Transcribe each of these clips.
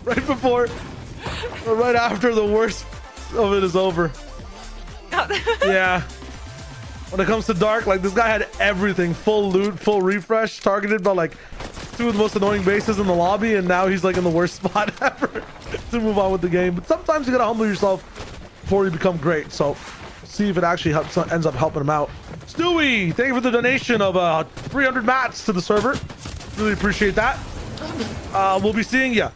right before or right after the worst of it is over. Yeah. When it comes to Dark, like this guy had everything, full loot, full refresh, targeted by like two of the most annoying bases in the lobby, and now he's like in the worst spot ever to move on with the game. But sometimes you gotta humble yourself before you become great. So see if it actually ends up helping him out. Stewie, thank you for the donation of 300 mats to the server. Really appreciate that. We'll be seeing ya.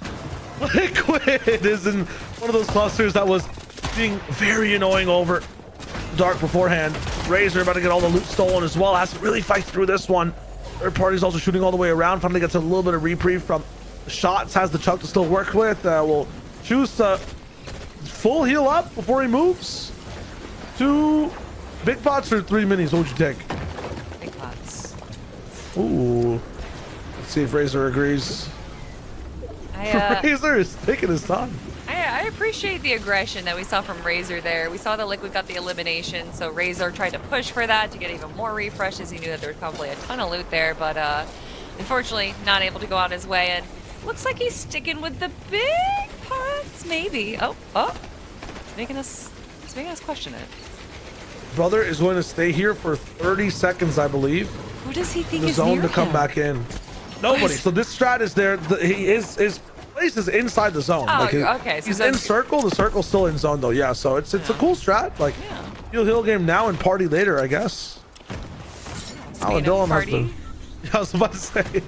Liquid is in one of those clusters that was being very annoying over Dark beforehand. Razor about to get all the loot stolen as well. Has to really fight through this one. Third party's also shooting all the way around. Finally gets a little bit of reprieve from the shots. Has the chunk to still work with. Will choose to full heal up before he moves. 2 big pots or 3 minis? What would you take? Big pots. Ooh. Let's see if Razor agrees. Razor is taking his time. I appreciate the aggression that we saw from Razor there. We saw that Liquid got the elimination, so Razor tried to push for that to get even more refreshes. He knew that there was probably a ton of loot there, but unfortunately not able to go out his way. And looks like he's sticking with the big pots, maybe. Oh, it's making us question it. Brother is going to stay here for 30 seconds, I believe. Who does he think the is zone near to come him? back in? Nobody. So this strat is there. His place is inside the zone. Oh, like okay. So he's in circle. The circle's still in zone though. Yeah. So it's a cool strat. Like he'll game now and party later, I guess. Alan Dillon has been. I was about to say.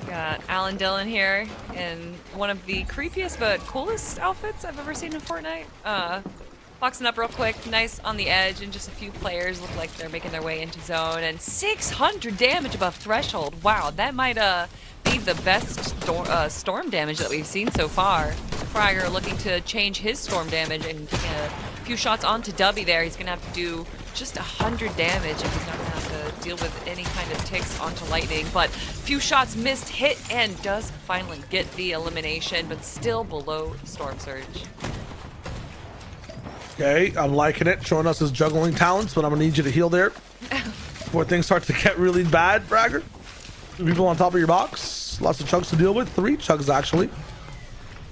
Got Alan Dillon here in one of the creepiest but coolest outfits I've ever seen in Fortnite. Boxing up real quick, nice on the edge, and just a few players look like they're making their way into zone. And 600 damage above threshold. Wow, that might be the best storm damage that we've seen so far. Fragger looking to change his storm damage and taking a few shots onto Dubby there. He's gonna have to do just 100 damage if he's not gonna have to deal with any kind of ticks onto Lightning. But few shots missed, hit, and does finally get the elimination, but still below Storm Surge. Okay, I'm liking it. Showing us his juggling talents, but I'm gonna need you to heal there before things start to get really bad, Fragger. People on top of your box. Lots of chugs to deal with. 3 chugs actually.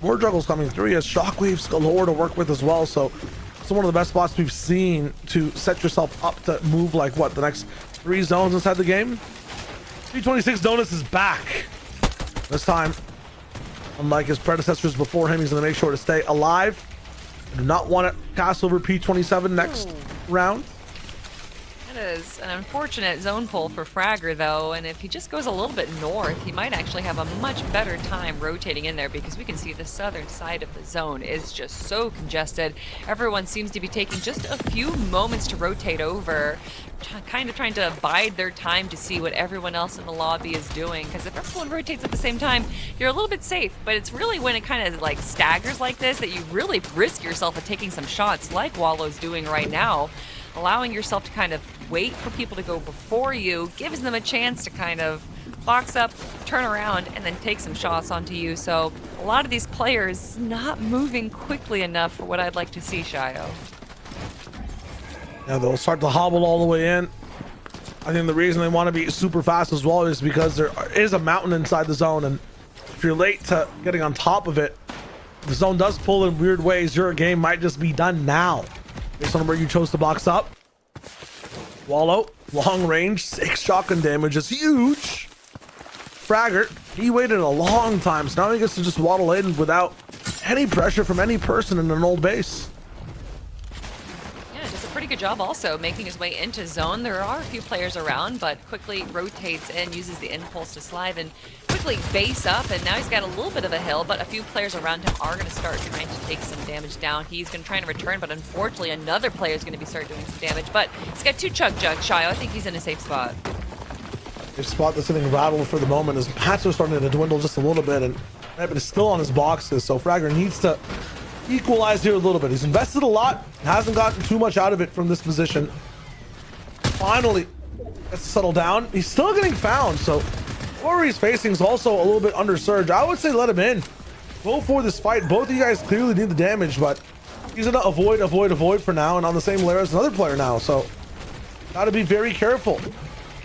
More juggles coming through. He has shockwaves galore to work with as well. So it's one of the best spots we've seen to set yourself up to move like what, the next 3 zones inside the game. 326 Donuts is back. This time, unlike his predecessors before him, he's gonna make sure to stay alive. I do not want to cast over P27 next round. That is an unfortunate zone pull for Fragger, though, and if he just goes a little bit north, he might actually have a much better time rotating in there, because we can see the southern side of the zone is just so congested. Everyone seems to be taking just a few moments to rotate over, kind of trying to bide their time to see what everyone else in the lobby is doing, because if everyone rotates at the same time, you're a little bit safe, but it's really when it kind of like staggers like this that you really risk yourself at taking some shots like Wallow's doing right now. Allowing yourself to kind of wait for people to go before you gives them a chance to kind of box up, turn around, and then take some shots onto you. So a lot of these players not moving quickly enough for what I'd like to see, Shio. Yeah, they'll start to hobble all the way in. I think the reason they want to be super fast as well is because there is a mountain inside the zone, and if you're late to getting on top of it, the zone does pull in weird ways. Your game might just be done now based on where you chose to box up. Wallow, long range, 6 shotgun damage is huge. Fragger, he waited a long time, so now he gets to just waddle in without any pressure from any person in an old base. Yeah, does a pretty good job also making his way into zone. There are a few players around, but quickly rotates in, uses the impulse to slide and quickly base up, and now he's got a little bit of a hill, but a few players around him are going to start trying to take some damage down. He's going to try to return, but unfortunately another player is going to be start doing some damage, but he's got 2 chug jugs. Shio, I think he's in a safe spot. Safe spot that's sitting rattled for the moment. His mats are starting to dwindle just a little bit, and Rabbit is still on his boxes, so Fragger needs to equalize here a little bit. He's invested a lot, hasn't gotten too much out of it from this position. Finally gets to settle down. He's still getting found, so whoever he's facing is also a little bit under surge. I would say let him in. Go for this fight. Both of you guys clearly need the damage, but he's gonna avoid for now, and on the same layer as another player now, so gotta be very careful.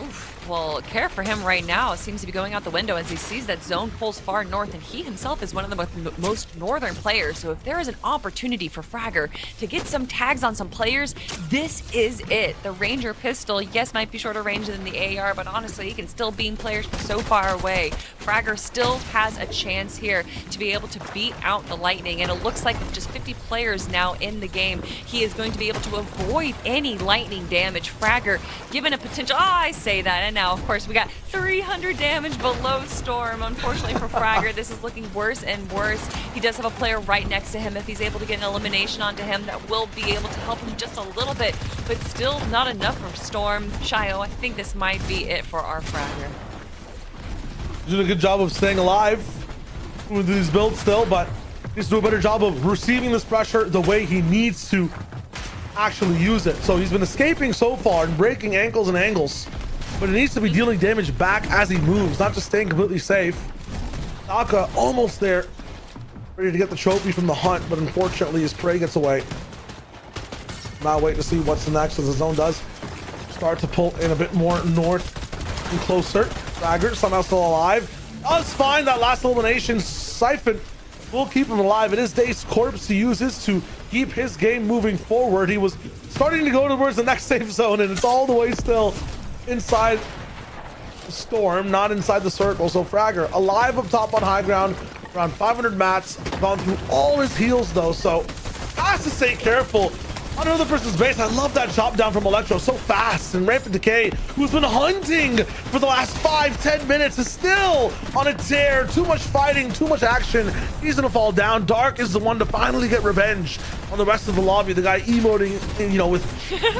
Oof, well, care for him right now seems to be going out the window as he sees that zone pulls far north, and he himself is one of the most northern players. So if there is an opportunity for Fragger to get some tags on some players, this is it. The Ranger pistol, yes, might be shorter range than the AR, but honestly, he can still beam players from so far away. Fragger still has a chance here to be able to beat out the Lightning, and it looks like with just 50 players now in the game, he is going to be able to avoid any Lightning damage. Fragger given a potential, I say that, and now of course we got 300 damage below Storm. Unfortunately for Fragger, this is looking worse and worse. He does have a player right next to him. If he's able to get an elimination onto him, that will be able to help him just a little bit, but still not enough for Storm. Shio, I think this might be it for our Fragger. He's doing a good job of staying alive with these builds still, but needs to do a better job of receiving this pressure the way he needs to actually use it. So he's been escaping so far and breaking ankles and angles, but he needs to be dealing damage back as he moves, not just staying completely safe. Naka almost there, ready to get the trophy from the hunt, but unfortunately his prey gets away. Now wait to see what's the next as the zone does start to pull in a bit more north and closer. Fragger somehow still alive. Does find that last elimination. Siphon will keep him alive. It is Dace's corpse he uses to keep his game moving forward. He was starting to go towards the next safe zone, and it's all the way still inside the Storm, not inside the circle. So Fragger alive up top on high ground, around 500 mats, gone through all his heals though, so has to stay careful on another person's base. I love that chop down from Electro, so fast. And Rampant Decay, who's been hunting for the last 5-10 minutes, is still on a tear. Too much fighting, too much action. He's gonna fall down. Dark is the one to finally get revenge on the rest of the lobby. The guy emoting, you know, with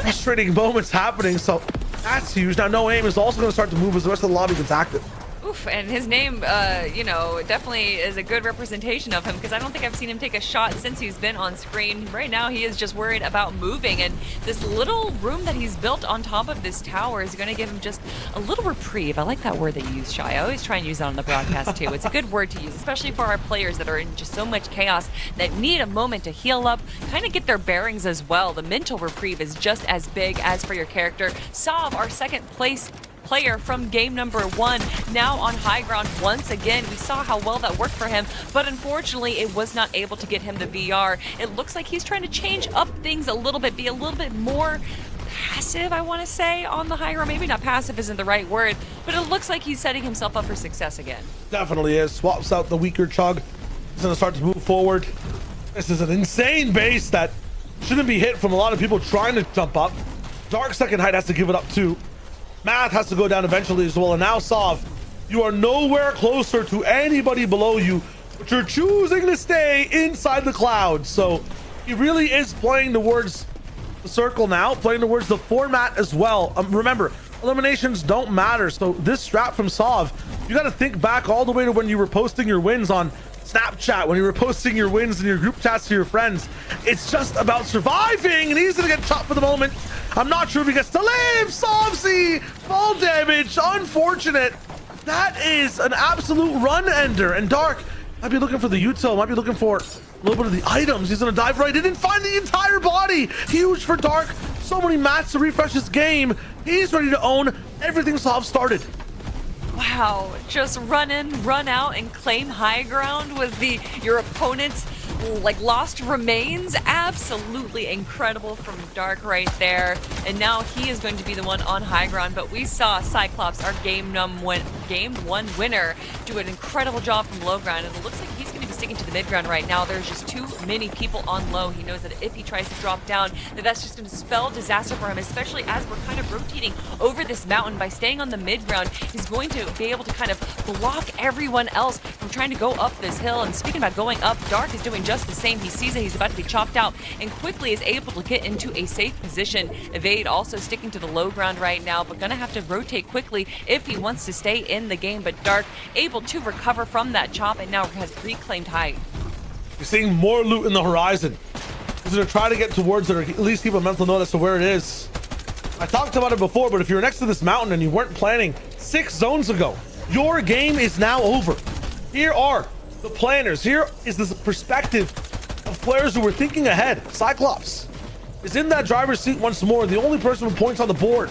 frustrating moments happening. So that's huge. Now No Aim is also gonna start to move as the rest of the lobby gets active. Oof, and his name, you know, definitely is a good representation of him, because I don't think I've seen him take a shot since he's been on screen. Right now, he is just worried about moving, and this little room that he's built on top of this tower is going to give him just a little reprieve. I like that word that you use, Shy. I always try and use that on the broadcast, too. It's a good word to use, especially for our players that are in just so much chaos, that need a moment to heal up, kind of get their bearings as well. The mental reprieve is just as big as for your character. Sov, our second place player from game number 1, now on high ground once again. We saw how well that worked for him, but unfortunately it was not able to get him the VR. It looks like he's trying to change up things a little bit, be a little bit more passive, I want to say, on the high ground. Maybe not passive isn't the right word, but it looks like he's setting himself up for success again. Definitely is. Swaps out the weaker Chug. He's going to start to move forward. This is an insane base that shouldn't be hit from a lot of people trying to jump up. Dark second height has to give it up too. Math has to go down eventually as well. And now Sov, you are nowhere closer to anybody below you, but you're choosing to stay inside the clouds. So he really is playing towards the circle now, playing towards the format as well. Remember, eliminations don't matter. So this strat from Sov, you got to think back all the way to when you were posting your wins on Snapchat, when you were posting your wins in your group chats to your friends. It's just about surviving, and he's gonna get chopped for the moment. I'm not sure if he gets to live. Sovsy, fall damage, unfortunate. That is an absolute run ender, and Dark might be looking for the util, might be looking for a little bit of the items. He's gonna dive right in and find the entire body. Huge for Dark. So many mats to refresh his game. He's ready to own everything Sov started. Wow, just run in, run out, and claim high ground with your opponent's like lost remains. Absolutely incredible from Dark right there. And now he is going to be the one on high ground. But we saw Cyclops, our game 1 winner, do an incredible job from low ground, and it looks like he's going to be sticking to the mid ground right now. There's just too many people on low. He knows that if he tries to drop down, that's just going to spell disaster for him, especially as we're kind of rotating over this mountain. By staying on the mid ground, he's going to be able to kind of block everyone else from trying to go up this hill. And speaking about going up, Dark is doing just the same. He sees that he's about to be chopped out and quickly is able to get into a safe position. Evade also sticking to the low ground right now, but gonna have to rotate quickly if he wants to stay in the game. But Dark able to recover from that chop and now has reclaimed height. You're seeing more loot in the horizon. He's gonna try to get towards it, or at least keep a mental note as to where it is. I talked about it before, but if you're next to this mountain and you weren't planning 6 zones ago, your game is now over. Here are the planners. Here is the perspective of players who were thinking ahead. Cyclops is in that driver's seat once more, the only person with points on the board.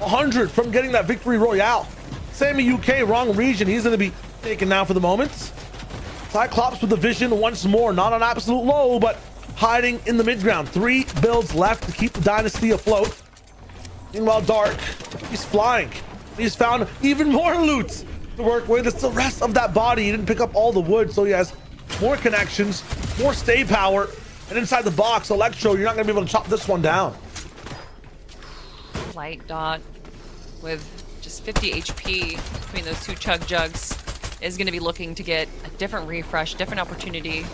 100 from getting that victory royale. Sammy UK, wrong region. He's going to be taken now for the moment. Cyclops with the vision once more, not on absolute low, but hiding in the mid ground. 3 builds left to keep the dynasty afloat. Meanwhile, Dark, he's flying. He's found even more loot to work with. It's the rest of that body. He didn't pick up all the wood, so he has more connections, more stay power. And inside the box, Electro, you're not going to be able to chop this one down. Light Dot with just 50 HP between those two Chug Jugs is going to be looking to get a different refresh, different opportunity,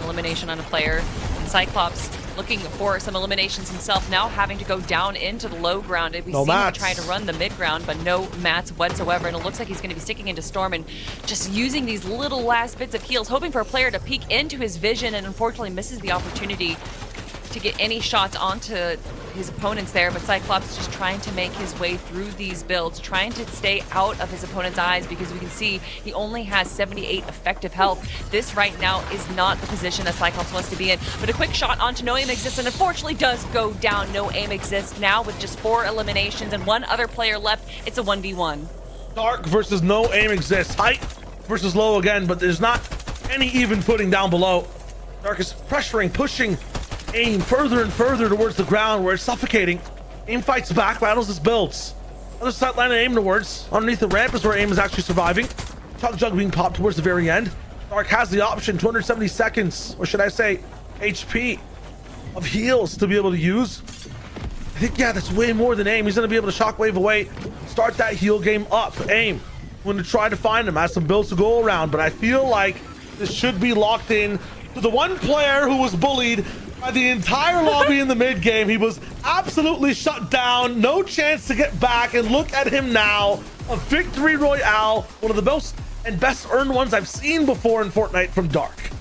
elimination on a player. And Cyclops looking for some eliminations himself, now having to go down into the low ground. We see him trying to run the mid ground, but no mats whatsoever. And it looks like he's going to be sticking into Storm and just using these little last bits of heals, hoping for a player to peek into his vision, and unfortunately misses the opportunity to get any shots onto his opponents there. But Cyclops just trying to make his way through these builds, trying to stay out of his opponent's eyes, because we can see he only has 78 effective health. This right now is not the position that Cyclops wants to be in. But a quick shot onto No Aim Exists, and unfortunately does go down. No Aim Exists now with just 4 eliminations and 1 other player left. It's a 1v1. Dark versus No Aim Exists. Height versus low again, but there's not any even footing down below. Dark is pressuring, pushing Aim further and further towards the ground where it's suffocating. Aim fights back, rattles his builds. Other side line Aim towards. Underneath the ramp is where Aim is actually surviving. Chug Jug being popped towards the very end. Dark has the option, 270 seconds, or should I say HP of heals to be able to use. I think, yeah, that's way more than Aim. He's going to be able to shockwave away, start that heal game up. Aim going to try to find him, has some builds to go around, but I feel like this should be locked in to the one player who was bullied by the entire lobby in the mid game. He was absolutely shut down, no chance to get back, and look at him now, a victory royale, one of the most and best earned ones I've seen before in Fortnite from Dark.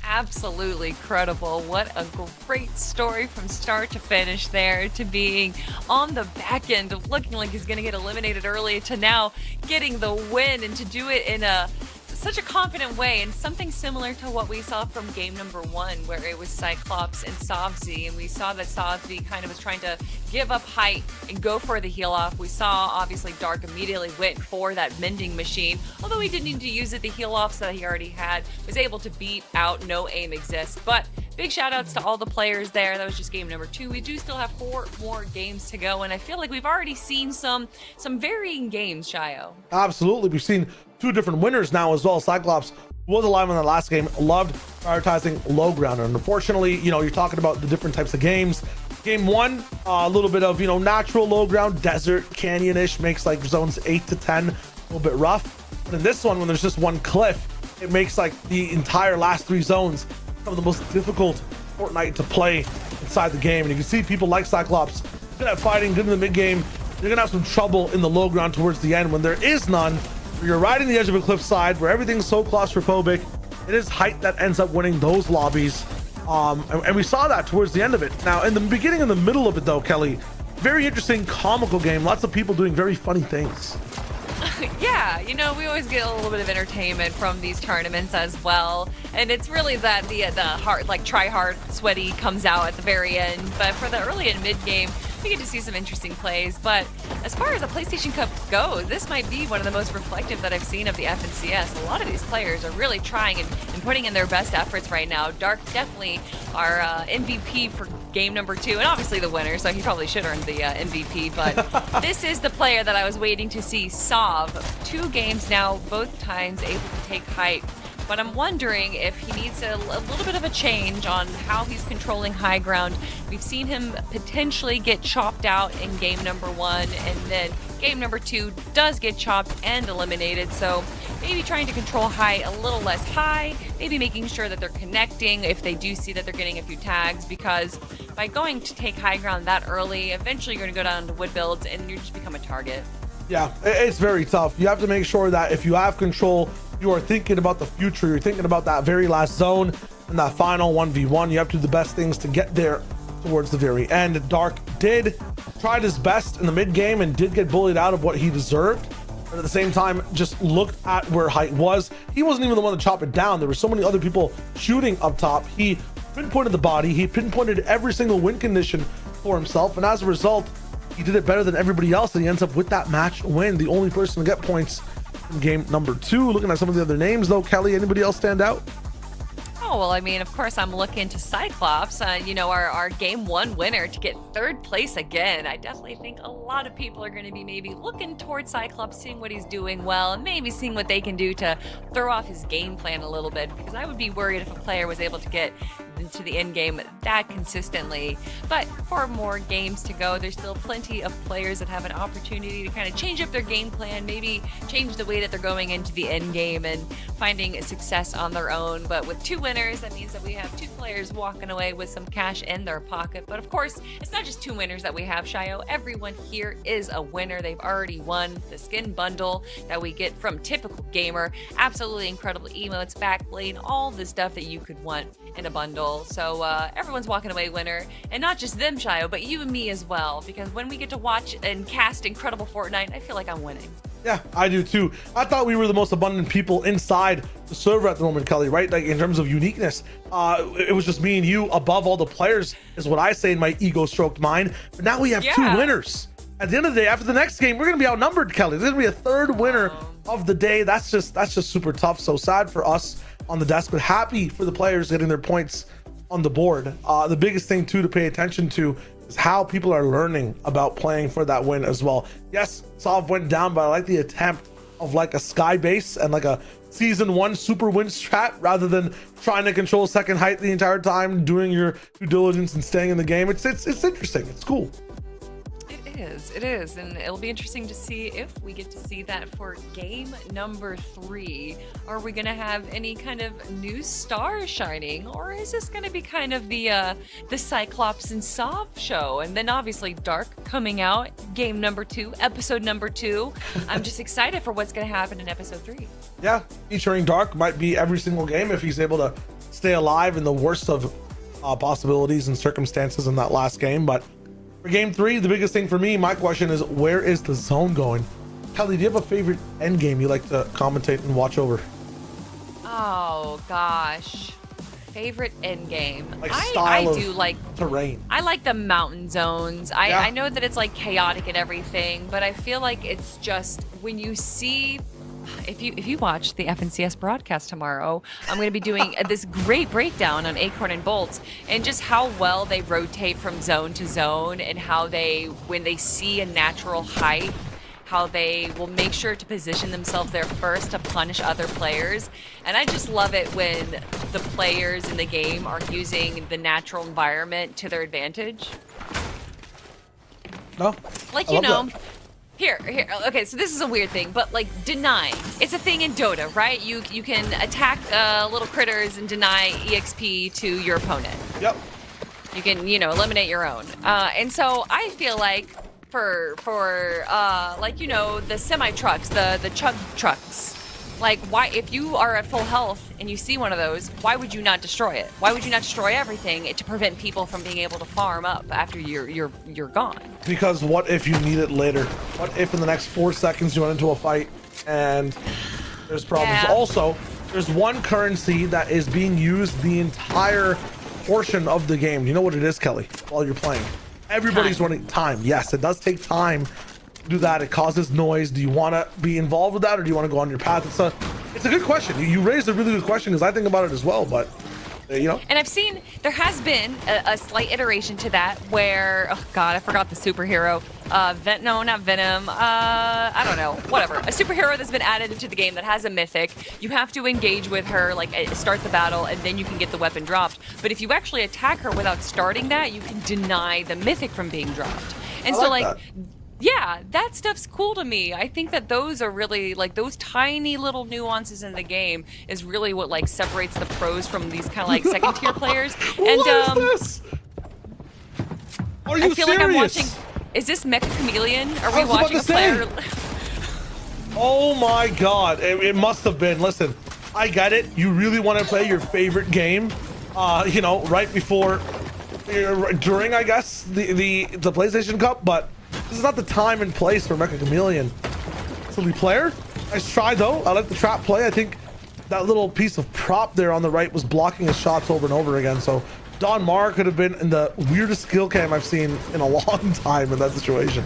Absolutely credible. What a great story from start to finish there, to being on the back end of looking like he's going to get eliminated early, to now getting the win, and to do it in such a confident way, and something similar to what we saw from game number 1, where it was Cyclops and Savzi, and we saw that Savzi kind of was trying to give up height and go for the heal off. We saw obviously Dark immediately went for that mending machine, although he didn't need to use it. The heal offs that he already had was able to beat out No Aim Exists. But big shout outs to all the players there. That was just game number 2. We do still have 4 more games to go, and I feel like we've already seen some varying games, Shayo. Absolutely. We've seen 2 different winners now as well. Cyclops was alive in the last game, loved prioritizing low ground, and unfortunately, you're talking about the different types of games. Game 1, a little bit of natural low ground, desert, canyon-ish, makes like zones 8 to 10 a little bit rough. But in this one, when there's just one cliff, it makes like the entire last 3 zones some of the most difficult Fortnite to play inside the game. And you can see people like Cyclops good at fighting, good in the mid game. You're gonna have some trouble in the low ground towards the end when there is none. You're riding the edge of a cliffside where everything's so claustrophobic. It is height that ends up winning those lobbies. And we saw that towards the end of it. Now, in the beginning and the middle of it, though, Kelly, very interesting, comical game. Lots of people doing very funny things. Yeah, we always get a little bit of entertainment from these tournaments as well. And it's really that the hard, like try hard, sweaty comes out at the very end. But for the early and mid game, we get to see some interesting plays. But as far as the PlayStation Cup goes, this might be one of the most reflective that I've seen of the FNCS. A lot of these players are really trying and putting in their best efforts right now. Dark definitely our MVP for game number 2, and obviously the winner, so he probably should earn the MVP. But this is the player that I was waiting to see. Sav, 2 games now, both times able to take height. But I'm wondering if he needs a little bit of a change on how he's controlling high ground. We've seen him potentially get chopped out in game number 1, and then game number 2 does get chopped and eliminated. So maybe trying to control high a little less high, maybe making sure that they're connecting if they do see that they're getting a few tags, because by going to take high ground that early, eventually you're going to go down to wood builds and you just become a target. Yeah, it's very tough. You have to make sure that if you have control, you are thinking about the future. You're thinking about that very last zone and that final 1v1. You have to do the best things to get there towards the very end. Dark did tried his best in the mid game and did get bullied out of what he deserved. But at the same time, just looked at where height was. He wasn't even the one to chop it down. There were so many other people shooting up top. He pinpointed the body. He pinpointed every single win condition for himself. And as a result, he did it better than everybody else, and he ends up with that match win, the only person to get points in game number 2. Looking at some of the other names though, Kelly, anybody else stand out? Oh, well, I mean, of course, I'm looking to Cyclops, you know, our game 1 winner, to get 3rd place again. I definitely think a lot of people are going to be maybe looking towards Cyclops, seeing what he's doing well, and maybe seeing what they can do to throw off his game plan a little bit, because I would be worried if a player was able to get into the end game that consistently. But 4 more games to go. There's still plenty of players that have an opportunity to kind of change up their game plan, maybe change the way that they're going into the end game and finding success on their own. But with 2 winners, that means that we have 2 players walking away with some cash in their pocket. But of course, it's not just 2 winners that we have, Shayo. Everyone here is a winner. They've already won the skin bundle that we get from Typical Gamer. Absolutely incredible emotes, backblade, all the stuff that you could want in a bundle. So everyone's walking away winner, and not just them, Shayo, but you and me as well, because when we get to watch and cast incredible Fortnite, I feel like I'm winning. Yeah, I do too. I thought we were the most abundant people inside the server at the moment, Kelly, right? Like in terms of uniqueness, it was just me and you above all the players, is what I say in my ego stroked mind. But now we have 2 winners. At the end of the day, after the next game, we're gonna be outnumbered, Kelly. There's gonna be a 3rd winner of the day. That's just super tough. So sad for us on the desk, but happy for the players getting their points on the board. The biggest thing too to pay attention to is how people are learning about playing for that win as well. Yes, Sov went down, but I like the attempt of like a sky base and like a season 1 super win strat, rather than trying to control second height the entire time, doing your due diligence and staying in the game. It's interesting. It's cool. It is, and it'll be interesting to see if we get to see that for game number 3. Are we gonna have any kind of new stars shining, or is this gonna be kind of the Cyclops and Sov show? And then obviously Dark coming out, game number 2, episode number 2. I'm just excited for what's gonna happen in episode 3. Yeah, featuring Dark might be every single game if he's able to stay alive in the worst of possibilities and circumstances in that last game. But for game 3, the biggest thing for me, my question is, where is the zone going? Kelly, do you have a favorite end game you like to commentate and watch over? Oh gosh, favorite end game. Like I do like terrain. I like the mountain zones. I know that it's like chaotic and everything, but I feel like it's just when you see. If you watch the FNCS broadcast tomorrow, I'm going to be doing this great breakdown on Acorn and Bolts, and just how well they rotate from zone to zone, and how they, when they see a natural height, how they will make sure to position themselves there first to punish other players. And I just love it when the players in the game are using the natural environment to their advantage. No, like, you know, Here, okay, so this is a weird thing, but like deny. It's a thing in Dota, right? You can attack little critters and deny EXP to your opponent. Yep. You can, you know, eliminate your own. And so I feel like for like, you know, the semi trucks, the chug trucks, like, why, if you are at full health and you see one of those, why would you not destroy it? Why would you not destroy everything to prevent people from being able to farm up after you're gone? Because what if you need it later? What if in the next 4 seconds you run into a fight and there's problems? Yeah. Also, there's one currency that is being used the entire portion of the game. You know what it is, Kelly? While you're playing, everybody's running time. Yes, it does take time to do that. It causes noise. Do you want to be involved with that, or do you want to go on your path? It's a good question. You raised a really good question, because I think about it as well, but you know. And I've seen there has been a slight iteration to that where, oh god, I forgot the superhero. No, not Venom. I don't know. Whatever. A superhero that's been added into the game that has a mythic. You have to engage with her, like start the battle, and then you can get the weapon dropped. But if you actually attack her without starting that, you can deny the mythic from being dropped. And so like. Yeah, that stuff's cool to me. I think that those are really, like, those tiny little nuances in the game is really what, like, separates the pros from these kind of, like, second-tier players. And, what is this? Are you I feel serious? like I'm watching... Is this Mecha Chameleon? Are we watching a player... Oh, my God. It must have been. Listen, I get it. You really want to play your favorite game, you know, right before... during, I guess, the PlayStation Cup, but... this is not the time and place for Mecha Chameleon. Silly player. Nice try, though. I like the trap play. I think that little piece of prop there on the right was blocking his shots over and over again. So Don Mar could have been in the weirdest skill cam I've seen in a long time in that situation.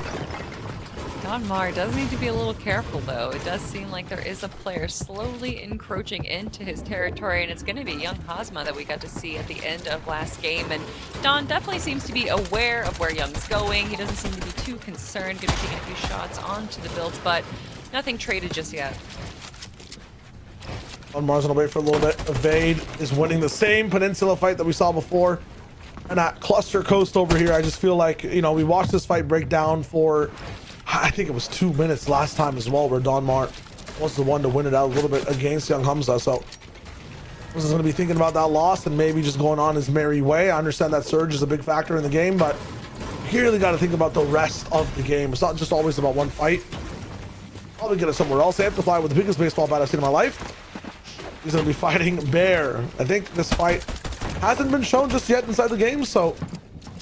Don Mar does need to be a little careful, though. It does seem like there is a player slowly encroaching into his territory, and it's going to be young Hazma that we got to see at the end of last game. And Don definitely seems to be aware of where Young's going. He doesn't seem to be too concerned, going to be taking a few shots onto the builds, but nothing traded just yet. Don Mar's gonna wait for a little bit. Evade is winning the same peninsula fight that we saw before. And that cluster coast over here, I just feel like, you know, we watched this fight break down for, I think it was 2 minutes last time as well, where Don Mar was the one to win it out a little bit against Young Hamza. So this is going to be thinking about that loss and maybe just going on his merry way. I understand that surge is a big factor in the game, but you really got to think about the rest of the game. It's not just always about one fight. Probably get it somewhere else. Amplify with the biggest baseball bat I've seen in my life. He's going to be fighting Bear. I think this fight hasn't been shown just yet inside the game, so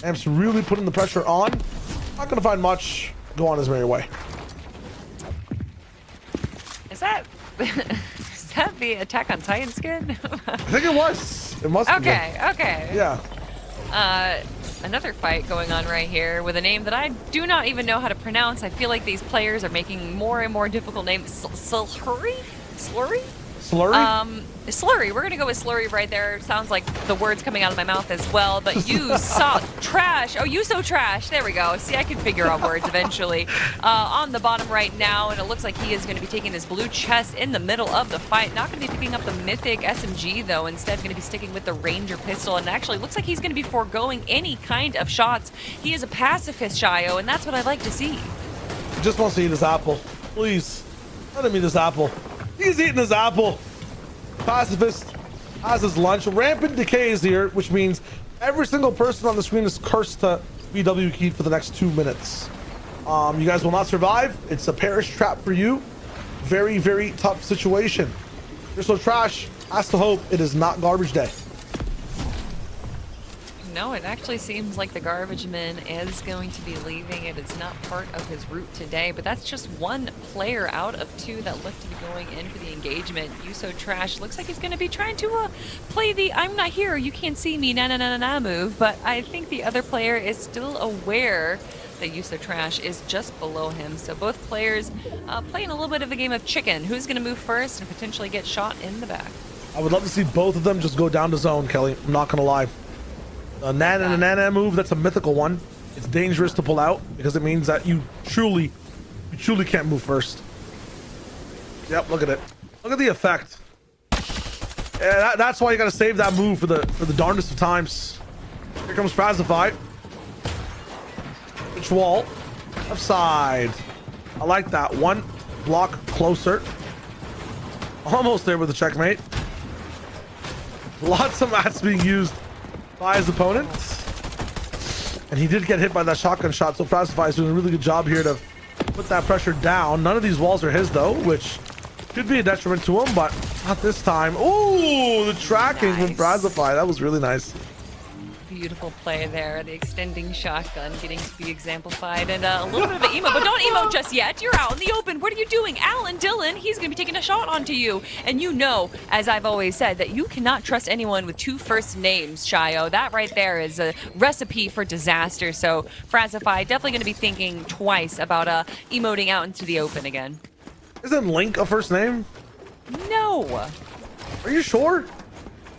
Amp's really putting the pressure on. Not going to find much. Go on his merry way. Is that is that the Attack on Titan skin? I think it was. It must have been. Okay. Yeah. Another fight going on right here with a name that I do not even know how to pronounce. I feel like these players are making more and more difficult names. Slurry? Slurry? Slurry. We're gonna go with Slurry right there. Sounds like the words coming out of my mouth as well. But you saw trash. Oh, you so trash. There we go. See, I can figure out words eventually. On the bottom right now, and it looks like he is going to be taking this blue chest in the middle of the fight. Not going to be picking up the mythic SMG though. Instead, going to be sticking with the Ranger pistol. And actually, looks like he's going to be foregoing any kind of shots. He is a pacifist, Shio, and that's what I like to see. Just wants to eat his apple. Please, let him eat his apple. He's eating his apple. Pacifist has his lunch. Rampant decay is here, which means every single person on the screen is cursed to BW keyed for the next 2 minutes. You guys will not survive. It's a perish trap for you. Very, very tough situation. You're so trash. Has to hope it is not garbage day. No, it actually seems like the garbage man is going to be leaving. It is not part of his route today, but that's just one player out of 2 that look to be going in for the engagement. Yuso Trash looks like he's going to be trying to play the I'm not here, you can't see me, na na na na move, but I think the other player is still aware that Yuso Trash is just below him. So both players playing a little bit of a game of chicken. Who's going to move first and potentially get shot in the back? I would love to see both of them just go down to zone, Kelly. I'm not going to lie. A Nana move, that's a mythical one. It's dangerous to pull out because it means that you truly can't move first. Yep, look at it. Look at the effect. Yeah, that's why you gotta save that move for the darndest of times. Here comes Frazify. Which wall? Left side. I like that. One block closer. Almost there with the checkmate. Lots of mats being used by his opponent, and he did get hit by that shotgun shot, so Frazify is doing a really good job here to put that pressure down. None of these walls are his though, which could be a detriment to him, but not this time. Ooh, the tracking from Frazify, that was really nice. Beautiful play there. The extending shotgun getting to be exemplified, and a little bit of an emote, but don't emote just yet. You're out in the open. What are you doing? Alan Dillon, he's going to be taking a shot onto you. And you know, as I've always said, that you cannot trust anyone with 2 first names, Shio. That right there is a recipe for disaster. So Frazify definitely going to be thinking twice about emoting out into the open again. Isn't Link a first name? No. Are you sure?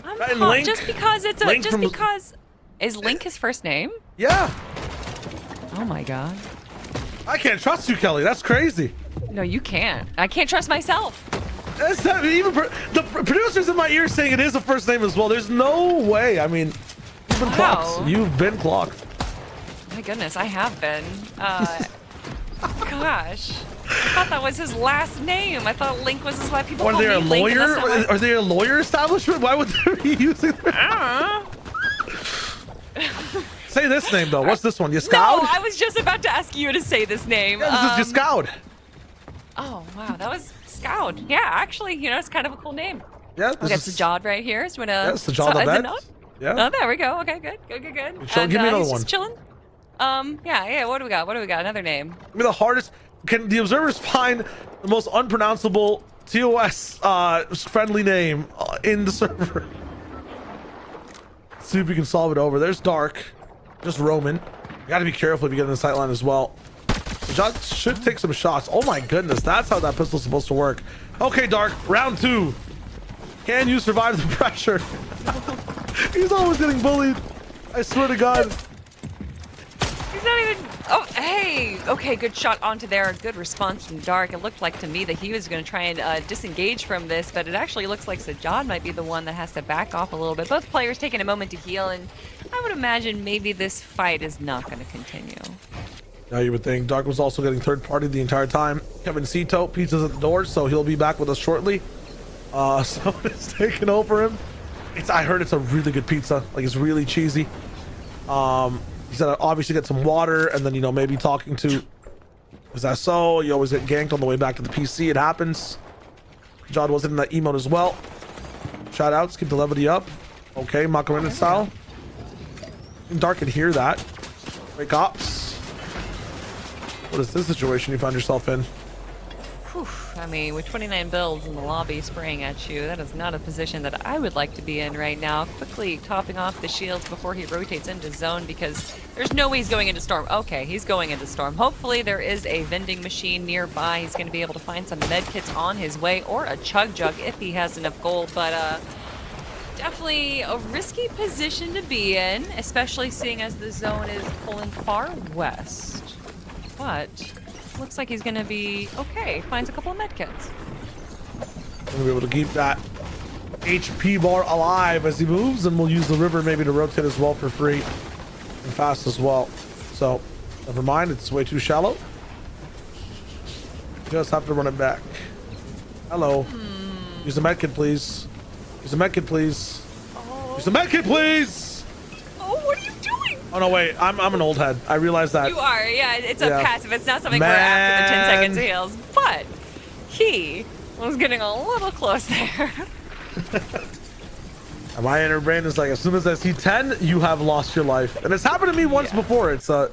I'm not. Link, just because it's a... Link just because... Is Link his first name? Yeah. Oh my god. I can't trust you, Kelly. That's crazy. No, you can't. I can't trust myself. That's not, even the producers in my ear saying it is a first name as well. There's no way. I mean, you've been clocked. You've been clocked. My goodness, I have been. Gosh. I thought that was his last name. I thought Link was his last. People call me Link. Are they a lawyer establishment? Why would they be using that? Say this name though. What's this one? Yascoud? No, I was just about to ask you to say this name. Yeah, this is Yascoud. Oh wow, that was Scoud. Yeah, actually, you know, it's kind of a cool name. Yeah, this is Sajad right here. So that's the Sajad. Yeah. Oh, there we go. Okay, good. So, give me another one. Just chilling. Yeah. What do we got? Another name. Give me the hardest. Can the observers find the most unpronounceable TOS friendly name in the server? See if we can solve it over. There's Dark. Just roaming. You gotta be careful if you get in the sight line as well. John should take some shots. Oh my goodness, that's how that pistol's supposed to work. Okay, Dark, round 2. Can you survive the pressure? He's always getting bullied. I swear to God. He's not even... Oh, hey! Okay, good shot onto there. Good response from Dark. It looked like to me that he was going to try and disengage from this, but it actually looks like Sajad might be the one that has to back off a little bit. Both players taking a moment to heal, and I would imagine maybe this fight is not going to continue. Now you would think. Dark was also getting third party the entire time. Kevin Cito, pizza's at the door, so he'll be back with us shortly. Someone is taking over him. I heard it's a really good pizza. Like, it's really cheesy. He's gonna obviously get some water, and then, you know, maybe talking to his SO. You always get ganked on the way back to the PC. It happens. Jod wasn't in that emote as well. Shout outs, keep the levity up. Okay, Macarena style. Dark can hear that. Wake ops. What is this situation you found yourself in? Whew. I mean, with 29 builds in the lobby spraying at you, that is not a position that I would like to be in right now. Quickly topping off the shields before he rotates into zone, because there's no way he's going into storm. Okay, he's going into storm. Hopefully there is a vending machine nearby. He's going to be able to find some med kits on his way, or a chug jug if he has enough gold, but definitely a risky position to be in, especially seeing as the zone is pulling far west. But looks like he's gonna be okay. Finds a couple of medkits. Gonna be able to keep that HP bar alive as he moves, and we'll use the river maybe to rotate as well for free and fast as well. So never mind, it's way too shallow. Just have to run it back. Hello. Use the medkit, please. Use the medkit, please. Use the medkit, please. Oh, what are you doing? Oh no, wait. I'm an old head. I realize that. You are, yeah. It's a passive. It's not something where after the 10 seconds he heals. But he was getting a little close there. And my inner brain is like, as soon as I see 10, you have lost your life. And it's happened to me once before. It's the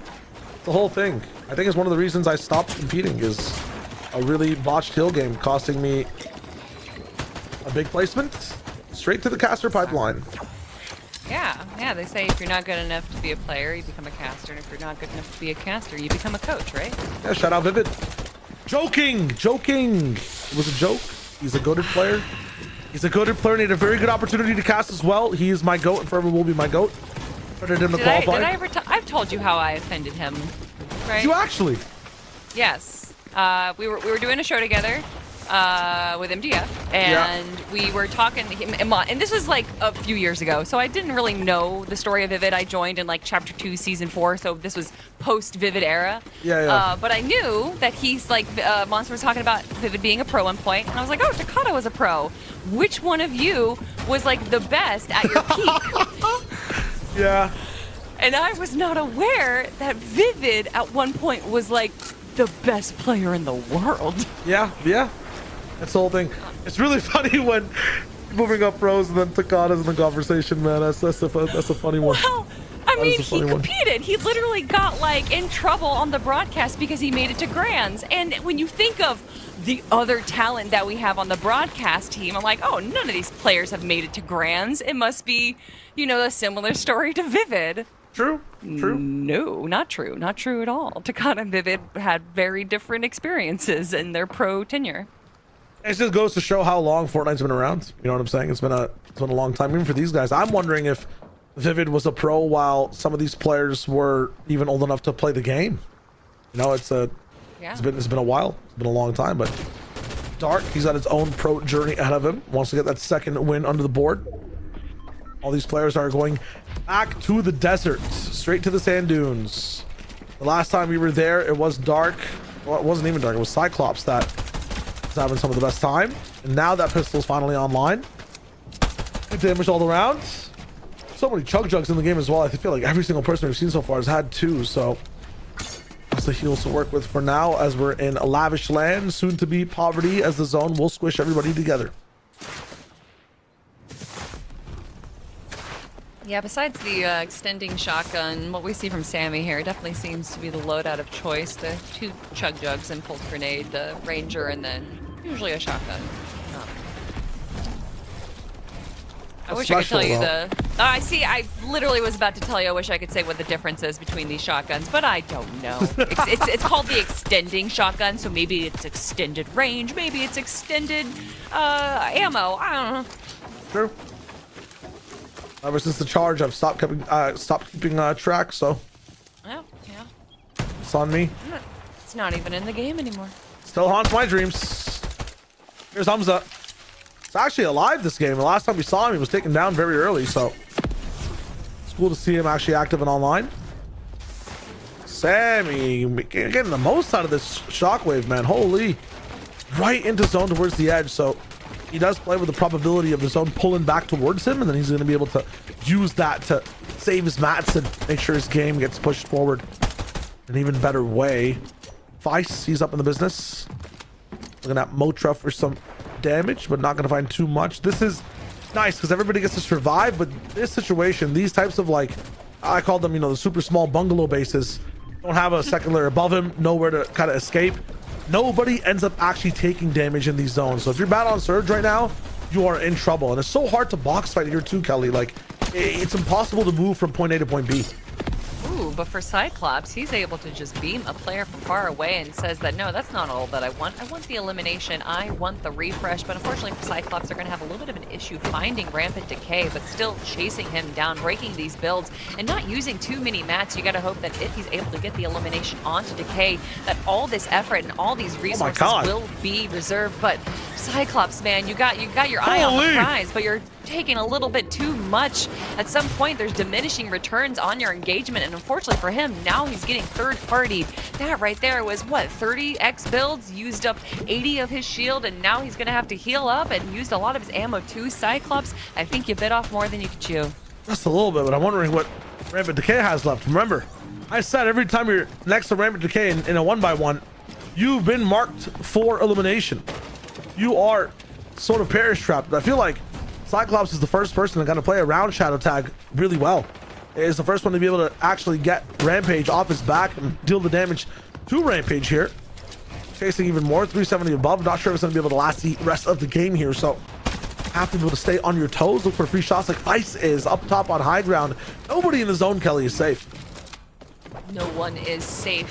whole thing. I think it's one of the reasons I stopped competing, is a really botched hill game costing me a big placement straight to the caster pipeline. Yeah, they say if you're not good enough to be a player, you become a caster, and if you're not good enough to be a caster, you become a coach, right? Yeah, shout out Vivid. Joking! It was a joke. He's a goated player. He's a goated player, and he had a very good opportunity to cast as well. He is my goat, and forever will be my goat. Did I ever I've told you how I offended him, right? Did you actually? Yes. We were doing a show together. With MDF, and we were talking to him, and this was like a few years ago, so I didn't really know the story of Vivid. I joined in like chapter 2 season 4, so this was post Vivid era. But I knew that he's like Monster was talking about Vivid being a pro one point, and I was like, oh, Takata was a pro. Which one of you was like the best at your peak? Yeah. And I was not aware that Vivid at one point was like the best player in the world. Yeah. That's the whole thing. It's really funny when moving up pros and then Takada's in the conversation, man. That's a funny one. Well, I mean, he competed. He literally got like in trouble on the broadcast because he made it to Grands. And when you think of the other talent that we have on the broadcast team, I'm like, oh, none of these players have made it to Grands. It must be, you know, a similar story to Vivid. True. No, not true. Not true at all. Takada and Vivid had very different experiences in their pro tenure. It just goes to show how long Fortnite's been around. You know what I'm saying? It's been a long time, even for these guys. I'm wondering if Vivid was a pro while some of these players were even old enough to play the game. You know, it's been a while. It's been a long time, but Dark, he's got his own pro journey ahead of him. Wants to get that second win under the board. All these players are going back to the desert, straight to the sand dunes. The last time we were there, it was Dark. Well, it wasn't even Dark. It was Cyclops that was having some of the best time. And now that pistol's finally online. Good damage all around. So many chug jugs in the game as well. I feel like every single person we've seen so far has had 2. So that's the heals to work with for now, as we're in a lavish land, soon to be poverty, as the zone will squish everybody together. Yeah, besides the extending shotgun, what we see from Sammy here definitely seems to be the loadout of choice. The 2 chug jugs and pulse grenade, the ranger, and then usually a shotgun. I wish I could tell you I see. I literally was about to tell you. I wish I could say what the difference is between these shotguns, but I don't know. It's called the extending shotgun, so maybe it's extended range, maybe it's extended ammo. I don't know. True. Ever since the charge, I've stopped keeping track. So. Oh, yeah. It's on me. It's not even in the game anymore. Still haunts my dreams. Here's Hamza. He's actually alive this game. The last time we saw him, he was taken down very early, so it's cool to see him actually active and online. Sammy getting the most out of this shockwave, man. Holy. Right into zone towards the edge, so he does play with the probability of the zone pulling back towards him, and then he's going to be able to use that to save his mats and make sure his game gets pushed forward in an even better way. Vice, he's up in the business. Looking at Motra for some damage, but not going to find too much. This is nice because everybody gets to survive, but this situation, these types of, like, I call them, you know, the super small bungalow bases, don't have a second layer above him, nowhere to kind of escape. Nobody ends up actually taking damage in these zones. So if you're bad on Surge right now, you are in trouble. And it's so hard to box fight here too, Kelly. Like, it's impossible to move from point A to point B. Ooh, but for Cyclops, he's able to just beam a player from far away and says that, no, that's not all that I want. I want the elimination. I want the refresh. But unfortunately for Cyclops, they're going to have a little bit of an issue finding Rampant Decay, but still chasing him down, breaking these builds, and not using too many mats. You got to hope that if he's able to get the elimination onto Decay, that all this effort and all these resources will be reserved. But Cyclops, man, you got your eye on the prize, but you're taking a little bit too much. At some point, there's diminishing returns on your engagement, and unfortunately for him, now he's getting third-partied. That right there was, what, 30x builds, used up 80 of his shield, and now he's going to have to heal up and used a lot of his ammo too. Cyclops, I think you bit off more than you could chew. Just a little bit, but I'm wondering what Rampant Decay has left. Remember, I said every time you're next to Rampant Decay in a 1x1, you've been marked for elimination. You are sort of perish trapped. I feel like Cyclops is the first person that's going to play around Shadow Tag really well. Is the first one to be able to actually get Rampage off his back and deal the damage to Rampage here. Chasing even more, 370 above. Not sure if it's going to be able to last the rest of the game here, so have to be able to stay on your toes. Look for free shots like Vice is up top on high ground. Nobody in the zone, Kelly, is safe. No one is safe.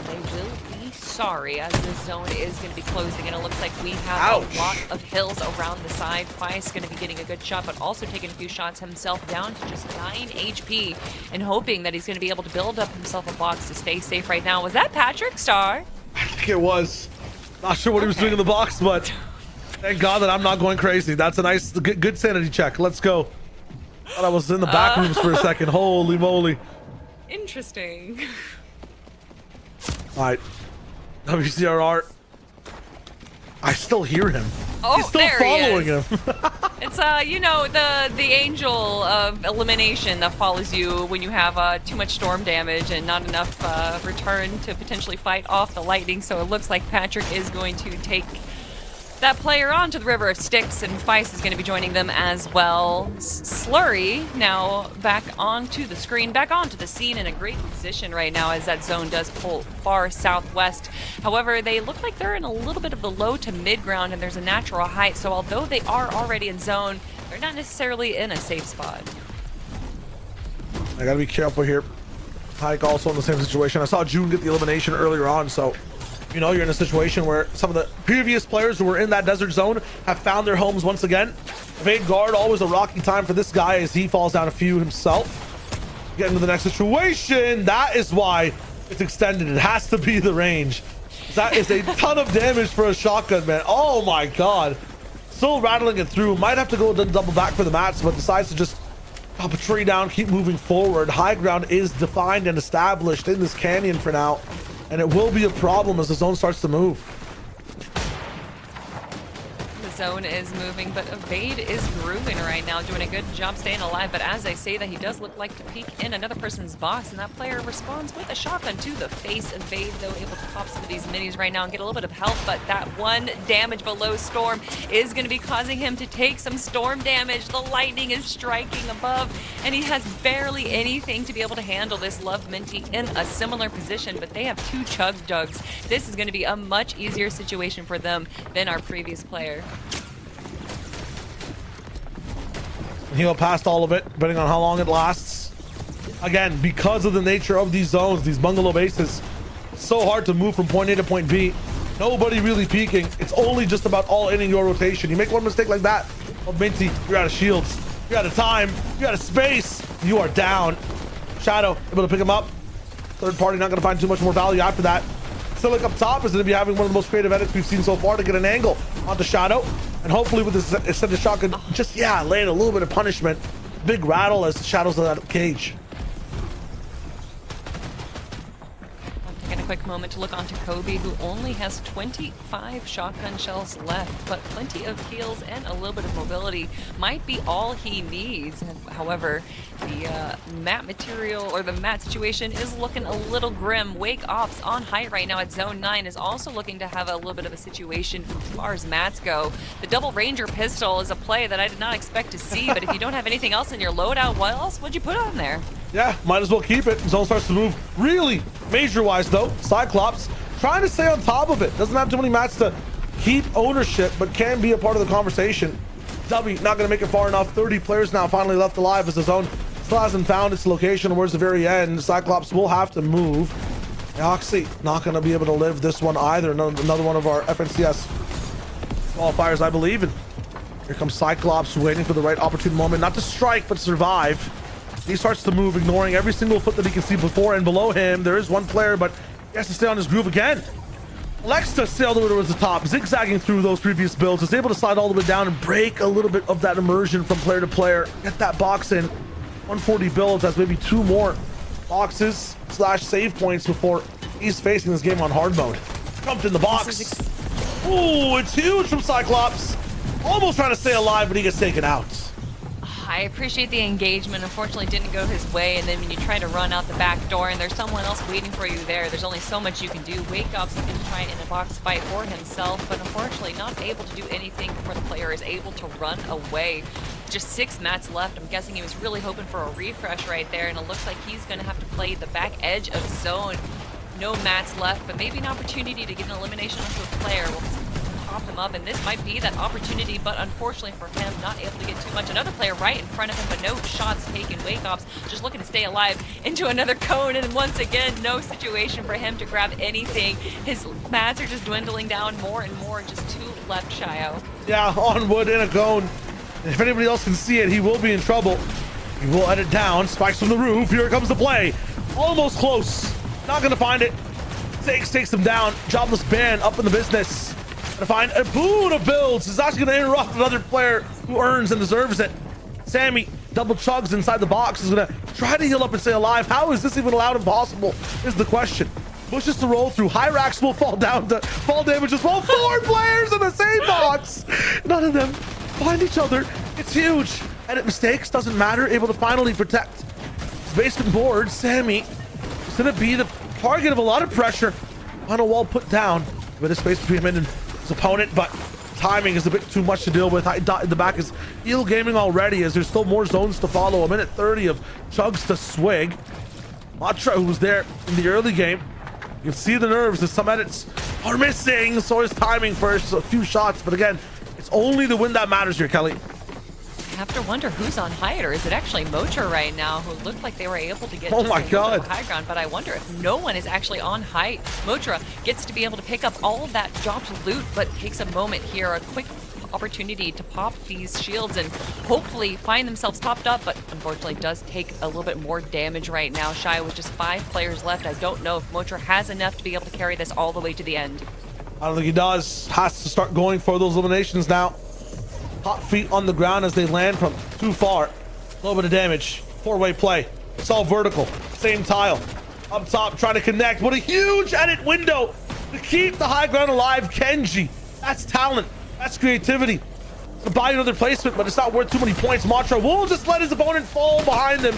They will be sorry as the zone is going to be closing, and it looks like we have a lot of hills around the side. Vice going to be getting a good shot, but also taking a few shots himself, down to just 9 HP, and hoping that he's going to be able to build up himself a box to stay safe right now. Was that Patrick Star? I think it was. Not sure what he was doing in the box, but thank God that I'm not going crazy. That's a nice, good sanity check. Let's go. Thought I was in the back rooms for a second. Holy moly. Interesting. All right. WCRR. I still hear him. Oh, he's still there following he is. him. It's you know, the angel of elimination that follows you when you have too much storm damage and not enough return to potentially fight off the lightning. So it looks like Patrick is going to take that player onto the River of Styx, and Vice is going to be joining them as well. Slurry now back onto the screen, back onto the scene in a great position right now as that zone does pull far southwest. However, they look like they're in a little bit of the low to mid ground, and there's a natural height, so although they are already in zone, they're not necessarily in a safe spot. I gotta be careful here. Hike also in the same situation. I saw June get the elimination earlier on, so you know, you're in a situation where some of the previous players who were in that desert zone have found their homes once again. Evade guard, always a rocky time for this guy as he falls down a few himself. Getting to the next situation. That is why it's extended. It has to be the range. That is a ton of damage for a shotgun, man. Oh my God. Still rattling it through. Might have to go double back for the mats, but decides to just pop a tree down, keep moving forward. High ground is defined and established in this canyon for now. And it will be a problem as the zone starts to move. The zone is moving, but Evade is grooving right now, doing a good job staying alive. But as I say that, he does look like to peek in another person's box, and that player responds with a shotgun to the face. Evade, though, able to pop some of these minis right now and get a little bit of health, but that one damage below Storm is going to be causing him to take some storm damage. The lightning is striking above, and he has barely anything to be able to handle this Love Minty in a similar position, but they have 2 Chug Jugs. This is going to be a much easier situation for them than our previous player. He'll past all of it, depending on how long it lasts. Again, because of the nature of these zones, these bungalow bases, it's so hard to move from point A to point B. Nobody really peeking. It's only just about all ending your rotation. You make one mistake like that, oh, Minty, you're out of shields. You're out of time. You're out of space. You are down. Shadow able to pick him up. Third party not going to find too much more value after that. Silic up top is going to be having one of the most creative edits we've seen so far to get an angle onto Shadow. And hopefully with this extended shotgun, just, yeah, laying a little bit of punishment. Big rattle as Shadow's out of the cage. Taking a quick moment to look onto Kobe, who only has 25 shotgun shells left, but plenty of heals and a little bit of mobility might be all he needs. However, the mat material or the mat situation is looking a little grim. Wake Ops on height right now at zone 9 is also looking to have a little bit of a situation as far as mats go. The double ranger pistol is a play that I did not expect to see, but if you don't have anything else in your loadout, what else would you put on there? Yeah, might as well keep it. Zone starts to move really major-wise, though. Cyclops trying to stay on top of it. Doesn't have too many mats to keep ownership, but can be a part of the conversation. W not going to make it far enough. 30 players now finally left alive as the zone still hasn't found its location towards the very end. Cyclops will have to move. Oxy not going to be able to live this one either. Another one of our FNCS qualifiers, I believe. And here comes Cyclops waiting for the right opportune moment, not to strike, but survive. He starts to move, ignoring every single foot that he can see before and below him. There is one player, but he has to stay on his groove again. Lexa sailed over towards the top, zigzagging through those previous builds, is able to slide all the way down and break a little bit of that immersion from player to player. Get that box in. 140 builds has maybe 2 more boxes / save points before he's facing this game on hard mode. Jumped in the box. Ooh, it's huge from Cyclops. Almost trying to stay alive, but he gets taken out. I appreciate the engagement. Unfortunately, didn't go his way. And then when you try to run out the back door and there's someone else waiting for you there, there's only so much you can do. Wake Up's looking to try in a box fight for himself, but unfortunately not able to do anything before the player is able to run away. Just 6 mats left. I'm guessing he was really hoping for a refresh right there, and it looks like he's going to have to play the back edge of zone. No mats left, but maybe an opportunity to get an elimination onto a player. We'll pop him up, and this might be that opportunity, but unfortunately for him, not able to get too much. Another player right in front of him, but no shots taken. Wake Ops just looking to stay alive into another cone, and once again, no situation for him to grab anything. His mats are just dwindling down more and more, just 2 left, Shio. Yeah, on wood in a cone. If anybody else can see it, he will be in trouble. He will edit down. Spikes from the roof. Here comes the play. Almost close. Not going to find it. Takes him down. Jobless Band up in the business. To find a boon of builds. Is actually going to interrupt another player who earns and deserves it. Sammy double chugs inside the box. Is going to try to heal up and stay alive. How is this even allowed and possible is the question. Pushes to roll through. Hyrax will fall down to fall damage as well. 4 players in the same box. None of them find each other. It's huge. Edit mistakes doesn't matter. Able to finally protect his basement board. Sammy is going to be the target of a lot of pressure. Final wall put down. A bit of space between him and his opponent, but timing is a bit too much to deal with. Dot in the back is Eel Gaming already, as there's still more zones to follow. A minute 30 of chugs to swig. Matra, who was there in the early game, you can see the nerves as some edits are missing. So is timing for a few shots, but again, it's only the win that matters here, Kelly. I have to wonder who's on height, or is it actually Motra right now, who looked like they were able to get oh my god high ground, but I wonder if no one is actually on height. Motra gets to be able to pick up all of that dropped loot, but takes a moment here, a quick opportunity to pop these shields and hopefully find themselves topped up, but unfortunately does take a little bit more damage right now. Shy with just 5 players left. I don't know if Motra has enough to be able to carry this all the way to the end. I don't think he does. Has to start going for those eliminations now. Hot feet on the ground as they land from too far. A little bit of damage. 4-way play. It's all vertical. Same tile. Up top, trying to connect. What a huge edit window to keep the high ground alive. Kenji. That's talent. That's creativity. To buy another placement, but it's not worth too many points. Matra will just let his opponent fall behind him.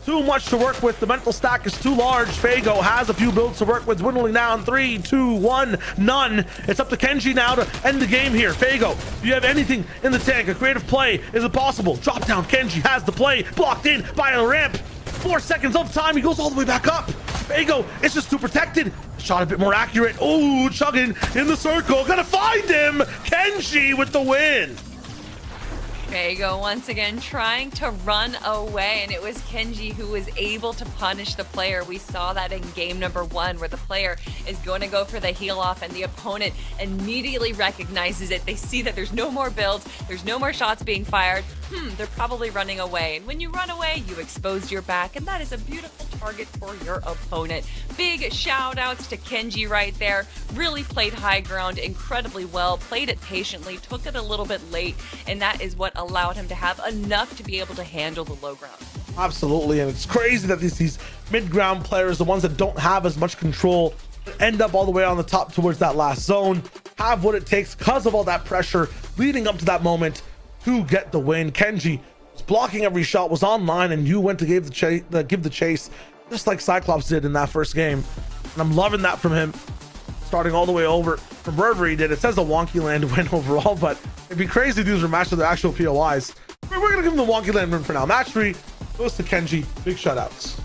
Too much to work with. The mental stack is too large. Fago has a few builds to work with. Dwindling down. 3, 2, 1, none. It's up to Kenji now to end the game here. Fago, do you have anything in the tank? A creative play. Is it possible? Drop down. Kenji has the play. Blocked in by a ramp. 4 seconds of time. He goes all the way back up. Fago is just too protected. Shot a bit more accurate. Oh, chugging in the circle. Gonna find him. Kenji with the win. Fago once again trying to run away, and it was Kenji who was able to punish the player. We saw that in game number 1 where the player is going to go for the heal off and the opponent immediately recognizes it. They see that there's no more builds, there's no more shots being fired. They're probably running away. And when you run away, you expose your back, and that is a beautiful target for your opponent. Big shout outs to Kenji right there. Really played high ground incredibly well, played it patiently, took it a little bit late, and that is what allowed him to have enough to be able to handle the low ground. Absolutely, and it's crazy that these mid-ground players, the ones that don't have as much control, end up all the way on the top towards that last zone, have what it takes because of all that pressure leading up to that moment to get the win. Kenji was blocking every shot, was online, and you went to give the chase, just like Cyclops did in that first game. And I'm loving that from him, starting all the way over from wherever he did. It says a wonky land win overall, but it'd be crazy if these were matched with their actual POIs. We're gonna give him the wonky land win for now. Match 3 goes to Kenji. Big shout outs.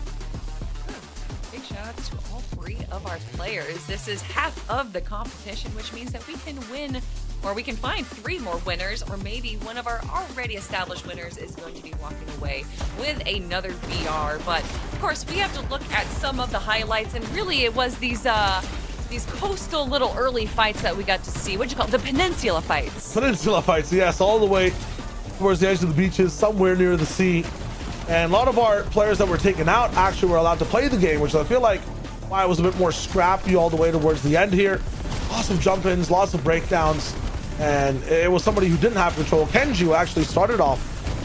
Big shout outs to all 3 of our players. This is half of the competition, which means that we can win, or we can find 3 more winners, or maybe one of our already established winners is going to be walking away with another VR. But of course, we have to look at some of the highlights, and really it was these coastal little early fights that we got to see. What'd you call it? The peninsula fights. Peninsula fights, yes, all the way towards the edge of the beaches, somewhere near the sea. And a lot of our players that were taken out actually were allowed to play the game, which I feel like why it was a bit more scrappy all the way towards the end here. Lots of jump-ins, lots of breakdowns, and it was somebody who didn't have control. Kenji, who actually started off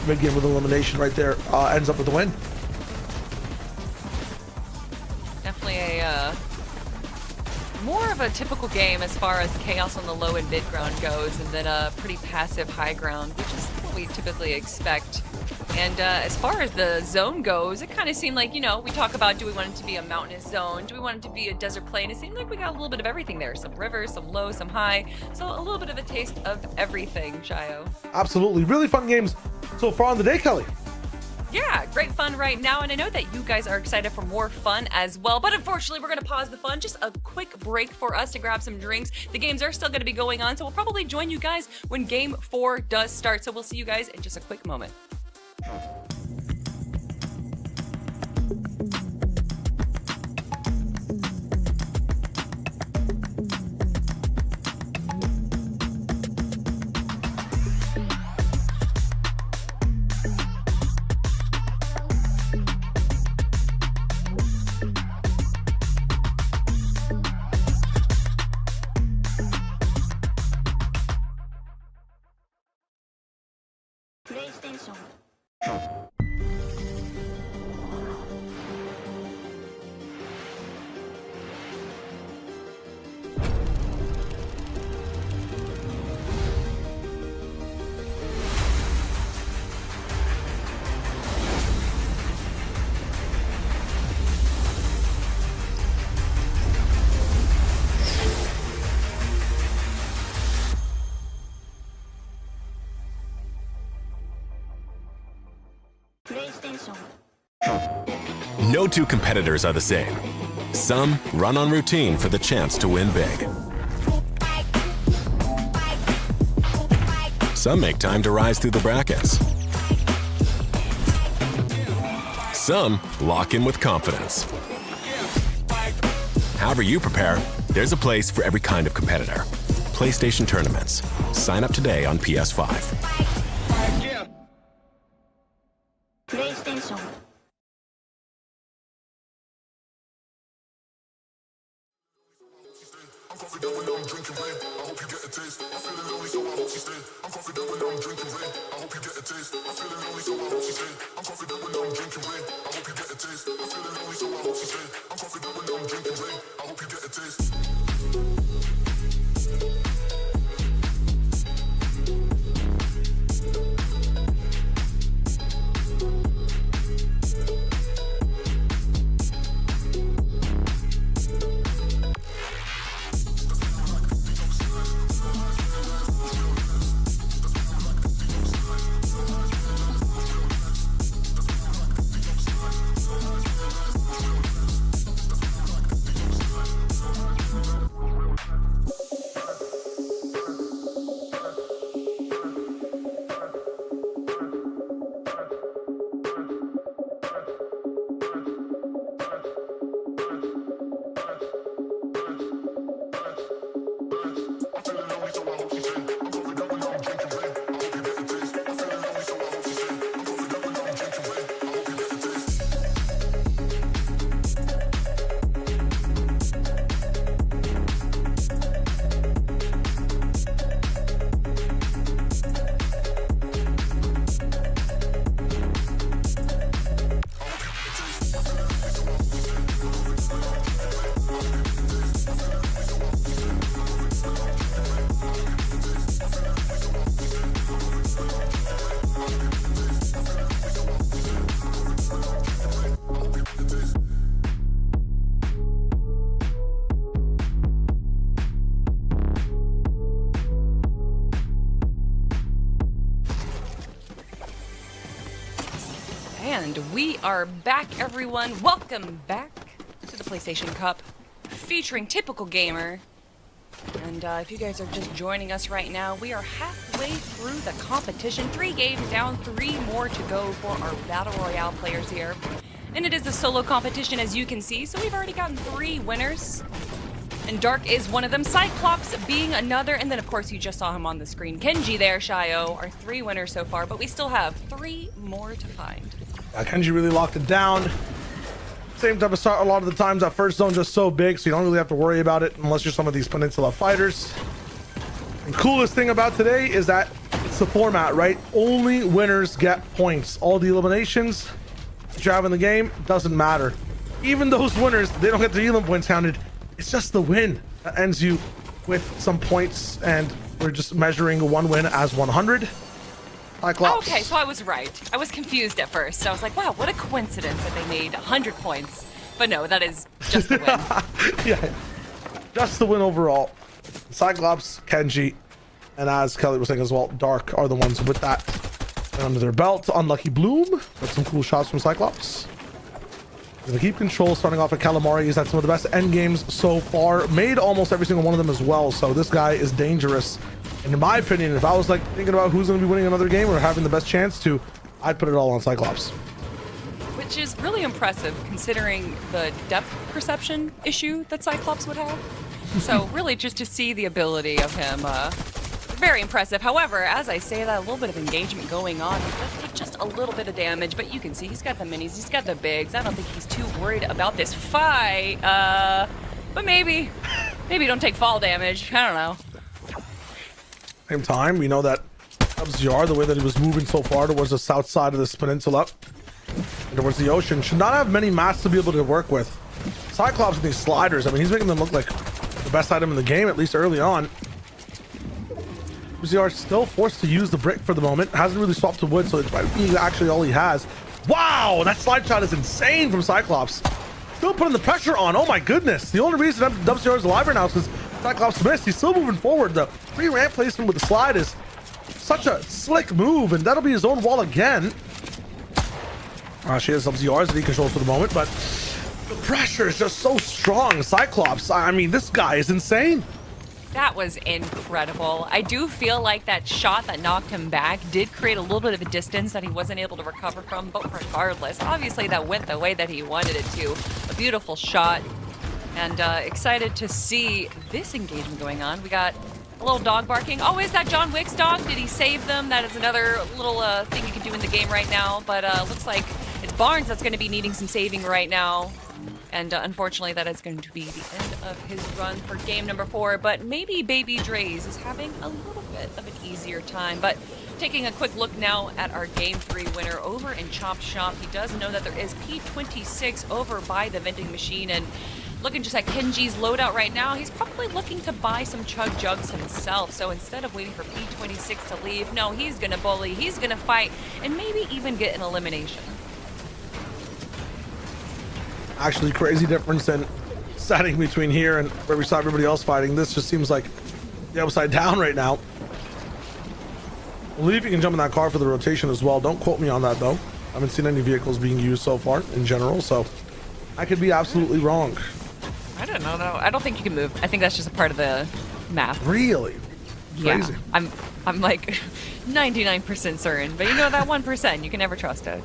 mid-game with elimination right there, ends up with the win. Definitely a more of a typical game as far as chaos on the low and mid ground goes, and then a pretty passive high ground, which is what we typically expect. And as far as the zone goes, it kind of seemed like, you know, we talk about, do we want it to be a mountainous zone? Do we want it to be a desert plain? It seemed like we got a little bit of everything there. Some rivers, some low, some high. So a little bit of a taste of everything, Shayo. Absolutely. Really fun games so far on the day, Kelly. Yeah, great fun right now, and I know that you guys are excited for more fun as well, but unfortunately we're going to pause the fun. Just a quick break for us to grab some drinks. The games are still going to be going on, so we'll probably join you guys when Game 4 does start, so we'll see you guys in just a quick moment. PlayStation. No two competitors are the same. Some run on routine for the chance to win big. Some make time to rise through the brackets. Some lock in with confidence. However you prepare, there's a place for every kind of competitor. PlayStation Tournaments. Sign up today on PS5. PlayStation. I'm confident when I'm drinking rain. I hope you get a taste. I'm feeling lonely, so I hope she stay. I'm confident when I'm drinking rain. I hope you get a taste. I'm feeling lonely, so I hope she stay. I'm confident when I'm drinking rain. I hope you get a taste. I'm feeling lonely, so I hope she stay. I'm confident when I'm drinking rain. I hope you get a taste. And we are back, everyone. Welcome back to the PlayStation Cup, featuring Typical Gamer. And if you guys are just joining us right now, we are halfway through the competition. 3 games down, 3 more to go for our Battle Royale players here. And it is a solo competition, as you can see, so we've already gotten 3 winners. And Dark is one of them, Cyclops being another, and then of course you just saw him on the screen. Kenji there, Shayo, are 3 winners so far, but we still have 3 more to find. Kenji really locked it down. Same type of start. A lot of the times that first zone just so big, so you don't really have to worry about it unless you're some of these Peninsula fighters. And coolest thing about today is that it's the format, right? Only winners get points. All the eliminations that you have in the game doesn't matter. Even those winners, they don't get the elim points counted. It's just the win that ends you with some points, and we're just measuring one win as 100. Cyclops. Okay, so I was right. I was confused at first. I was like, wow, what a coincidence that they made 100 points. But no, that is just the win. Yeah, just the win overall. Cyclops, Kenji, and as Kelly was saying as well, Dark are the ones with that under their belt. Unlucky Bloom. Got some cool shots from Cyclops. Gonna keep control, starting off at Calamari. He's had some of the best end games so far. Made almost every single one of them as well. So this guy is dangerous. And in my opinion, if I was like thinking about who's going to be winning another game or having the best chance to, I'd put it all on Cyclops. Which is really impressive considering the depth perception issue that Cyclops would have. So really just to see the ability of him, very impressive. However, as I say that, a little bit of engagement going on. He does take just a little bit of damage, but you can see he's got the minis, he's got the bigs. I don't think he's too worried about this fight. But maybe don't take fall damage. I don't know. Same time, we know that FZR, the way that he was moving so far towards the south side of this peninsula and towards the ocean, should not have many mats to be able to work with. Cyclops and these sliders, I mean, he's making them look like the best item in the game, at least early on. FZR still forced to use the brick for the moment. Hasn't really swapped to wood, so it might be actually all he has. Wow, that slide shot is insane from Cyclops. Still putting the pressure on. Oh my goodness. The only reason FZR is alive right now is because Cyclops missed. He's still moving forward. The free ramp placement with the slide is such a slick move, and that'll be his own wall again. She has some ZRs that he controls for the moment, but the pressure is just so strong. Cyclops, I mean, this guy is insane. That was incredible. I do feel like that shot that knocked him back did create a little bit of a distance that he wasn't able to recover from, but regardless, obviously that went the way that he wanted it to. A beautiful shot, and excited to see this engagement going on. We got a little dog barking. Oh, is that John Wick's dog? Did he save them? That is another little thing you can do in the game right now, but looks like it's Barnes that's going to be needing some saving right now. And unfortunately, that is going to be the end of his run for game number 4. But maybe Baby Dre's is having a little bit of an easier time. But taking a quick look now at our game 3 winner over in Chop Shop. He does know that there is P26 over by the vending machine. And looking just at Kenji's loadout right now, he's probably looking to buy some Chug Jugs himself. So instead of waiting for P26 to leave, no, he's going to bully, he's going to fight, and maybe even get an elimination. Actually, crazy difference in setting between here and where we saw everybody else fighting. This just seems like the upside down right now. I believe you can jump in that car for the rotation as well. Don't quote me on that though. I haven't seen any vehicles being used so far in general, so I could be absolutely wrong. I don't know though. I don't think you can move. I think that's just a part of the map. Really? Crazy. Yeah, I'm like 99% certain, but you know that 1%, you can never trust it.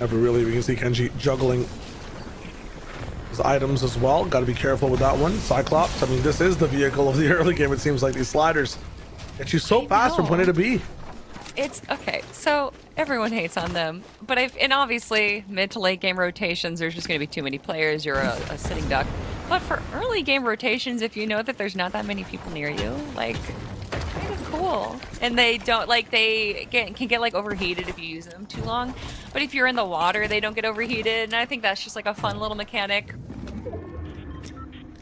Never really. We can see Kenji juggling his items as well. Got to be careful with that one. Cyclops, I mean, this is the vehicle of the early game. It seems like these sliders get you so fast from point A to B. It's okay. So everyone hates on them, but and obviously mid to late game rotations, there's just going to be too many players. You're a sitting duck. But for early game rotations, if you know that there's not that many people near you, like, kind of cool. And they don't, like, can get like overheated if you use them too long. But if you're in the water, they don't get overheated. And I think that's just like a fun little mechanic.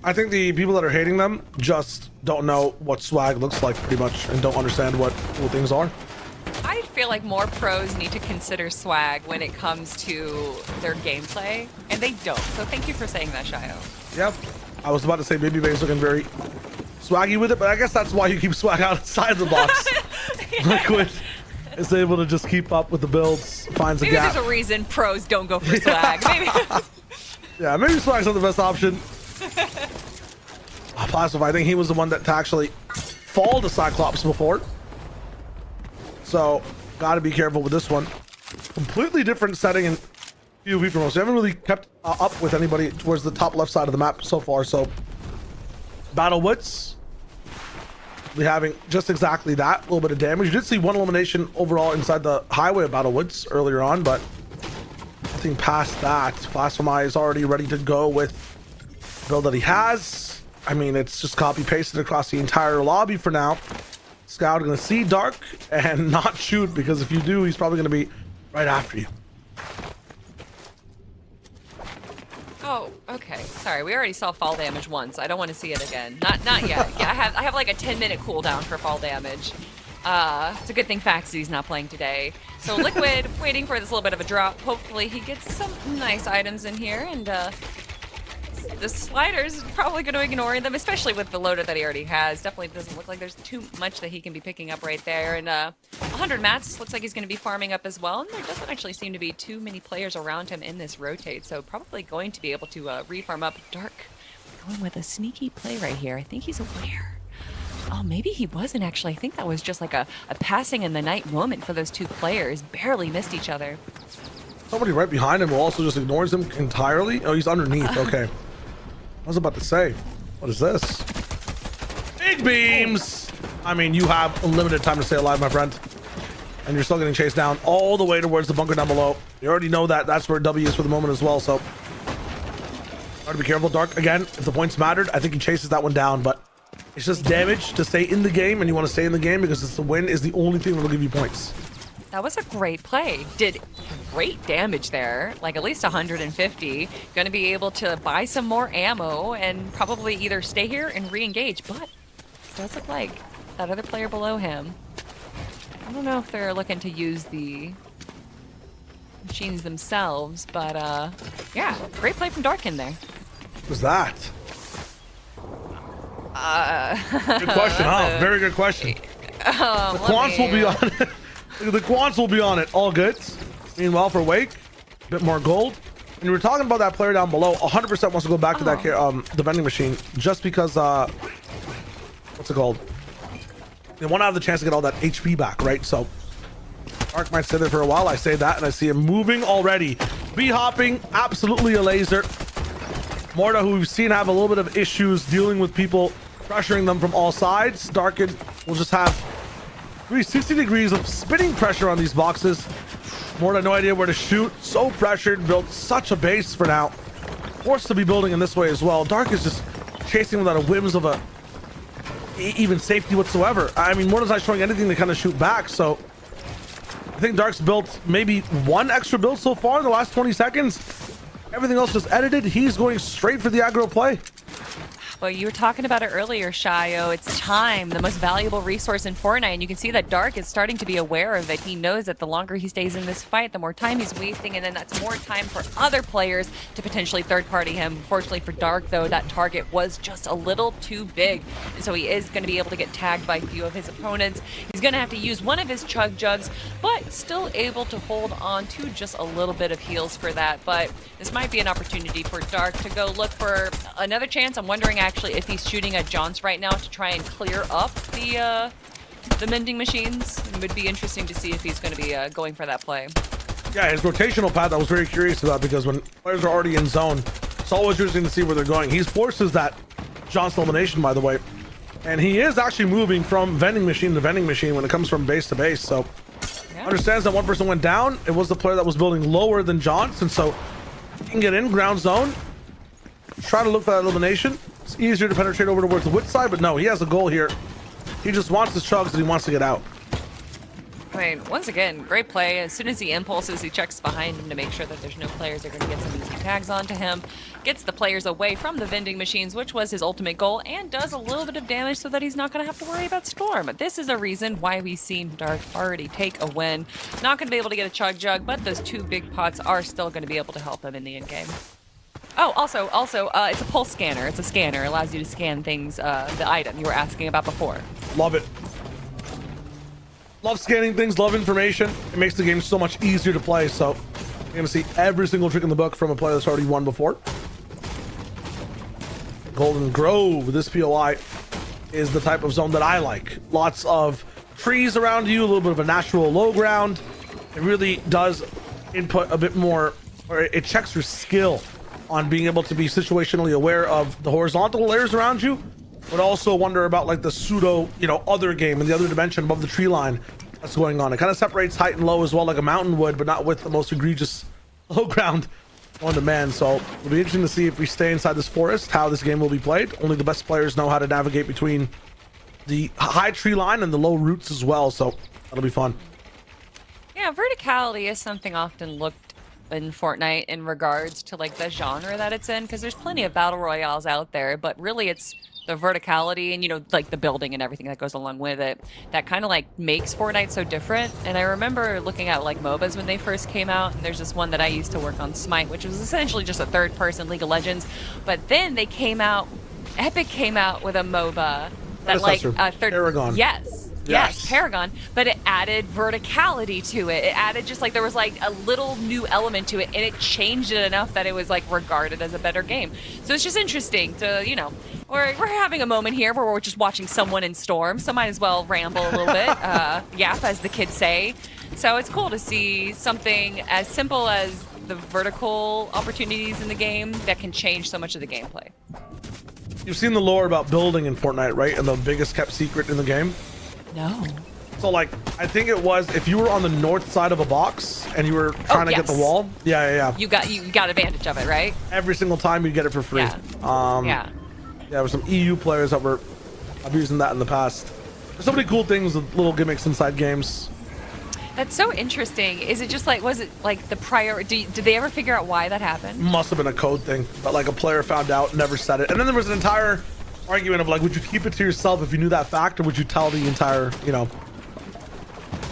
I think the people that are hating them just don't know what swag looks like pretty much and don't understand what cool things are. I feel like more pros need to consider swag when it comes to their gameplay, and they don't. So thank you for saying that, Shayo. Yep. I was about to say Baby Bay's looking very swaggy with it, but I guess that's why you keep swag outside the box. Yeah. Like with is able to just keep up with the builds, finds a Maybe gap. there's a reason pros don't go for swag. Maybe. Yeah, maybe swag's not the best option. Plastify, I think he was the one that to actually fall to Cyclops before. So, gotta be careful with this one. Completely different setting in PvP for most. We haven't really kept up with anybody towards the top left side of the map so far. So, Battle Woods, we having just exactly that, a little bit of damage. You did see one elimination overall inside the highway of Battle Woods earlier on, but nothing past that. Blasphemy is already ready to go with the build that he has. I mean, it's just copy pasted across the entire lobby for now. Scout gonna see Dark and not shoot, because if you do, he's probably gonna be right after you. Oh, okay. Sorry, we already saw fall damage once. I don't want to see it again. Not yet. Yeah, I have like a 10-minute cooldown for fall damage. It's a good thing Faxi's not playing today. So Liquid waiting for this little bit of a drop. Hopefully he gets some nice items in here, and the sliders probably going to ignore them, especially with the loader that he already has. Definitely doesn't look like there's too much that he can be picking up right there. And 100 mats looks like he's going to be farming up as well. And there doesn't actually seem to be too many players around him in this rotate, so probably going to be able to refarm up. Dark going with a sneaky play right here. I think he's aware. Oh, maybe he wasn't actually. I think that was just like a passing in the night moment for those two players. Barely missed each other. Somebody right behind him who also just ignores him entirely. Oh, he's underneath. Okay. I was about to say, what is this? Big beams! I mean, you have a limited time to stay alive, my friend. And you're still getting chased down all the way towards the bunker down below. You already know that. That's where W is for the moment as well, so. Gotta be careful. Dark, again, if the points mattered, I think he chases that one down, but it's just damage to stay in the game, and you want to stay in the game because it's the win is the only thing that will give you points. That was a great play. Did great damage there, like at least 150. Going to be able to buy some more ammo and probably either stay here and re-engage, but it does look like that other player below him. I don't know if they're looking to use the machines themselves, but yeah, great play from Dark in there. What was that? Good question, huh? Very good question. The quants will be on it. The quants will be on it. All good. Meanwhile, for Wake, a bit more gold. And you were talking about that player down below. 100% wants to go back to that the vending machine just because what's it called? They want to have the chance to get all that HP back, right? So Dark might stay there for a while. I say that, and I see him moving already. B-hopping, absolutely a laser. Morta, who we've seen have a little bit of issues dealing with people pressuring them from all sides. Darken will just have 360 degrees of spinning pressure on these boxes. Morta, no idea where to shoot. So pressured, built such a base for now. Forced to be building in this way as well. Dark is just chasing without a whims of a even safety whatsoever. I mean, Morta's not showing anything to kind of shoot back, so I think Dark's built maybe one extra build so far in the last 20 seconds. Everything else just edited. He's going straight for the aggro play. Well, you were talking about it earlier, Shayo. It's time, the most valuable resource in Fortnite, and you can see that Dark is starting to be aware of it. He knows that the longer he stays in this fight, the more time he's wasting, and then that's more time for other players to potentially third-party him. Fortunately for Dark, though, that target was just a little too big, and so he is going to be able to get tagged by a few of his opponents. He's going to have to use one of his chug jugs, but still able to hold on to just a little bit of heals for that. But this might be an opportunity for Dark to go look for another chance. I'm wondering actually if he's shooting at Johns right now to try and clear up the mending machines. It would be interesting to see if he's going to be going for that play. Yeah, his rotational path I was very curious about, because when players are already in zone, it's always interesting to see where they're going. He forces that Johns elimination, by the way, and he is actually moving from vending machine to vending machine when it comes from base to base. So yeah. Understands that one person went down. It was the player that was building lower than Johns, and so he can get in ground zone, try to look for that elimination. It's easier to penetrate over towards the wit side, but no, he has a goal here. He just wants his chugs and he wants to get out. I mean, once again, great play. As soon as he impulses, he checks behind him to make sure that there's no players that are going to get some easy tags onto him. Gets the players away from the vending machines, which was his ultimate goal, and does a little bit of damage so that he's not going to have to worry about Storm. This is a reason why we've seen Dark already take a win. Not going to be able to get a chug jug, but those two big pots are still going to be able to help him in the end game. Oh, also, it's a pulse scanner. It's a scanner. It allows you to scan things, the item you were asking about before. Love it. Love scanning things, love information. It makes the game so much easier to play. So you're gonna see every single trick in the book from a player that's already won before. Golden Grove, this POI is the type of zone that I like. Lots of trees around you, a little bit of a natural low ground. It really does input a bit more, or it checks your skill on being able to be situationally aware of the horizontal layers around you, but also wonder about like the pseudo, you know, other game in the other dimension above the tree line that's going on. It kind of separates height and low as well, like a mountain would, but not with the most egregious low ground on demand. So it'll be interesting to see if we stay inside this forest, how this game will be played. Only the best players know how to navigate between the high tree line and the low roots as well. So that'll be fun. Yeah, verticality is something often looked in Fortnite in regards to like the genre that it's in, because there's plenty of battle royales out there, but really it's the verticality and, you know, like the building and everything that goes along with it that kind of like makes Fortnite so different. And I remember looking at like MOBAs when they first came out, and there's this one that I used to work on, Smite, which was essentially just a third-person League of Legends. But then they came out, Epic came out with a MOBA that like Paragon. Yes, Paragon, but it added verticality to it. It added just like there was like a little new element to it, and it changed it enough that it was like regarded as a better game. So it's just interesting to, you know, we're having a moment here where we're just watching someone in Storm, so might as well ramble a little bit, yap, as the kids say. So it's cool to see something as simple as the vertical opportunities in the game that can change so much of the gameplay. You've seen the lore about building in Fortnite, right? And the biggest kept secret in the game? No. So like, I think it was if you were on the north side of a box and you were trying to get the wall. Yeah. You got advantage of it, right? Every single time you get it for free. Yeah. Yeah, there were some EU players that were abusing that in the past. There's so many cool things with little gimmicks inside games. That's so interesting. Is it just like, was it like the prior, did they ever figure out why that happened? Must have been a code thing, but like a player found out, never said it. And then there was an entire argument of like, would you keep it to yourself if you knew that fact, or would you tell the entire, you know,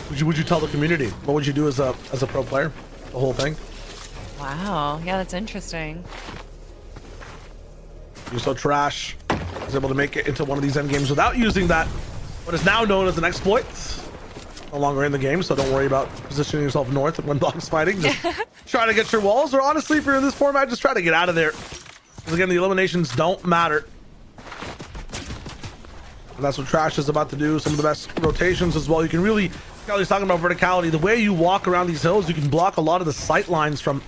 would you tell the community? What would you do as a pro player? The whole thing. Wow. Yeah, that's interesting. You're so trash. Was able to make it into one of these end games without using that, what is now known as an exploit. No longer in the game, so don't worry about positioning yourself north when box fighting. Just try to get your walls, or honestly, if you're in this format, just try to get out of there. Because again, the eliminations don't matter. And that's what Trash is about to do. Some of the best rotations as well. You can really, Kelly's talking about verticality. The way you walk around these hills, you can block a lot of the sight lines from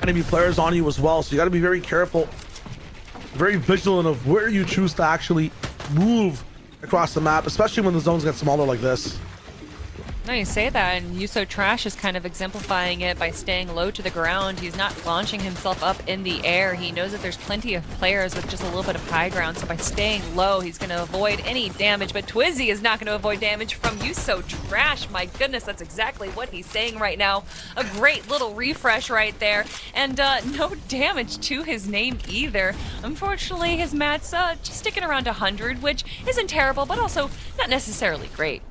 enemy players on you as well. So you got to be very careful, very vigilant of where you choose to actually move across the map, especially when the zones get smaller like this. No, you say that, and Yuso Trash is kind of exemplifying it by staying low to the ground. He's not launching himself up in the air. He knows that there's plenty of players with just a little bit of high ground, so by staying low, he's going to avoid any damage. But Twizzy is not going to avoid damage from Yuso Trash. My goodness, that's exactly what he's saying right now. A great little refresh right there, and no damage to his name either. Unfortunately, his mat's just sticking around 100, which isn't terrible, but also not necessarily great.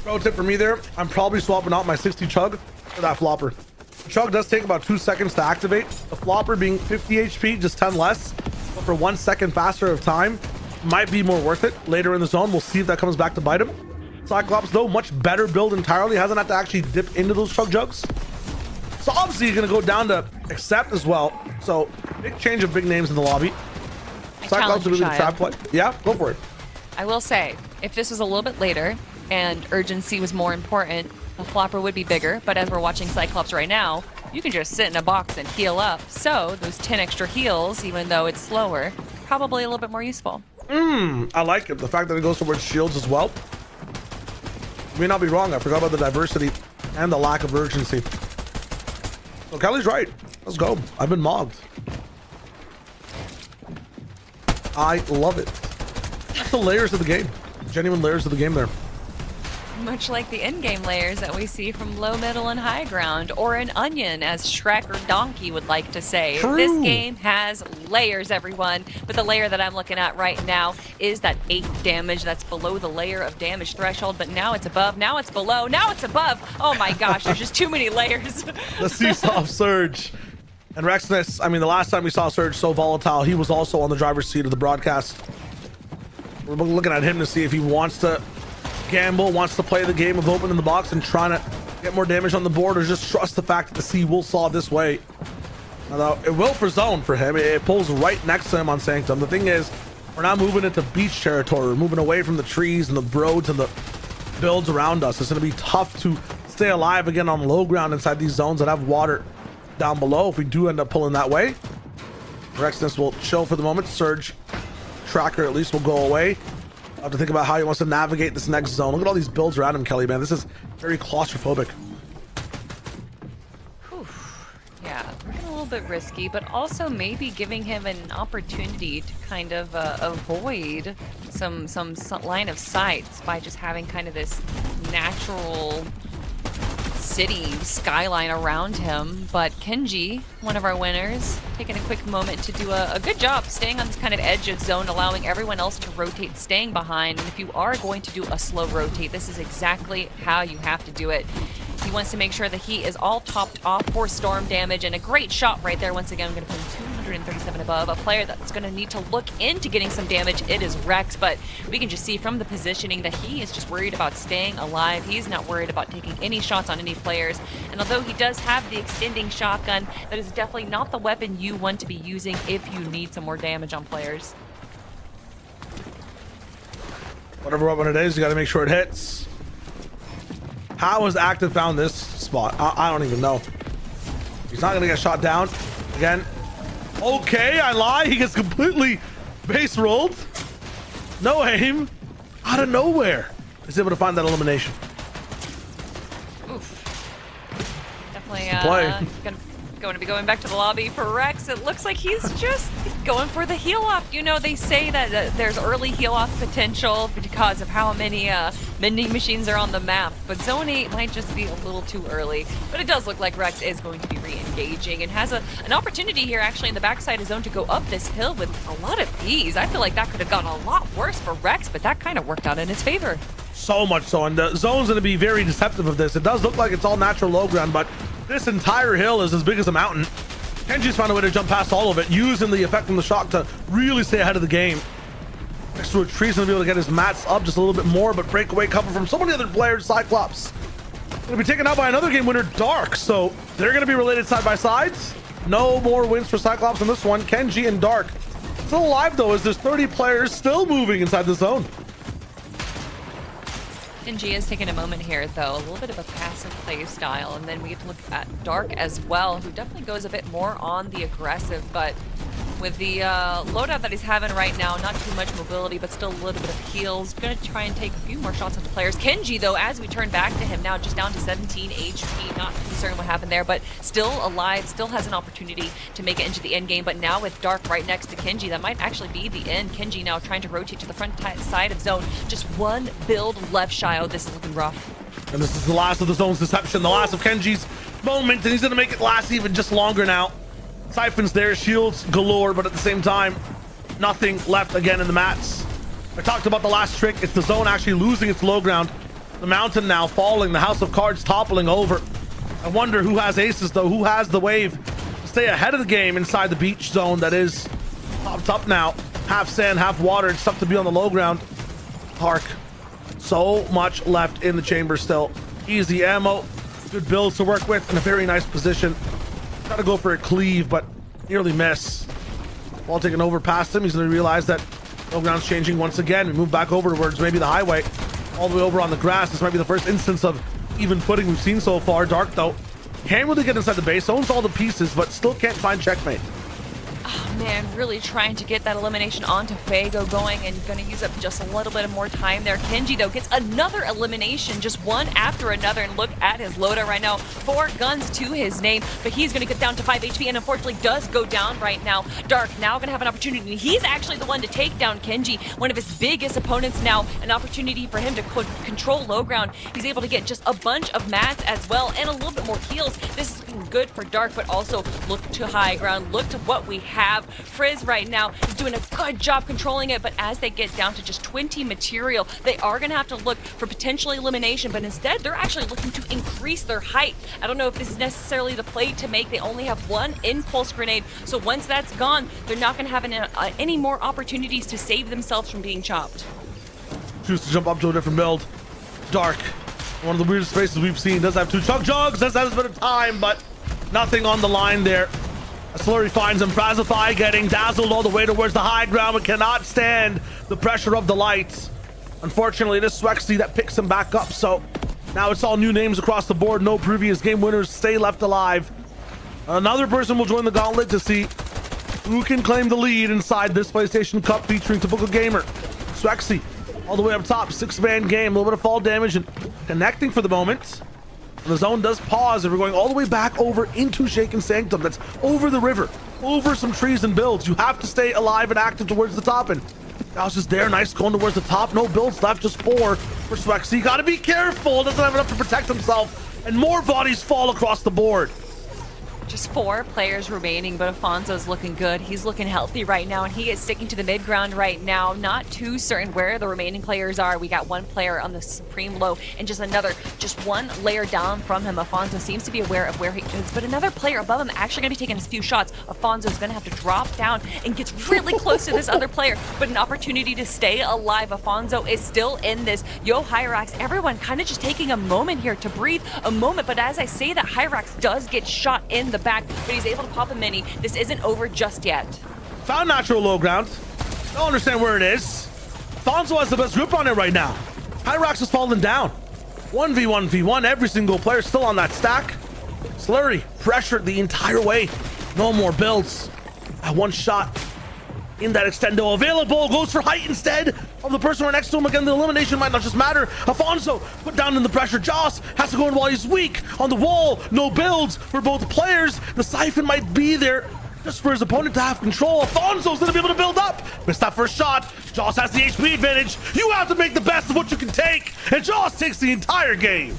Pro tip for me there, I'm probably swapping out my 60 chug for that flopper. The chug does take about 2 seconds to activate. The flopper being 50 HP, just 10 less, but for 1 second faster of time, might be more worth it later in the zone. We'll see if that comes back to bite him. Cyclops though, much better build entirely, hasn't had to actually dip into those chug jugs. So obviously you're gonna go down to accept as well. So big change of big names in the lobby. Cyclops will really the trap play. Yeah, go for it. I will say, if this was a little bit later and urgency was more important, the flopper would be bigger. But as we're watching Cyclops right now, you can just sit in a box and heal up. So those 10 extra heals, even though it's slower, probably a little bit more useful. I like it. The fact that it goes towards shields as well. You may not be wrong. I forgot about the diversity and the lack of urgency. So Kelly's right. Let's go. I've been mogged. I love it. That's the layers of the game. Genuine layers of the game there. Much like the in-game layers that we see from low, middle, and high ground, or an onion, as Shrek or Donkey would like to say. True. This game has layers, everyone, but the layer that I'm looking at right now is that 8 damage that's below the layer of damage threshold, but now it's above, now it's below, now it's above. Oh my gosh, there's just too many layers. The seesaw of Surge. And Rexness, I mean, the last time we saw Surge so volatile, he was also on the driver's seat of the broadcast. We're looking at him to see if he wants to gamble, wants to play the game of opening the box and trying to get more damage on the board, or just trust the fact that the sea will saw this way. Although it will for zone for him. It pulls right next to him on Sanctum. The thing is, we're not moving into beach territory. We're moving away from the trees and the roads and the builds around us. It's going to be tough to stay alive again on low ground inside these zones that have water down below if we do end up pulling that way. Rexness will chill for the moment. Surge tracker at least will go away. I'll have to think about how he wants to navigate this next zone. Look at all these builds around him, Kelly, man. This is very claustrophobic. Yeah, a little bit risky, but also maybe giving him an opportunity to kind of avoid some line of sight by just having kind of this natural city skyline around him. But Kenji, one of our winners, taking a quick moment to do a good job staying on this kind of edge of zone, allowing everyone else to rotate, staying behind. And if you are going to do a slow rotate, this is exactly how you have to do it. He wants to make sure that he is all topped off for storm damage, and a great shot right there. Once again, I'm going to put him 237 above. A player that's going to need to look into getting some damage, it is Rex, but we can just see from the positioning that he is just worried about staying alive. He's not worried about taking any shots on any players, and although he does have the extending shotgun, that is definitely not the weapon you want to be using if you need some more damage on players. Whatever weapon it is, you got to make sure it hits. How has Active found this spot? I don't even know. He's not gonna get shot down again. Okay, I lie. He gets completely base rolled. No aim. Out of nowhere. He's able to find that elimination. Oof. Definitely going to be going back to the lobby for Rex. It looks like he's just going for the heal off. You know, they say that there's early heal off potential because of how many vending machines are on the map, but Zone 8 might just be a little too early. But it does look like Rex is going to be re-engaging and has an opportunity here actually in the backside of Zone to go up this hill with a lot of ease. I feel like that could have gone a lot worse for Rex, but that kind of worked out in his favor. So much so, and the zone's going to be very deceptive of this. It does look like it's all natural low ground, but this entire hill is as big as a mountain. Kenji's found a way to jump past all of it, using the effect from the shock to really stay ahead of the game. Next to a tree, he's going to be able to get his mats up just a little bit more, but breakaway cover from so many other players. Cyclops going to be taken out by another game winner, Dark, so they're going to be related side by sides. No more wins for Cyclops in this one. Kenji and Dark still alive though, as there's 30 players still moving inside the zone. Kenji is taking a moment here, though. A little bit of a passive play style, and then we get to look at Dark as well, who definitely goes a bit more on the aggressive, but with the loadout that he's having right now, not too much mobility, but still a little bit of heals. Gonna try and take a few more shots at the players. Kenji, though, as we turn back to him now, just down to 17 HP. Not concerned what happened there, but still alive, still has an opportunity to make it into the end game. But now with Dark right next to Kenji, that might actually be the end. Kenji now trying to rotate to the front side of zone. Just one build left shy. Oh, this is looking rough. And this is the last of the zone's deception, the last of Kenji's moment, and he's gonna make it last even just longer now. Siphons there, shields galore, but at the same time, nothing left again in the mats. I talked about the last trick. It's the zone actually losing its low ground. The mountain now falling, the house of cards toppling over. I wonder who has aces though, who has the wave to stay ahead of the game inside the beach zone that is popped up now. Half sand, half water. It's tough to be on the low ground. Hark. So much left in the chamber still. Easy ammo, good builds to work with, in a very nice position. Got to go for a cleave, but nearly miss. While taking over past him, he's going to realize that low ground's changing once again. We move back over towards maybe the highway, all the way over on the grass. This might be the first instance of even footing we've seen so far. Dark, though, can't really get inside the base, owns all the pieces, but still can't find checkmate. Oh man, really trying to get that elimination onto Fago going, and gonna use up just a little bit of more time there. Kenji though gets another elimination, just one after another, and look at his loadout right now. 4 guns to his name, but he's gonna get down to 5 HP and unfortunately does go down right now. Dark now gonna have an opportunity. He's actually the one to take down Kenji, one of his biggest opponents now. An opportunity for him to control low ground. He's able to get just a bunch of mats as well and a little bit more heals. This has been good for Dark, but also look to high ground. Look to what we have. Frizz right now is doing a good job controlling it, but as they get down to just 20 material, they are going to have to look for potential elimination, but instead they're actually looking to increase their height. I don't know if this is necessarily the play to make. They only have 1 impulse grenade, so once that's gone, they're not going to have any more opportunities to save themselves from being chopped. Choose to jump up to a different build. Dark, one of the weirdest spaces we've seen, does have two chug jugs, does have a bit of time, but nothing on the line there. A Slurry finds him. Frazify getting dazzled all the way towards the high ground, but cannot stand the pressure of the lights. Unfortunately, it is Swexy that picks him back up, so now it's all new names across the board. No previous game winners stay left alive. Another person will join the gauntlet to see who can claim the lead inside this PlayStation Cup featuring Typical Gamer. Swexy all the way up top, 6-man game, a little bit of fall damage and connecting for the moment. And the zone does pause, and we're going all the way back over into Shaken Sanctum. That's over the river, over some trees and builds. You have to stay alive and active towards the top, and Dal's just there, nice going towards the top. No builds left, just 4 for Swexy. Gotta be careful, doesn't have enough to protect himself, and more bodies fall across the board. Just 4 players remaining, but Afonso's looking good. He's looking healthy right now, and he is sticking to the mid ground right now. Not too certain where the remaining players are. We got 1 player on the supreme low, and just 1 layer down from him. Afonso seems to be aware of where he is, but another player above him actually going to be taking a few shots. Afonso's going to have to drop down and gets really close to this other player, but an opportunity to stay alive. Afonso is still in this. Yo, Hyrax, everyone kind of just taking a moment here to breathe a moment, but as I say that, Hyrax does get shot in the back, but he's able to pop a mini. This isn't over just yet. Found natural low ground. Don't understand where it is. Fonzo has the best grip on it right now. Hyrax has fallen down. 1v1v1, every single player still on that stack. Slurry pressured the entire way. No more builds. One shot in that extendo available, goes for height instead of the person right next to him. Again, the elimination might not just matter. Afonso put down in the pressure. Joss has to go in while he's weak on the wall. No builds for both players. The siphon might be there just for his opponent to have control. Afonso's gonna be able to build up. Missed that first shot. Joss has the HP advantage. You have to make the best of what you can take, and Joss takes the entire game.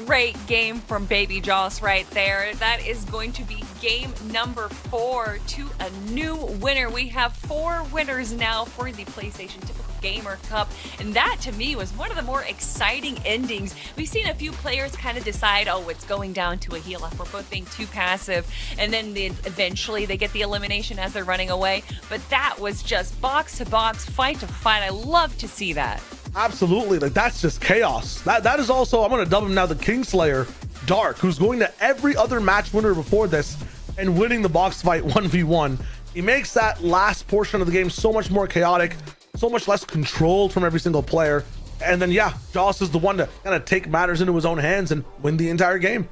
Great game from Baby Joss right there. That is going to be game number 4 to a new winner. We have 4 winners now for the PlayStation Typical Gamer Cup, and that to me was one of the more exciting endings. We've seen a few players kind of decide, oh, it's going down to a heal off. We're both being too passive, and then eventually they get the elimination as they're running away. But that was just box to box, fight to fight. I love to see that. Absolutely, like that's just chaos. That is also, I'm gonna dub him now, the Kingslayer Dark, who's going to every other match winner before this and winning the box fight 1v1. He makes that last portion of the game so much more chaotic, so much less controlled from every single player. And then yeah, Joss is the one to kind of take matters into his own hands and win the entire game.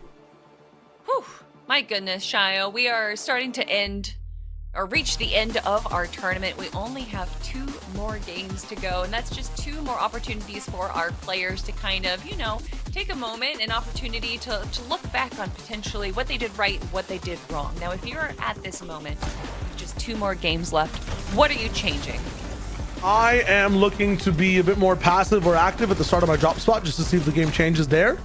Whew, my goodness, Shio, we are starting to reach the end of our tournament. We only have 2 more games to go, and that's just 2 more opportunities for our players to kind of, you know, take a moment, an opportunity to look back on potentially what they did right and what they did wrong. Now, if you're at this moment, just 2 more games left, what are you changing? I am looking to be a bit more passive or active at the start of my drop spot just to see if the game changes there.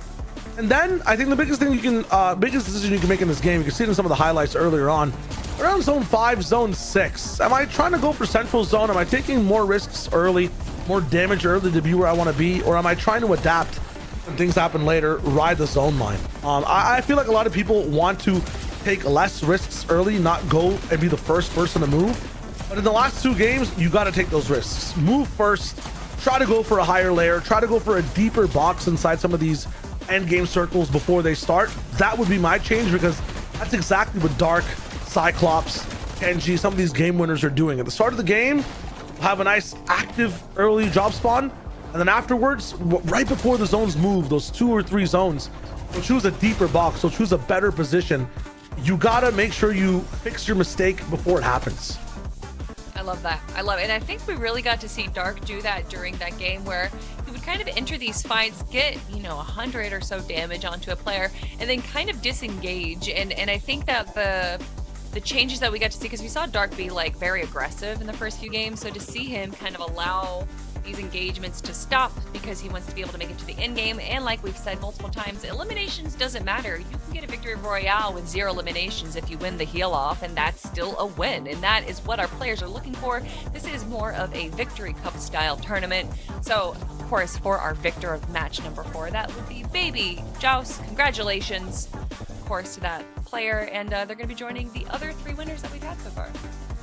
And then I think the biggest thing you can, biggest decision you can make in this game, you can see it in some of the highlights earlier on, around zone 5, zone 6. Am I trying to go for central zone? Am I taking more risks early, more damage early to be where I want to be? Or am I trying to adapt when things happen later, ride the zone line? I feel like a lot of people want to take less risks early, not go and be the first person to move. But in the last 2 games, you got to take those risks. Move first, try to go for a higher layer, try to go for a deeper box inside some of these end game circles before they start. That would be my change, because that's exactly what Dark, Cyclops, Kenji, some of these game winners are doing. At the start of the game, have a nice active early drop spawn, and then afterwards, right before the zones move, those 2 or 3 zones, they'll choose a deeper box, they'll choose a better position. You gotta make sure you fix your mistake before it happens. I love that. I love it. And I think we really got to see Dark do that during that game, where he would kind of enter these fights, get, you know, 100 or so damage onto a player, and then kind of disengage. And I think that the changes that we got to see, because we saw Dark be like very aggressive in the first few games, so to see him kind of allow these engagements to stop because he wants to be able to make it to the end game. And like we've said multiple times, eliminations doesn't matter. You can get a victory royale with 0 eliminations if you win the heal off, and that's still a win. And that is what our players are looking for. This is more of a victory cup style tournament. So of course, for our victor of match number 4, that would be Baby Joust. Congratulations, of course, to that player, and they're going to be joining the other 3 winners that we've had so far.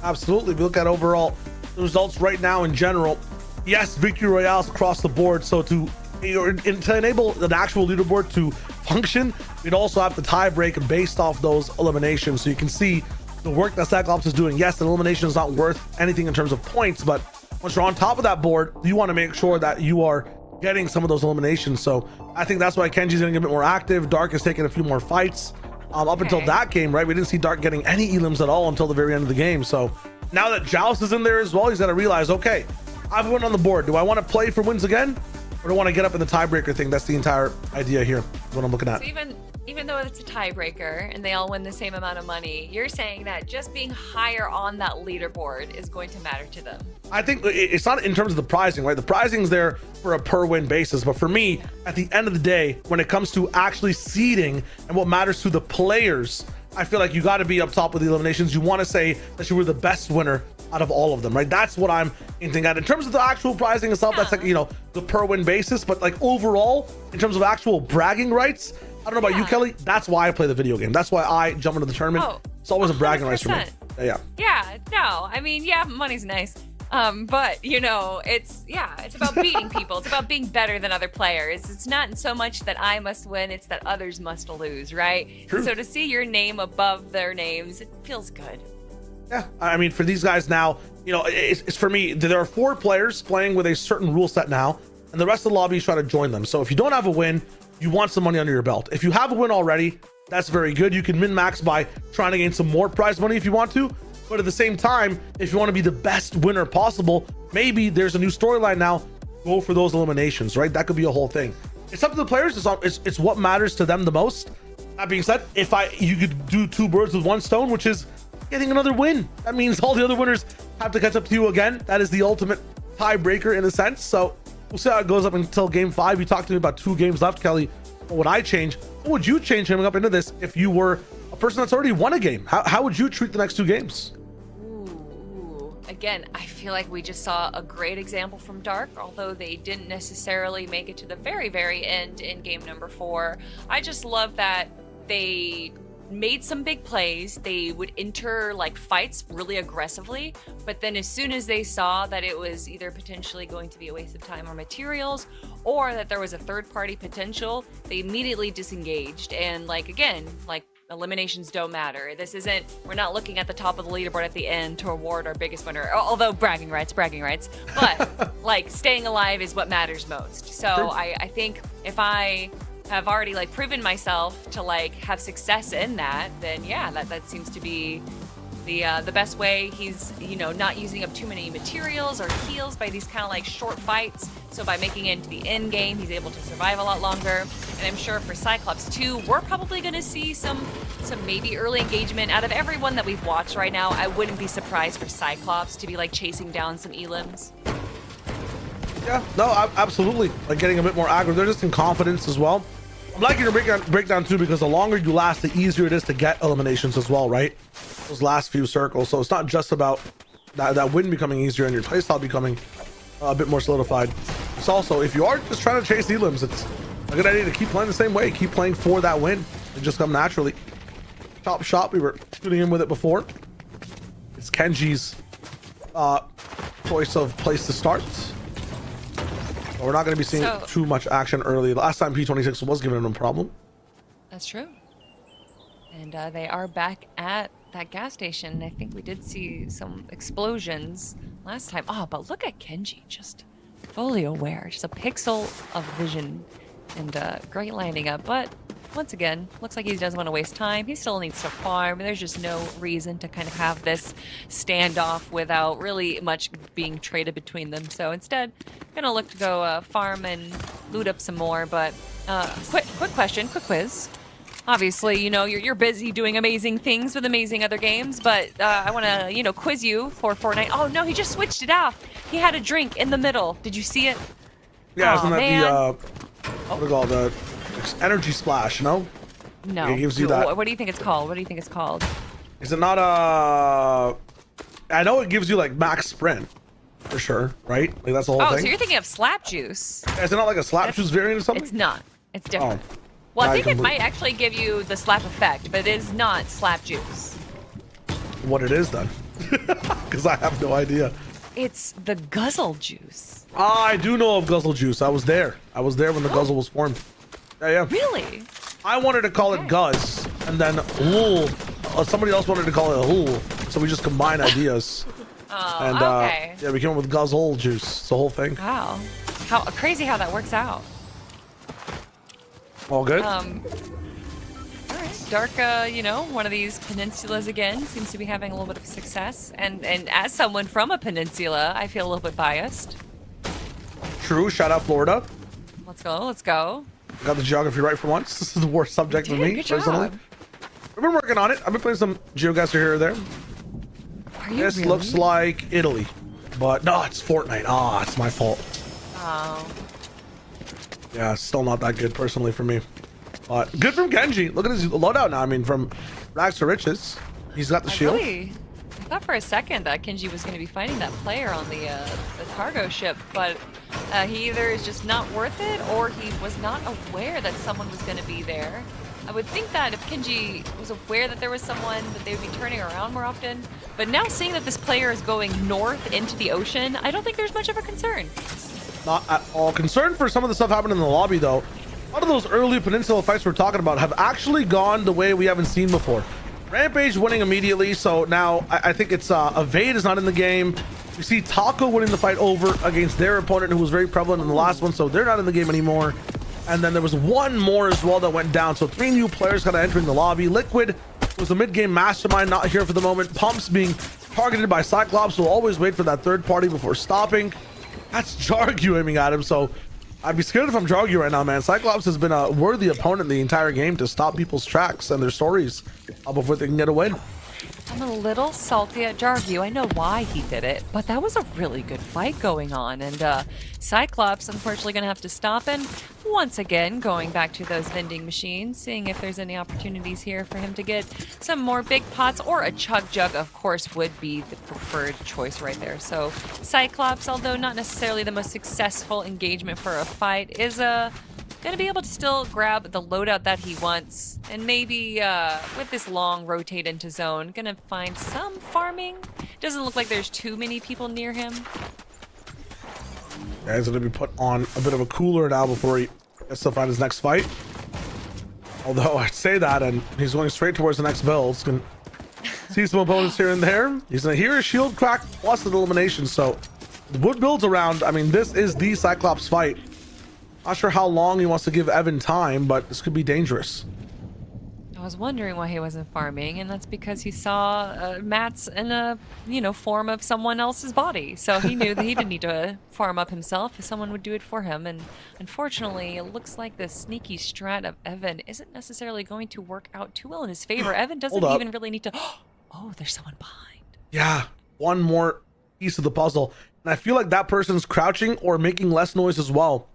Absolutely. If you look at overall the results right now in general, yes, victory royales across the board. So to to enable an actual leaderboard to function, we'd also have to tie break based off those eliminations. So you can see the work that Cyclops is doing. Yes, an elimination is not worth anything in terms of points, but once you're on top of that board, you want to make sure that you are getting some of those eliminations. So I think that's why Kenji's going to get a bit more active. Dark is taking a few more fights. Up until that game, right? We didn't see Dark getting any elims at all until the very end of the game. So now that Joust is in there as well, he's got to realize, okay, I've won on the board. Do I want to play for wins again, or do I want to get up in the tiebreaker thing? That's the entire idea here, what I'm looking at. So even though it's a tiebreaker and they all win the same amount of money, you're saying that just being higher on that leaderboard is going to matter to them. I think it's not in terms of the pricing, right? The pricing's there for a per win basis, but for me, at the end of the day, when it comes to actually seeding and what matters to the players, I feel like you got to be up top with the eliminations. You want to say that you were the best winner out of all of them, right? That's what I'm hinting at. In terms of the actual pricing itself, that's like, you know, the per win basis, but like overall, in terms of actual bragging rights, I don't know about you, Kelly. That's why I play the video game. That's why I jump into the tournament. It's always a bragging rights for me. Yeah, no, I mean, yeah, money's nice. But you know, it's about beating people. It's about being better than other players. It's not so much that I must win, it's that others must lose, right? True. So to see your name above their names, it feels good. Yeah, I mean, for these guys now, you know, it's for me, there are 4 players playing with a certain rule set now, and the rest of the lobby is trying to join them. So if you don't have a win, you want some money under your belt. If you have a win already, that's very good. You can min-max by trying to gain some more prize money if you want to. But at the same time, if you want to be the best winner possible, maybe there's a new storyline now. Go for those eliminations, right? That could be a whole thing. It's up to the players. It's what matters to them the most. That being said, you could do 2 birds with 1 stone, which is getting another win. That means all the other winners have to catch up to you again. That is the ultimate tiebreaker in a sense. So we'll see how it goes up until game 5. You talked to me about 2 games left, Kelly. What would I change? What would you change coming up into this if you were a person that's already won a game? How would you treat the next 2 games? Ooh. Again, I feel like we just saw a great example from Dark, although they didn't necessarily make it to the very, very end in game number 4. I just love that they made some big plays. They would enter like fights really aggressively, but then as soon as they saw that it was either potentially going to be a waste of time or materials, or that there was a third party potential, they immediately disengaged. And like, again, like, eliminations don't matter. We're not looking at the top of the leaderboard at the end to award our biggest winner, although bragging rights, but like staying alive is what matters most. So Sure. I think if I have already like proven myself to like have success in that, then yeah, that seems to be the best way. He's, you know, not using up too many materials or heals by these kind of like short fights. So by making it into the end game, he's able to survive a lot longer. And I'm sure for Cyclops too, we're probably going to see some maybe early engagement out of everyone that we've watched right now. I wouldn't be surprised for Cyclops to be like chasing down some elims. Yeah, no, absolutely. Like getting a bit more aggro. They're just in confidence as well. I'm liking your breakdown too, because the longer you last, the easier it is to get eliminations as well, right? Those last few circles. So it's not just about that win becoming easier and your playstyle becoming a bit more solidified. It's also, if you are just trying to chase elims, it's a good idea to keep playing the same way. Keep playing for that win and just come naturally. Top shot, we were shooting in with it before. It's Kenji's choice of place to start. We're not going to be seeing too much action early. Last time P26 was giving him a problem. That's true. And they are back at that gas station. I think we did see some explosions last time. Oh, but look at Kenji, just fully aware. Just a pixel of vision and great landing up. But once again, looks like he doesn't want to waste time. He still needs to farm. There's just no reason to kind of have this standoff without really much being traded between them. So instead, gonna look to go farm and loot up some more. But quick question, quick quiz. Obviously, you know, you're busy doing amazing things with amazing other games, but I want to, you know, quiz you for Fortnite. Oh no, he just switched it off. He had a drink in the middle. Did you see it? Yeah, isn't that the what do you call the energy splash? No. No. It gives you that. What do you think it's called? What do you think it's called? Is it not a? I know it gives you like max sprint, for sure, right? Like that's the whole thing. Oh, so you're thinking of slap juice? Is it not like a slap juice variant or something? It's not. It's different. Oh. Well, I think it might actually give you the slap effect, but it is not slap juice. What it is then? Because I have no idea. It's the guzzle juice. I do know of guzzle juice. I was there. I was there when the guzzle was formed. Yeah. Really? I wanted to call it Guz, and then somebody else wanted to call it Hool, so we just combined ideas. And okay. yeah, we came up with guzzle juice. It's the whole thing. Wow. How crazy how that works out. All good? All right. Dark, one of these peninsulas again seems to be having a little bit of success. And as someone from a peninsula, I feel a little bit biased. True. Shout out Florida. Let's go. Got the geography right for once. This is the worst subject for me, good personally. job. I've been working on it. I've been playing some GeoGuessr here or there. Are you This really? looks like Italy. But no, it's Fortnite. It's my fault. Oh. Yeah, it's still not that good personally for me. But good from Genji. Look at his loadout now. I mean, from rags to riches. He's got the shield. I thought for a second that Kenji was going to be fighting that player on the cargo ship, but he either is just not worth it or he was not aware that someone was going to be there. I would think that if Kenji was aware that there was someone, that they would be turning around more often. But now seeing that this player is going north into the ocean, I don't think there's much of a concern. Not at all concerned for some of the stuff happening in the lobby, though. A lot of those early Peninsula fights we're talking about have actually gone the way we haven't seen before. Rampage winning immediately, so now I think it's Evade is not in the game. We see Taco winning the fight over against their opponent who was very prevalent in the last one, so they're not in the game anymore. And then there was one more as well that went down, so 3 new players kind of entering the lobby. Liquid was a mid-game mastermind, not here for the moment. Pumps being targeted by Cyclops, will always wait for that third party before stopping. That's Jargu aiming at him, so I'd be scared if I'm Jargu right now, man. Cyclops has been a worthy opponent the entire game to stop people's tracks and their stories before they can get a win. I'm a little salty at Jargu. I know why he did it, but that was a really good fight going on. And Cyclops, unfortunately, going to have to stop. And once again, going back to those vending machines, seeing if there's any opportunities here for him to get some more big pots, or a chug jug, of course, would be the preferred choice right there. So Cyclops, although not necessarily the most successful engagement for a fight, is gonna be able to still grab the loadout that he wants, and maybe with this long rotate into zone, gonna find some farming. Doesn't look like there's too many people near him. Yeah, he's gonna be put on a bit of a cooler now before he gets to find his next fight. Although I say that, and he's going straight towards the next build. Can see some opponents here and there. He's gonna hear a shield crack plus an elimination. So the wood builds around. I mean, this is the Cyclops fight. Not sure how long he wants to give Evan time, but this could be dangerous. I was wondering why he wasn't farming, and that's because he saw mats in a, form of someone else's body. So he knew that he didn't need to farm up himself if someone would do it for him. And unfortunately, it looks like the sneaky strat of Evan isn't necessarily going to work out too well in his favor. Evan doesn't even really need to... Oh, there's someone behind. Yeah, one more piece of the puzzle. And I feel like that person's crouching or making less noise as well.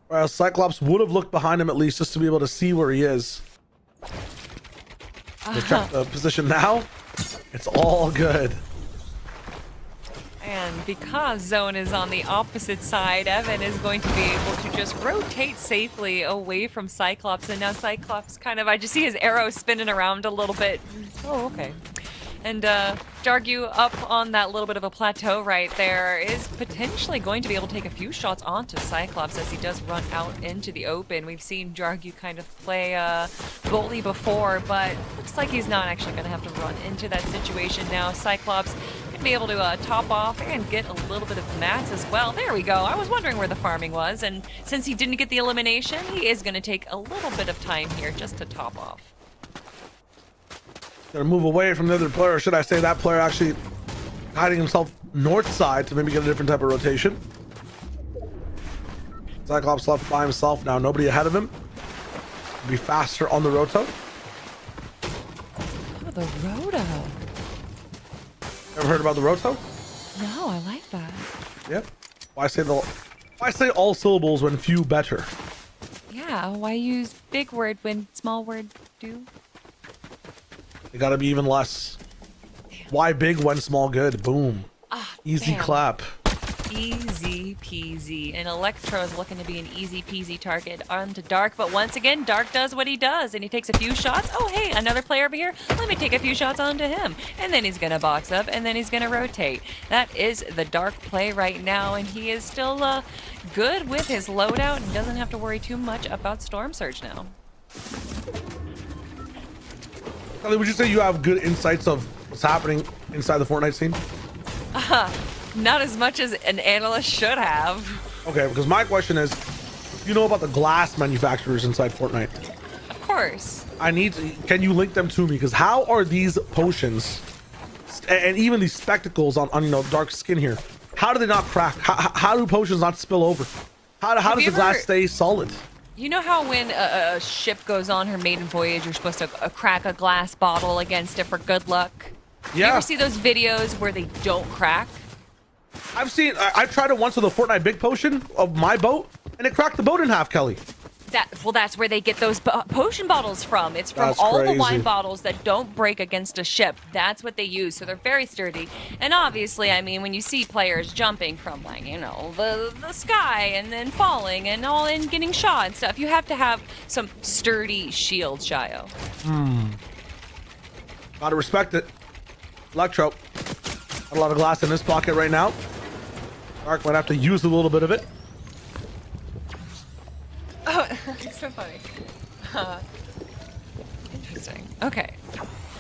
Whereas Cyclops would have looked behind him at least just to be able to see where he is. We'll check the position now. It's all good. And because Zone is on the opposite side, Evan is going to be able to just rotate safely away from Cyclops. And now Cyclops I just see his arrow spinning around a little bit. Oh, okay. And Jargu up on that little bit of a plateau right there is potentially going to be able to take a few shots onto Cyclops as he does run out into the open. We've seen Jargu kind of play goalie before, but looks like he's not actually going to have to run into that situation now. Cyclops going to be able to top off and get a little bit of mats as well. There we go. I was wondering where the farming was, and since he didn't get the elimination, he is going to take a little bit of time here just to top off. Gonna move away from the other player. Should I say that player actually hiding himself north side to maybe get a different type of rotation? Cyclops left by himself now. Nobody ahead of him. Be faster on the roto. Oh, the roto. Ever heard about the roto? No, I like that. Yep. Why say all syllables when few better? Yeah, why use big word when small word do? They gotta be even less. Why big when small good? Boom. Easy damn. clap. Easy peasy. And Electro is looking to be an easy peasy target onto Dark. But once again, Dark does what he does, and he takes a few shots. Oh, hey, another player over here. Let me take a few shots onto him. And then he's going to box up, and then he's going to rotate. That is the Dark play right now, and he is still good with his loadout and doesn't have to worry too much about Storm Surge now. Kelly, would you say you have good insights of what's happening inside the Fortnite scene? Not as much as an analyst should have. Okay, because my question is, you know about the glass manufacturers inside Fortnite? Of course. Can you link them to me? Because how are these potions and even these spectacles on you know, Dark skin here, how do they not crack? How do potions not spill over? How does the glass stay solid? You know how when a ship goes on her maiden voyage, you're supposed to crack a glass bottle against it for good luck? Yeah. You ever see those videos where they don't crack? I've seen. I tried it once with a Fortnite big potion of my boat, and it cracked the boat in half, Kelly. That's where they get those potion bottles from. It's from That's all crazy. the wine bottles that don't break against a ship. That's what they use. So they're very sturdy. And obviously, I mean, when you see players jumping from, like, you know, the sky and then falling and all and getting shot and stuff, you have to have some sturdy shields, Shayo. Gotta respect it. Electro. Got a lot of glass in this pocket right now. Dark might have to use a little bit of it. Oh, it's so funny. Interesting. Okay.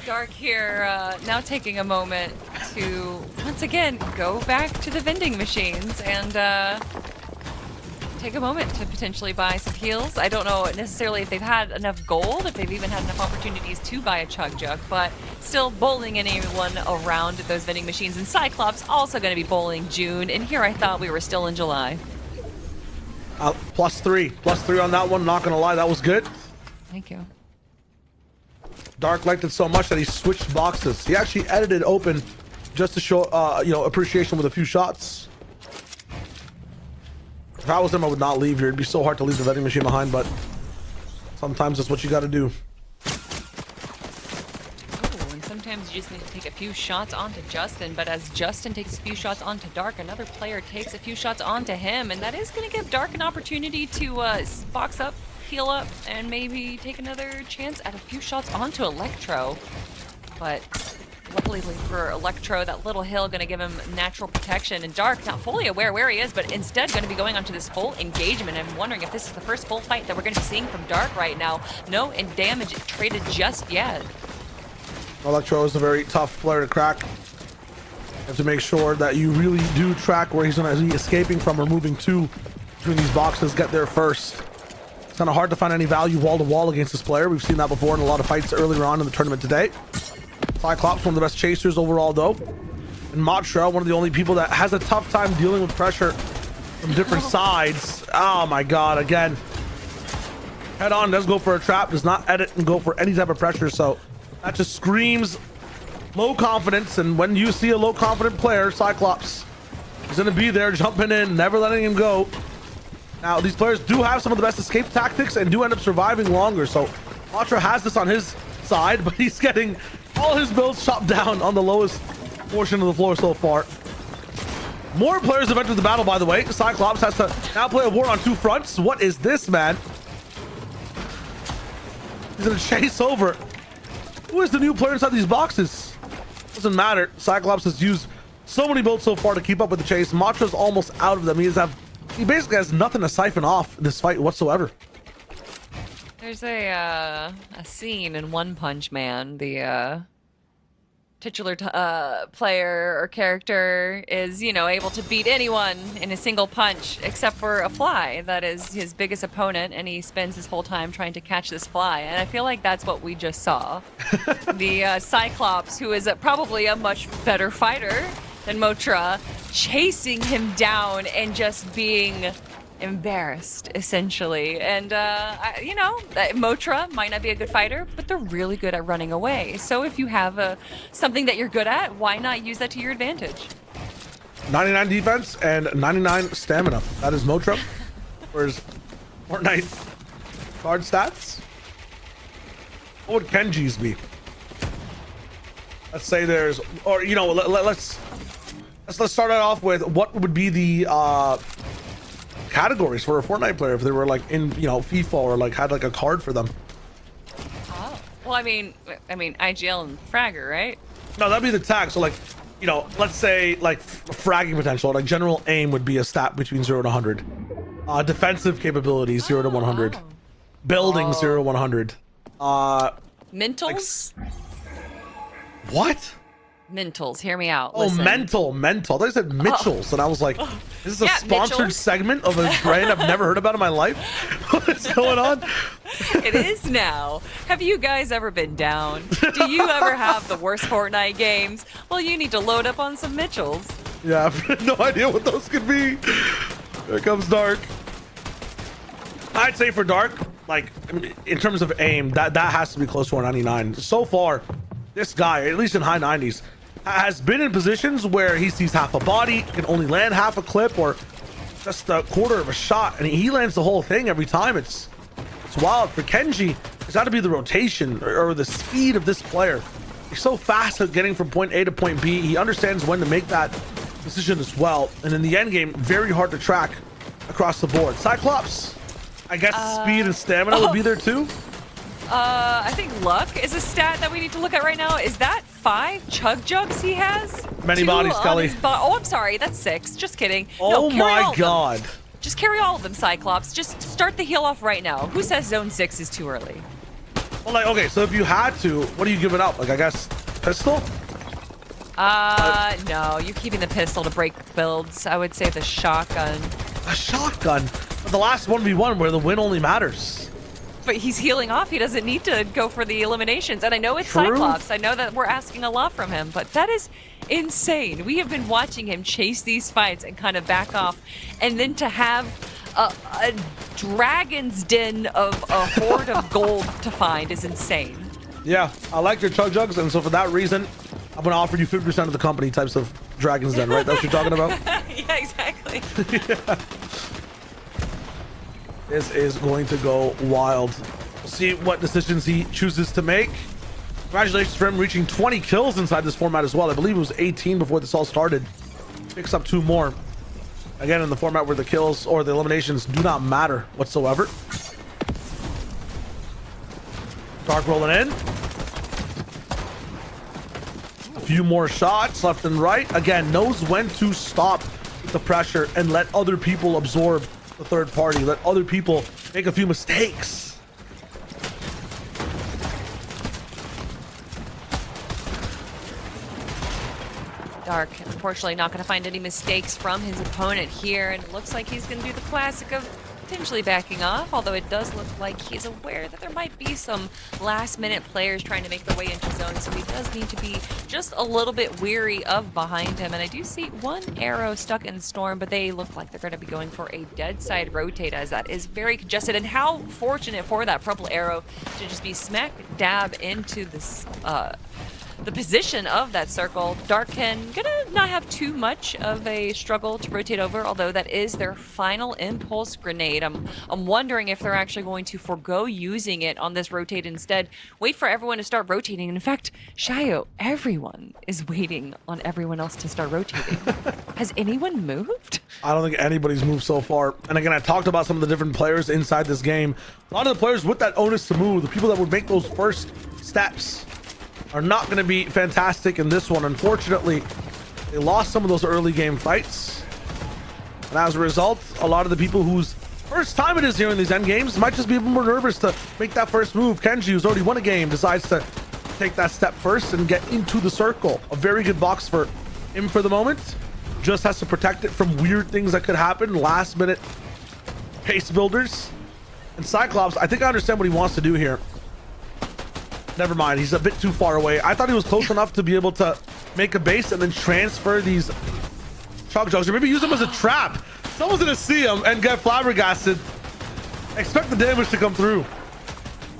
Dark here, now taking a moment to, once again, go back to the vending machines and take a moment to potentially buy some heals. I don't know necessarily if they've had enough gold, if they've even had enough opportunities to buy a chug jug, but still bowling anyone around those vending machines. And Cyclops also going to be bowling June, and here I thought we were still in July. Plus three on that one. Not gonna lie, that was good. Thank you. Dark liked it so much that he switched boxes. He actually edited open just to show, you know, appreciation with a few shots. If I was him, I would not leave here. It'd be so hard to leave the vending machine behind, but sometimes that's what you got to do. Oh, and sometimes you just need to take a few shots onto Justin, but as Justin takes a few shots onto Dark, another player takes a few shots onto him, and that is going to give Dark an opportunity to box up, heal up, and maybe take another chance at a few shots onto Electro. But luckily for Electro, that little hill going to give him natural protection, and Dark not fully aware where he is, but instead going to be going onto this full engagement. I'm wondering if this is the first full fight that we're going to be seeing from Dark right now. No damage traded just yet. Electro is a very tough player to crack. You have to make sure that you really do track where he's going to be escaping from or moving to between these boxes. Get there first. It's kind of hard to find any value wall to wall against this player. We've seen that before in a lot of fights earlier on in the tournament today. Cyclops, one of the best chasers overall, though. And Motra, one of the only people that has a tough time dealing with pressure from different sides. Oh my god, again. Head on, does go for a trap, does not edit and go for any type of pressure, so that just screams low confidence. And when you see a low confident player, Cyclops is going to be there jumping in, never letting him go. Now, these players do have some of the best escape tactics and do end up surviving longer, so Motra has this on his side, but he's getting all his builds chopped down on the lowest portion of the floor so far. More players have entered the battle, by the way. Cyclops has to now play a war on two fronts. What is this, man? He's gonna chase over. Who is the new player inside these boxes? Doesn't matter. Cyclops has used so many builds so far to keep up with the chase. Motra's almost out of them. He basically has nothing to siphon off this fight whatsoever. There's a scene in One Punch Man. The titular player or character is, you know, able to beat anyone in a single punch except for a fly. That is his biggest opponent, and he spends his whole time trying to catch this fly. And I feel like that's what we just saw. The Cyclops, who is probably a much better fighter than Motra, chasing him down and just being embarrassed, essentially. And you know, Motra might not be a good fighter, but they're really good at running away. So if you have something that you're good at, why not use that to your advantage? 99 defense and 99 stamina. That is Motra. Whereas Fortnite card stats. What would Kenji's be? Let's say there's, or you know, let's let's start it off with what would be the categories for a Fortnite player if they were like in, you know, FIFA or like had like a card for them. Oh, well, I mean, IGL and Fragger, right? No, that'd be the tag. So like, you know, let's say like fragging potential, like general aim would be a stat between 0 to 100. Defensive capabilities 0 to 100. Building 0 to 100. Mentals? What? Mentals, hear me out. Oh, Listen. mental. I thought you said Mitchell's, and I was like, is this a Yeah, sponsored Mitchell's. segment of a brand I've never heard about in my life? What is going on? It is now. Have you guys ever been down? Do you ever have the worst Fortnite games? Well, you need to load up on some Mitchells. Yeah, I have no idea what those could be. Here comes Dark. I'd say for Dark, like in terms of aim, that has to be close to a 99. So far, this guy, at least in high 90s, has been in positions where he sees half a body, can only land half a clip or just a quarter of a shot, and he lands the whole thing every time. It's wild. For Kenji, it's got to be the rotation or the speed of this player. He's so fast at getting from point A to point B. He understands when to make that decision as well. And in the end game, very hard to track across the board. Cyclops, I guess speed and stamina would be there too. I think luck is a stat that we need to look at right now. Is that 5 chug jugs he has? Many 2 bodies, on Kelly. his oh, I'm sorry. That's 6. Just kidding. Oh No, carry all my of them. god. Just carry all of them, Cyclops. Just start the heal off right now. Who says zone 6 is too early? Well, like, okay, so if you had to, what do you give it up? Like, I guess pistol? No. You're keeping the pistol to break builds. I would say the shotgun. A shotgun. But the last 1v1 where the win only matters. But he's healing off. He doesn't need to go for the eliminations. And I know it's True. Cyclops. I know that we're asking a lot from him, but that is insane. We have been watching him chase these fights and kind of back off. And then to have a dragon's den of a hoard of gold to find is insane. Yeah, I like your chug jugs, and so for that reason, I'm gonna offer you 50% of the company types of Dragon's Den, right? That's what you're talking about? Yeah, exactly. Yeah. This is going to go wild. We'll see what decisions he chooses to make. Congratulations for him reaching 20 kills inside this format as well. I believe it was 18 before this all started. Picks up 2 more. Again, in the format where the kills or the eliminations do not matter whatsoever. Dark rolling in. A few more shots left and right. Again, knows when to stop with the pressure and let other people absorb the third party. Let other people make a few mistakes. Dark, unfortunately, not going to find any mistakes from his opponent here, and it looks like he's going to do the classic of potentially backing off, although it does look like he's aware that there might be some last-minute players trying to make their way into zone, so he does need to be just a little bit weary of behind him. And I do see one arrow stuck in Storm, but they look like they're going to be going for a dead side rotate, as that is very congested. And how fortunate for that purple arrow to just be smack dab into this the position of that circle. Dark gonna not have too much of a struggle to rotate over, although that is their final impulse grenade. I'm wondering if they're actually going to forego using it on this rotate instead. Wait for everyone to start rotating. And in fact, Shayo, everyone is waiting on everyone else to start rotating. Has anyone moved? I don't think anybody's moved so far. And again, I talked about some of the different players inside this game. A lot of the players with that onus to move, the people that would make those first steps, are not going to be fantastic in this one. Unfortunately, they lost some of those early game fights. And as a result, a lot of the people whose first time it is here in these end games might just be a bit more nervous to make that first move. Kenji, who's already won a game, decides to take that step first and get into the circle. A very good box for him for the moment. Just has to protect it from weird things that could happen. Last minute pace builders. And Cyclops, I think I understand what he wants to do here. Never mind, he's a bit too far away. I thought he was close enough to be able to make a base and then transfer these chug jugs, or maybe use them as a trap. Someone's gonna see him and get flabbergasted. Expect the damage to come through.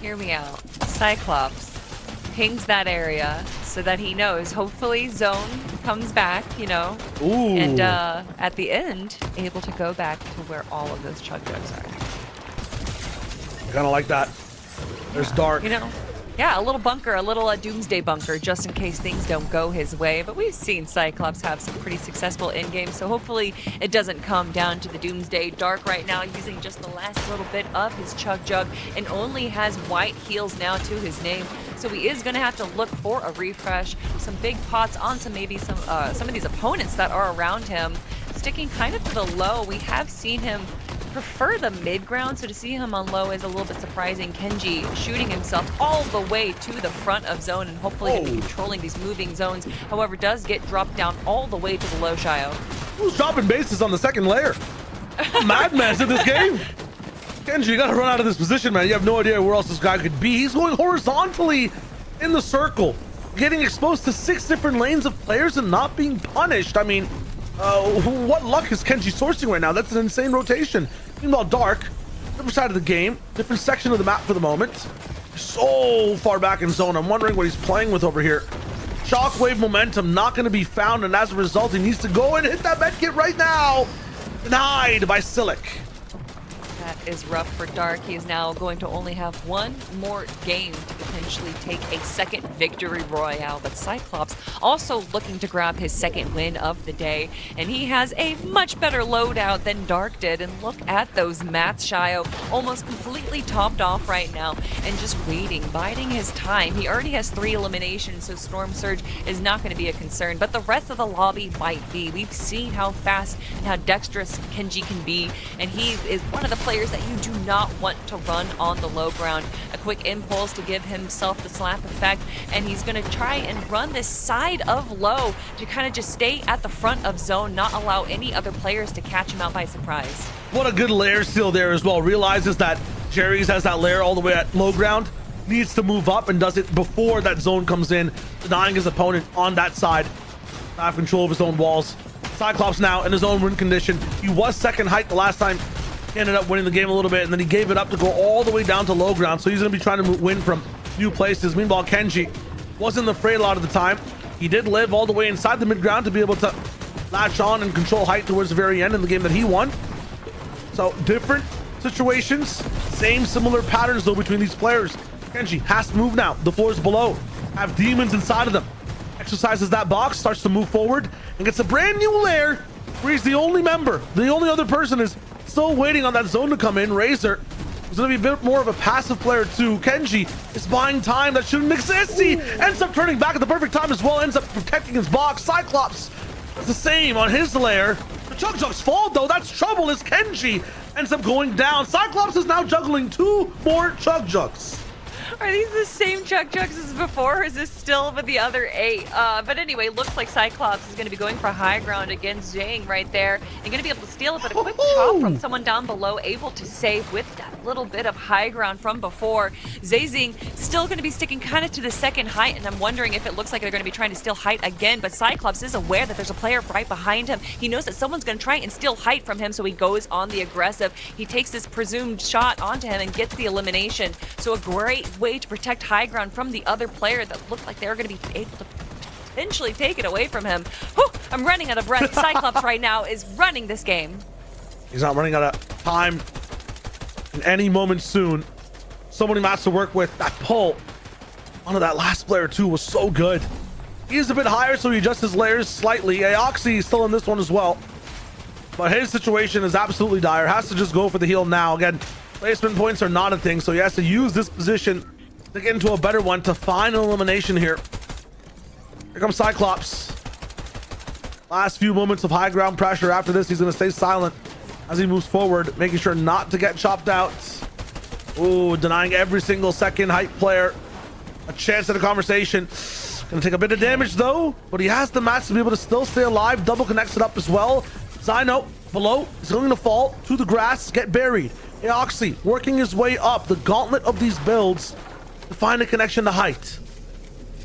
Hear me out. Cyclops pings that area so that he knows. Hopefully zone comes back, you know. Ooh. And at the end, able to go back to where all of those chug jugs are. I kind of like that. There's Dark. You know, Yeah, a little bunker, a little doomsday bunker, just in case things don't go his way. But we've seen Cyclops have some pretty successful end games, so hopefully it doesn't come down to the doomsday. Dark right now using just the last little bit of his chug jug and only has white heals now to his name. So he is going to have to look for a refresh, some big pots onto maybe some of these opponents that are around him. Sticking kind of to the low, we have seen him prefer the mid ground, so to see him on low is a little bit surprising. Kenji shooting himself all the way to the front of zone and hopefully gonna be controlling these moving zones. However, does get dropped down all the way to the low, Shio. Who's dropping bases on the second layer? Madman's in this game. Kenji, you gotta run out of this position, man. You have no idea where else this guy could be. He's going horizontally in the circle, getting exposed to 6 different lanes of players and not being punished. I mean, what luck is Kenji sourcing right now? That's an insane rotation. Meanwhile, Dark, different side of the game, different section of the map for the moment. So far back in zone. I'm wondering what he's playing with over here. Shockwave momentum not going to be found, and as a result, he needs to go and hit that medkit right now. Denied by Silic. That is rough for Dark. He is now going to only have one more game to potentially take a second victory royale. But Cyclops also looking to grab his second win of the day. And he has a much better loadout than Dark did. And look at those mats, Shio. Almost completely topped off right now. And just waiting, biding his time. He already has 3 eliminations, so Storm Surge is not going to be a concern. But the rest of the lobby might be. We've seen how fast and how dexterous Kenji can be. And he is one of the players that you do not want to run on the low ground. A quick impulse to give himself the slap effect, and he's going to try and run this side of low to kind of just stay at the front of zone, not allow any other players to catch him out by surprise. What a good lair steal there as well. Realizes that Jerry's has that lair all the way at low ground, needs to move up and does it before that zone comes in, denying his opponent on that side. Not have control of his own walls. Cyclops now in his own win condition. He was second height the last time. He ended up winning the game a little bit, and then he gave it up to go all the way down to low ground, so he's going to be trying to win from new places. Meanwhile, Kenji wasn't afraid a lot of the time. He did live all the way inside the mid ground to be able to latch on and control height towards the very end in the game that he won. So different situations, same similar patterns though between these players. Kenji has to move now. The floors below have demons inside of them. Exercises that box, starts to move forward, and gets a brand new lair where he's the only member. The only other person is still waiting on that zone to come in. Razor is going to be a bit more of a passive player too. Kenji is buying time that shouldn't exist. He ends up turning back at the perfect time as well, ends up protecting his box. Cyclops does the same on his lair. The Chug Jug's fall though, that's trouble as Kenji ends up going down. Cyclops is now juggling 2 more Chug Jugs. Are these the same Chug Jugs as before, or is this still with the other 8? But anyway, looks like Cyclops is going to be going for high ground against Zhang right there, and going to be able to steal it, but a quick chop from someone down below, able to save with that little bit of high ground from before. Zhang still going to be sticking kind of to the second height, and I'm wondering if it looks like they're going to be trying to steal height again, but Cyclops is aware that there's a player right behind him. He knows that someone's going to try and steal height from him, so he goes on the aggressive. He takes this presumed shot onto him and gets the elimination. So a great way to protect high ground from the other player that looked like they were going to be able to potentially take it away from him. Whew, I'm running out of breath. Cyclops right now is running this game. He's not running out of time in any moment soon. So many mats to work with. That pull onto that last player too was so good. He is a bit higher, so he adjusts his layers slightly. Aoxy is still in this one as well, but his situation is absolutely dire. Has to just go for the heal now. Again, placement points are not a thing, so he has to use this position to get into a better one to find an elimination here. Here comes Cyclops. Last few moments of high ground pressure. After this, he's going to stay silent as he moves forward, making sure not to get chopped out. Ooh, denying every single second height player a chance at a conversation. Gonna take a bit of damage though, but he has the mats to be able to still stay alive. Double connects it up as well. Zyno below is going to fall to the grass, get buried. Aoxy working his way up the gauntlet of these builds to find a connection to height.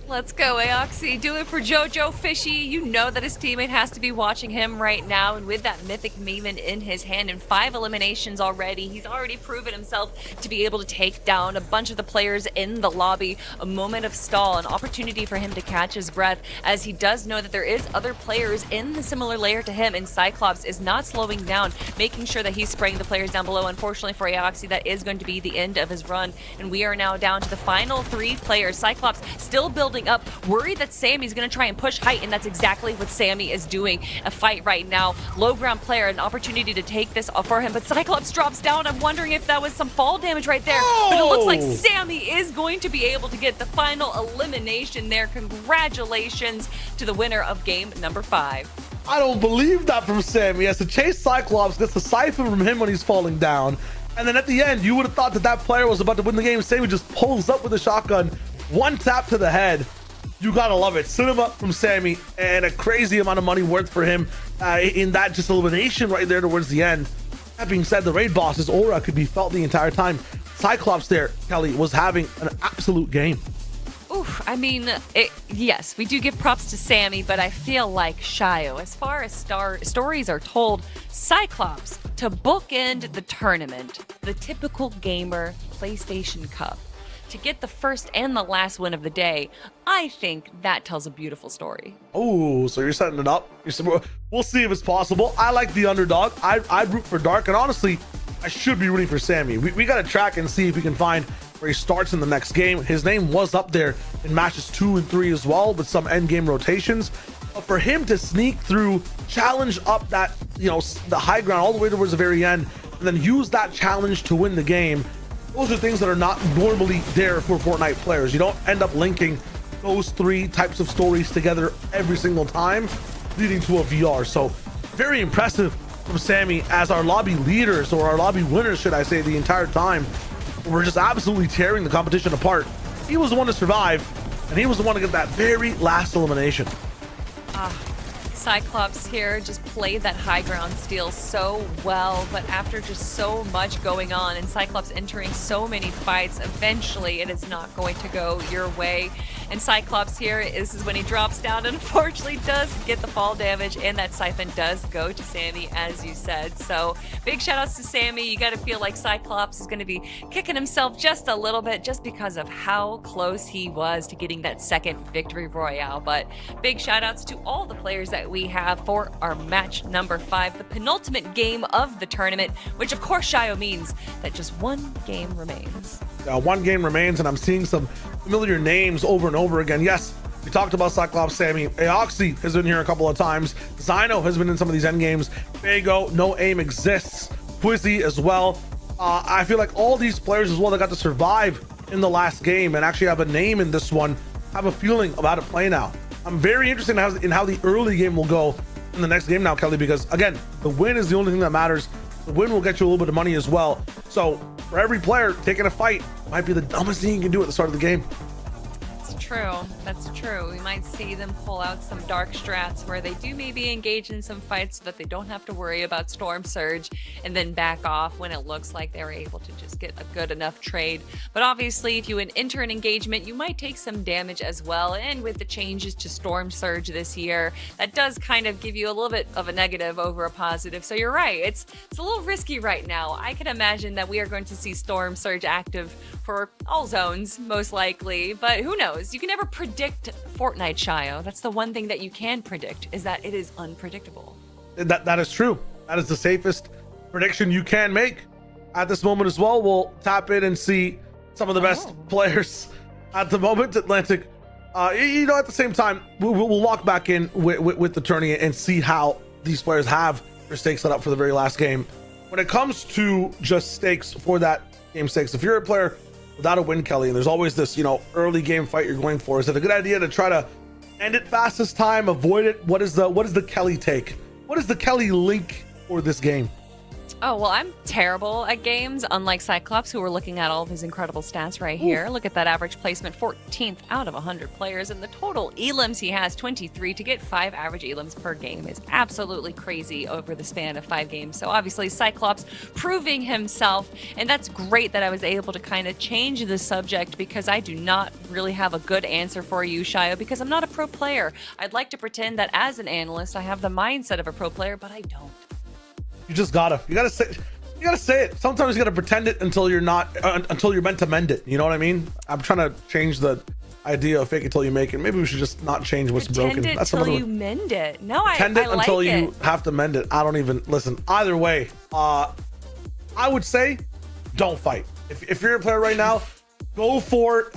Let's go, Aoxy. Do it for Jojo Fishy. You know that his teammate has to be watching him right now. And with that mythic Maven in his hand and 5 eliminations already, he's already proven himself to be able to take down a bunch of the players in the lobby. A moment of stall, an opportunity for him to catch his breath, as he does know that there is other players in the similar layer to him. And Cyclops is not slowing down, making sure that he's spraying the players down below. Unfortunately for Aoxy, that is going to be the end of his run. And we are now down to the final 3 players. Cyclops still building up, worried that Sammy's gonna try and push height, and that's exactly what Sammy is doing. A fight right now. Low ground player, an opportunity to take this for him, but Cyclops drops down. I'm wondering if that was some fall damage right there. But it looks like Sammy is going to be able to get the final elimination there. Congratulations to the winner of game number 5. I don't believe that from Sammy. He has to chase Cyclops, gets the siphon from him when he's falling down. And then at the end, you would have thought that that player was about to win the game. Sammy just pulls up with a shotgun. 1 tap to the head. You gotta love it. Cinema from Sammy, and a crazy amount of money worth for him in that just elimination right there towards the end. That being said, the raid boss's aura could be felt the entire time. Cyclops there, Kelly, was having an absolute game. Oof, I mean, yes, we do give props to Sammy, but I feel like Shio, as far as stories are told, Cyclops, to bookend the tournament, the typical gamer PlayStation Cup, to get the first and the last win of the day, I think that tells a beautiful story. Oh, so you're setting it up. We'll see if it's possible. I like the underdog. I'd root for Dark, and honestly, I should be rooting for Sammy. We got to track and see if we can find where he starts in the next game. His name was up there in matches 2 and 3 as well, with some end game rotations. But for him to sneak through, challenge up that, the high ground all the way towards the very end, and then use that challenge to win the game, those are things that are not normally there for Fortnite players. You don't end up linking those 3 types of stories together every single time, leading to a VR. So very impressive from Sammy as our lobby leaders, or our lobby winners, should I say, the entire time. We're just absolutely tearing the competition apart. He was the one to survive, and he was the one to get that very last elimination. Cyclops here just played that high ground steal so well, but after just so much going on and Cyclops entering so many fights, eventually it is not going to go your way. And Cyclops here, this is when he drops down and unfortunately does get the fall damage, and that siphon does go to Sammy, as you said. So big shout outs to Sammy. You got to feel like Cyclops is going to be kicking himself just a little bit just because of how close he was to getting that second victory royale. But big shout outs to all the players that we have for our match number 5, the penultimate game of the tournament, which of course, Shio, means that just 1 game remains. 1 game remains, and I'm seeing some familiar names over and over again. Yes, we talked about Cyclops, Sammy. Aoxy has been here a couple of times. Zyno has been in some of these end games. Fago, No Aim exists. Quizzy as well. I feel like all these players as well that got to survive in the last game and actually have a name in this one have a feeling about it play now. I'm very interested in how the early game will go in the next game now, Kelly, because again, the win is the only thing that matters. The win will get you a little bit of money as well. So for every player, taking a fight might be the dumbest thing you can do at the start of the game. That's true. We might see them pull out some dark strats where they do maybe engage in some fights so that they don't have to worry about Storm Surge and then back off when it looks like they were able to just get a good enough trade. But obviously, if you enter an engagement, you might take some damage as well. And with the changes to Storm Surge this year, that does kind of give you a little bit of a negative over a positive. So you're right. It's a little risky right now. I can imagine that we are going to see Storm Surge active for all zones, most likely. But who knows? You can never predict Fortnite, Shio. That's the one thing that you can predict, is that it is unpredictable. That is true. That is the safest prediction you can make at this moment as well. We'll tap in and see some of the best players at the moment. Atlantic, at the same time, we'll walk back in with the tourney and see how these players have their stakes set up for the very last game. When it comes to just stakes for that game stakes, if you're a player without a win, Kelly, and there's always this, early game fight you're going for, is it a good idea to try to end it fast this time, avoid it? What is the Kelly take? What is the Kelly link for this game? Oh, well, I'm terrible at games, unlike Cyclops, who we're looking at all of his incredible stats right here. Look at that average placement, 14th out of 100 players, and the total elims he has, 23. To get 5 average elims per game is absolutely crazy over the span of 5 games. So obviously, Cyclops proving himself, and that's great that I was able to kind of change the subject because I do not really have a good answer for you, Shio, because I'm not a pro player. I'd like to pretend that as an analyst, I have the mindset of a pro player, but I don't. You gotta say it. Sometimes you gotta pretend it until you're not, until you're meant to mend it. You know what I mean? I'm trying to change the idea of fake it till you make it. Maybe we should just not change what's broken. That's until you mend it. No, pretend it I like until it. you have to mend it. I don't even listen. Either way, I would say don't fight. If you're a player right now, go for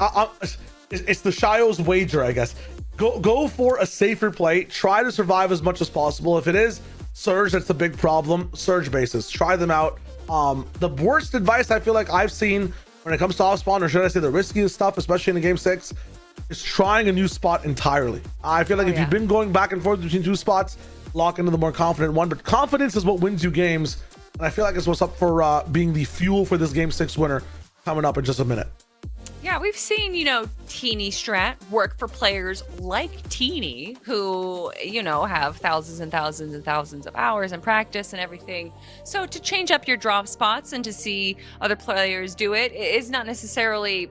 it's the Shio's wager, I guess. Go for a safer play. Try to survive as much as possible. If it is Surge, that's the big problem. Surge bases, try them out. The worst advice I feel like I've seen when it comes to off spawn, or should I say the riskiest stuff, especially in the game 6, is trying a new spot entirely. I feel like if you've been going back and forth between 2 spots, lock into the more confident one. But confidence is what wins you games, and I feel like it's what's up for being the fuel for this game 6 winner coming up in just a minute. Yeah, we've seen, Teeny Strat work for players like Teeny, who, have thousands and thousands and thousands of hours in practice and everything. So to change up your drop spots and to see other players do it is not necessarily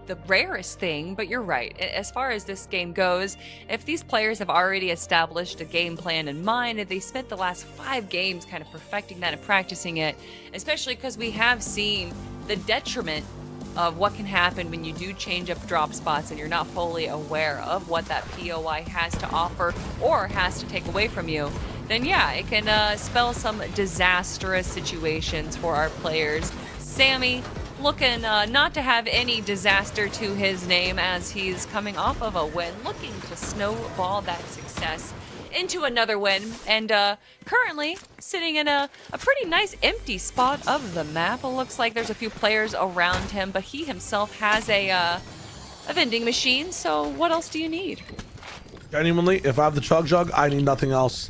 the rarest thing, but you're right. As far as this game goes, if these players have already established a game plan in mind, and they spent the last 5 games kind of perfecting that and practicing it, especially because we have seen the detriment of what can happen when you do change up drop spots and you're not fully aware of what that POI has to offer or has to take away from you, then yeah, it can spell some disastrous situations for our players. Sammy looking not to have any disaster to his name as he's coming off of a win, looking to snowball that success into another win, and currently sitting in a pretty nice empty spot of the map. It looks like there's a few players around him, but he himself has a vending machine, so what else do you need? Genuinely, if I have the Chug Jug, I need nothing else.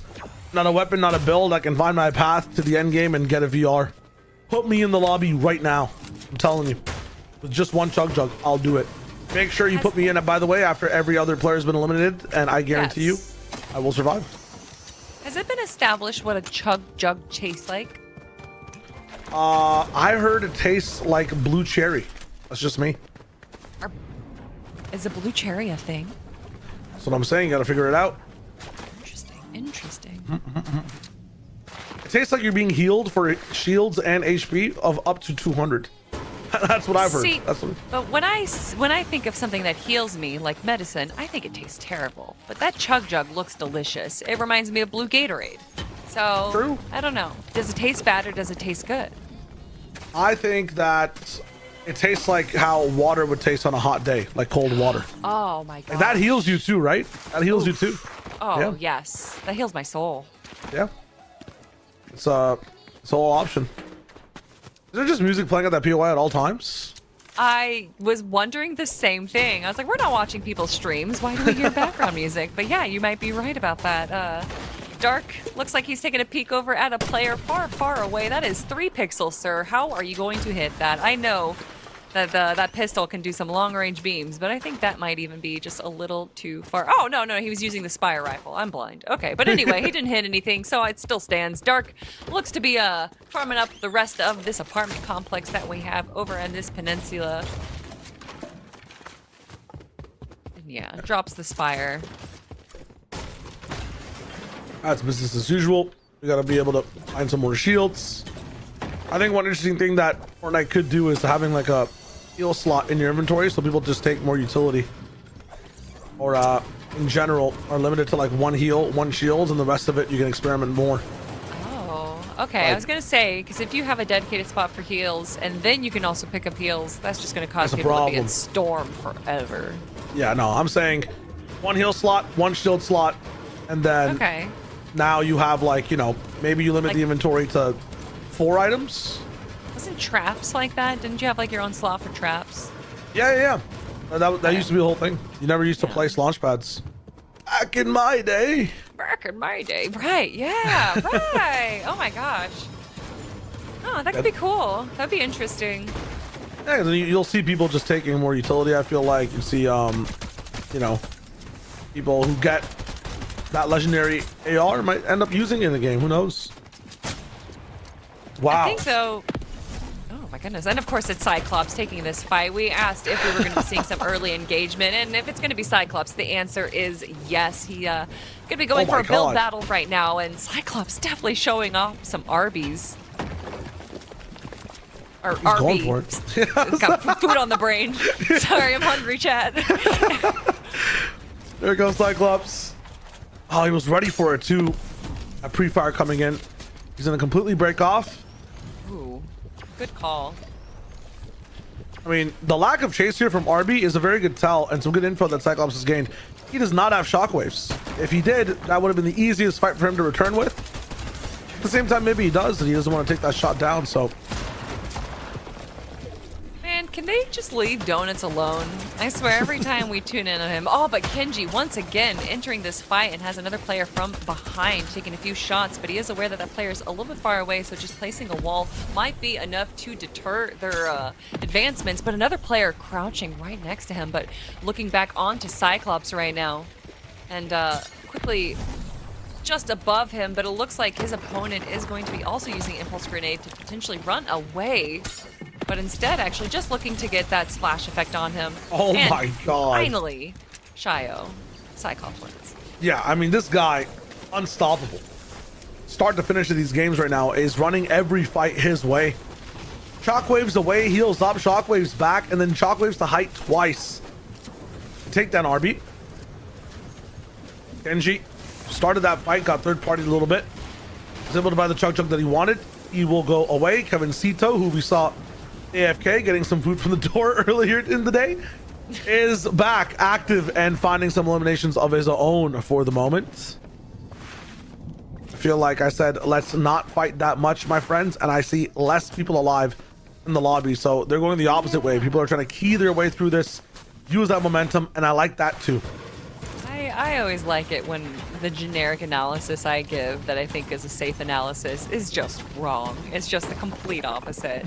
Not a weapon, not a build. I can find my path to the end game and get a VR. Put me in the lobby right now. I'm telling you, with just one Chug Jug, I'll do it. Make sure you put me in it, by the way, after every other player's been eliminated, and I guarantee you I will survive. Has it been established what a Chug Jug tastes like? I heard it tastes like blue cherry. That's just me. Is a blue cherry a thing? That's what I'm saying. You gotta figure it out. Interesting. It tastes like you're being healed for shields and HP of up to 200. That's what I've heard. See, but when I think of something that heals me, like medicine, I think it tastes terrible. But that Chug Jug looks delicious. It reminds me of blue Gatorade. So, true. I don't know. Does it taste bad or does it taste good? I think that it tastes like how water would taste on a hot day, like cold water. Oh my god. And that heals you too, right? That heals you too. Oh, yeah. yes. That heals my soul. Yeah. It's a whole option. Is there just music playing at that POI at all times? I was wondering the same thing. I was like, we're not watching people's streams. Why do we hear background music? But yeah, you might be right about that. Dark looks like he's taking a peek over at a player far, far away. That is 3 pixels, sir. How are you going to hit that? I know that that pistol can do some long-range beams, but I think that might even be just a little too far. Oh, no, he was using the Spire rifle. I'm blind. Okay, but anyway, he didn't hit anything, so it still stands. Dark looks to be farming up the rest of this apartment complex that we have over in this peninsula. And yeah, drops the Spire. That's business as usual. We gotta be able to find some more shields. I think one interesting thing that Fortnite could do is having like a heal slot in your inventory, so people just take more utility, or in general are limited to like 1 heal, 1 shield, and the rest of it you can experiment more. Oh, okay. I was gonna say, because if you have a dedicated spot for heals and then you can also pick up heals, that's just gonna cause people to be in Storm forever. Yeah, no, I'm saying 1 heal slot, 1 shield slot, and then now you have like, maybe you limit the inventory to 4 items. Wasn't traps like that? Didn't you have like your own slot for traps? Yeah. That used to be the whole thing. You never used to place launch pads. Back in my day. Right, yeah, right. Oh my gosh. Oh, that could be cool. That'd be interesting. Yeah, you'll see people just taking more utility. I feel like you see, you know, people who get that legendary AR might end up using it in the game. Who knows? Wow. I think so. Oh my goodness. And of course it's Cyclops taking this fight. We asked if we were going to be seeing some early engagement, and if it's going to be Cyclops, the answer is yes. He going to be going for a build battle right now, and Cyclops definitely showing off some Arby's. Or He's going for it. He's got food on the brain. Sorry, I'm hungry, chat. There goes Cyclops. Oh, he was ready for it too. A pre-fire coming in. He's gonna completely break off. Ooh, good call. I mean, the lack of chase here from RB is a very good tell and some good info that Cyclops has gained. He does not have shockwaves. If he did, that would have been the easiest fight for him to return with. At the same time, maybe he does, and he doesn't want to take that shot down, so. Man, can they just leave Donuts alone? I swear, every time we tune in on him. Oh, but Kenji, once again, entering this fight and has another player from behind, taking a few shots, but he is aware that that player is a little bit far away, so just placing a wall might be enough to deter their advancements. But another player crouching right next to him, but looking back onto Cyclops right now. And quickly just above him, but it looks like his opponent is going to be also using Impulse Grenade to potentially run away. But instead, actually, just looking to get that splash effect on him. Oh and my god. Finally, Shio, Cyclops wins. Yeah, I mean, this guy, unstoppable. Start to finish of these games right now is running every fight his way. Shockwaves away, heals up, shockwaves back, and then shockwaves to height twice. Take down RB. Kenji started that fight, got third partied a little bit. Was able to buy the chug that he wanted. He will go away. Kevin Sito, who we saw AFK getting some food from the door earlier in the day, is back active and finding some eliminations of his own for the moment. I feel like I said, let's not fight that much, my friends, and I see less people alive in the lobby, so they're going the opposite way. People are trying to key their way through this, use that momentum, and I like that too. I always like it when the generic analysis I give that I think is a safe analysis is just wrong. It's just the complete opposite.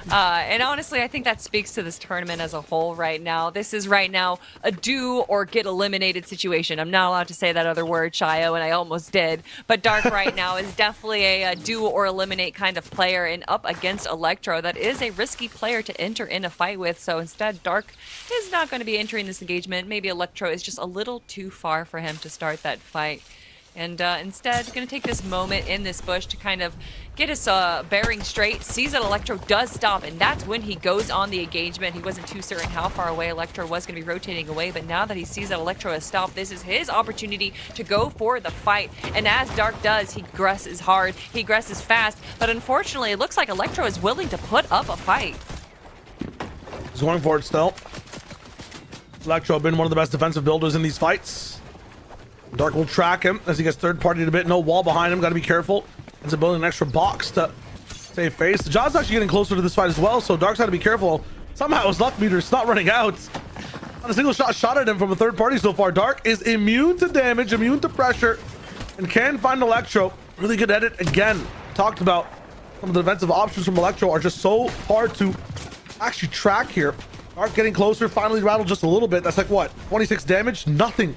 And honestly, I think that speaks to this tournament as a whole right now. This is right now a do or get eliminated situation. I'm not allowed to say that other word, Shio, and I almost did. But Dark right now is definitely a do or eliminate kind of player, and up against Electro, that is a risky player to enter in a fight with. So instead, Dark is not going to be entering this engagement. Maybe Electro is just a little too far for him to start that fight, and instead going to take this moment in this bush to kind of get his bearing straight, sees that Electro does stop, and that's when he goes on the engagement. He wasn't too certain how far away Electro was going to be rotating away, but now that he sees that Electro has stopped, this is his opportunity to go for the fight. And as Dark does, he aggresses hard, he aggresses fast, but unfortunately it looks like Electro is willing to put up a fight. He's going for it still. Electro been one of the best defensive builders in these fights. Dark will track him as he gets third partied a bit. No wall behind him. Got to be careful. Ends up building an extra box to save face. John's actually getting closer to this fight as well, so Dark's got to be careful. Somehow his luck meter is not running out. Not a single shot at him from a third party so far. Dark is immune to damage, immune to pressure, and can find Electro. Really good at it again. Talked about some of the defensive options from Electro are just so hard to actually track here. Dark getting closer, finally rattled just a little bit. That's like what, 26 damage? Nothing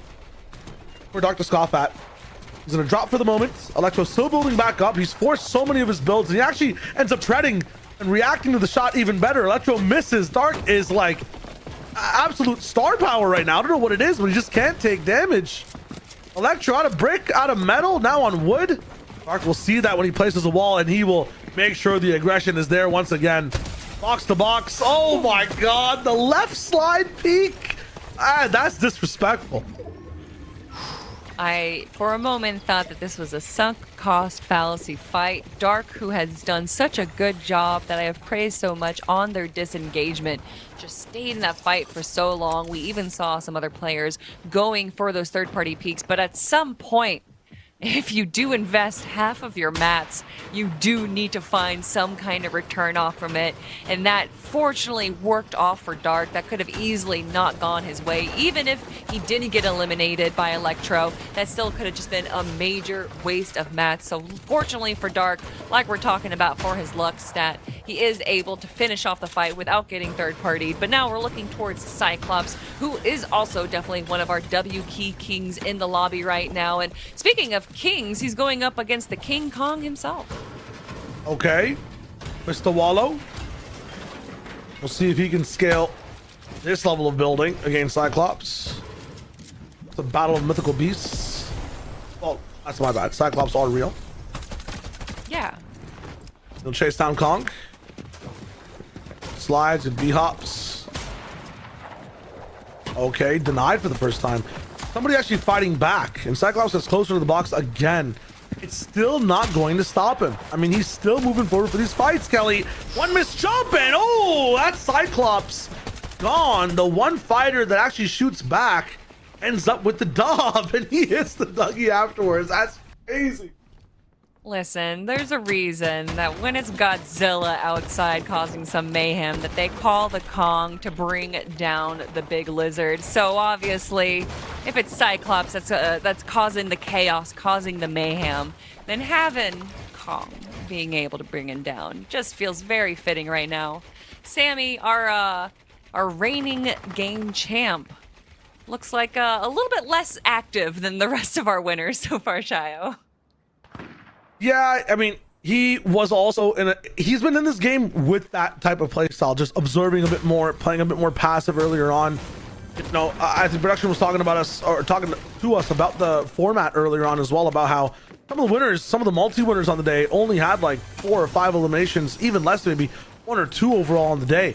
for Dark to scoff at. He's gonna drop for the moment. Electro still building back up. He's forced so many of his builds, and he actually ends up treading and reacting to the shot even better. Electro misses. Dark is like absolute star power right now. I don't know what it is, but he just can't take damage. Electro out of brick, out of metal, now on wood. Dark will see that when he places a wall, and he will make sure the aggression is there once again. Box to box. Oh my god, the left slide peek. That's disrespectful. I, for a moment, thought that this was a sunk cost fallacy fight. Dark, who has done such a good job that I have praised so much on their disengagement, just stayed in that fight for so long. We even saw some other players going for those third-party peaks, but at some point, if you do invest half of your mats, you do need to find some kind of return off from it. And that fortunately worked off for Dark. That could have easily not gone his way. Even if he didn't get eliminated by Electro, that still could have just been a major waste of mats. So fortunately for Dark, like we're talking about for his luck stat, he is able to finish off the fight without getting third-partied. But now we're looking towards Cyclops, who is also definitely one of our W key kings in the lobby right now. And speaking of kings, he's going up against the King Kong himself. Okay, Mr. Wallow. We'll see if he can scale this level of building against Cyclops. It's a battle of mythical beasts. Oh, that's my bad. Cyclops are real. Yeah. He'll chase down Kong. Slides and B-hops. Okay, denied for the first time. Somebody actually fighting back, and Cyclops gets closer to the box again. It's still not going to stop him. I mean, he's still moving forward for these fights, Kelly. One missed jump, and oh, that's Cyclops gone. The one fighter that actually shoots back ends up with the dub, and he hits the Dougie afterwards. That's crazy. Listen, there's a reason that when it's Godzilla outside causing some mayhem, that they call the Kong to bring down the big lizard. So obviously, if it's Cyclops that's causing the chaos, causing the mayhem, then having Kong being able to bring him down just feels very fitting right now. Sammy, our reigning game champ, looks like a little bit less active than the rest of our winners so far, Shayo. Yeah, I mean, he was also he's been in this game with that type of play style, just observing a bit more, playing a bit more passive earlier on. You know, I think production was talking about us, or talking to us about the format earlier on as well, about how some of the winners, some of the multi-winners on the day only had like 4 or 5 eliminations, even less, maybe 1 or 2 overall on the day.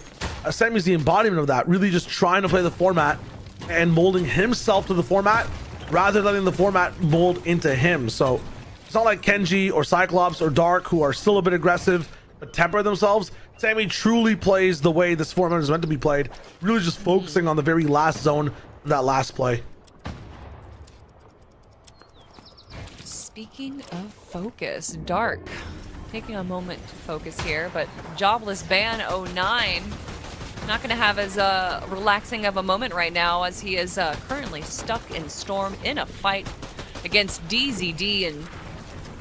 Sammy's the embodiment of that, really just trying to play the format and molding himself to the format rather than letting the format mold into him. So it's not like Kenji or Cyclops or Dark, who are still a bit aggressive but temper themselves. Sammy truly plays the way this format is meant to be played, really just focusing on the very last zone, that last play. Speaking of focus, Dark taking a moment to focus here, but Jobless Ban 09 not going to have as relaxing of a moment right now, as he is currently stuck in Storm in a fight against DZD. And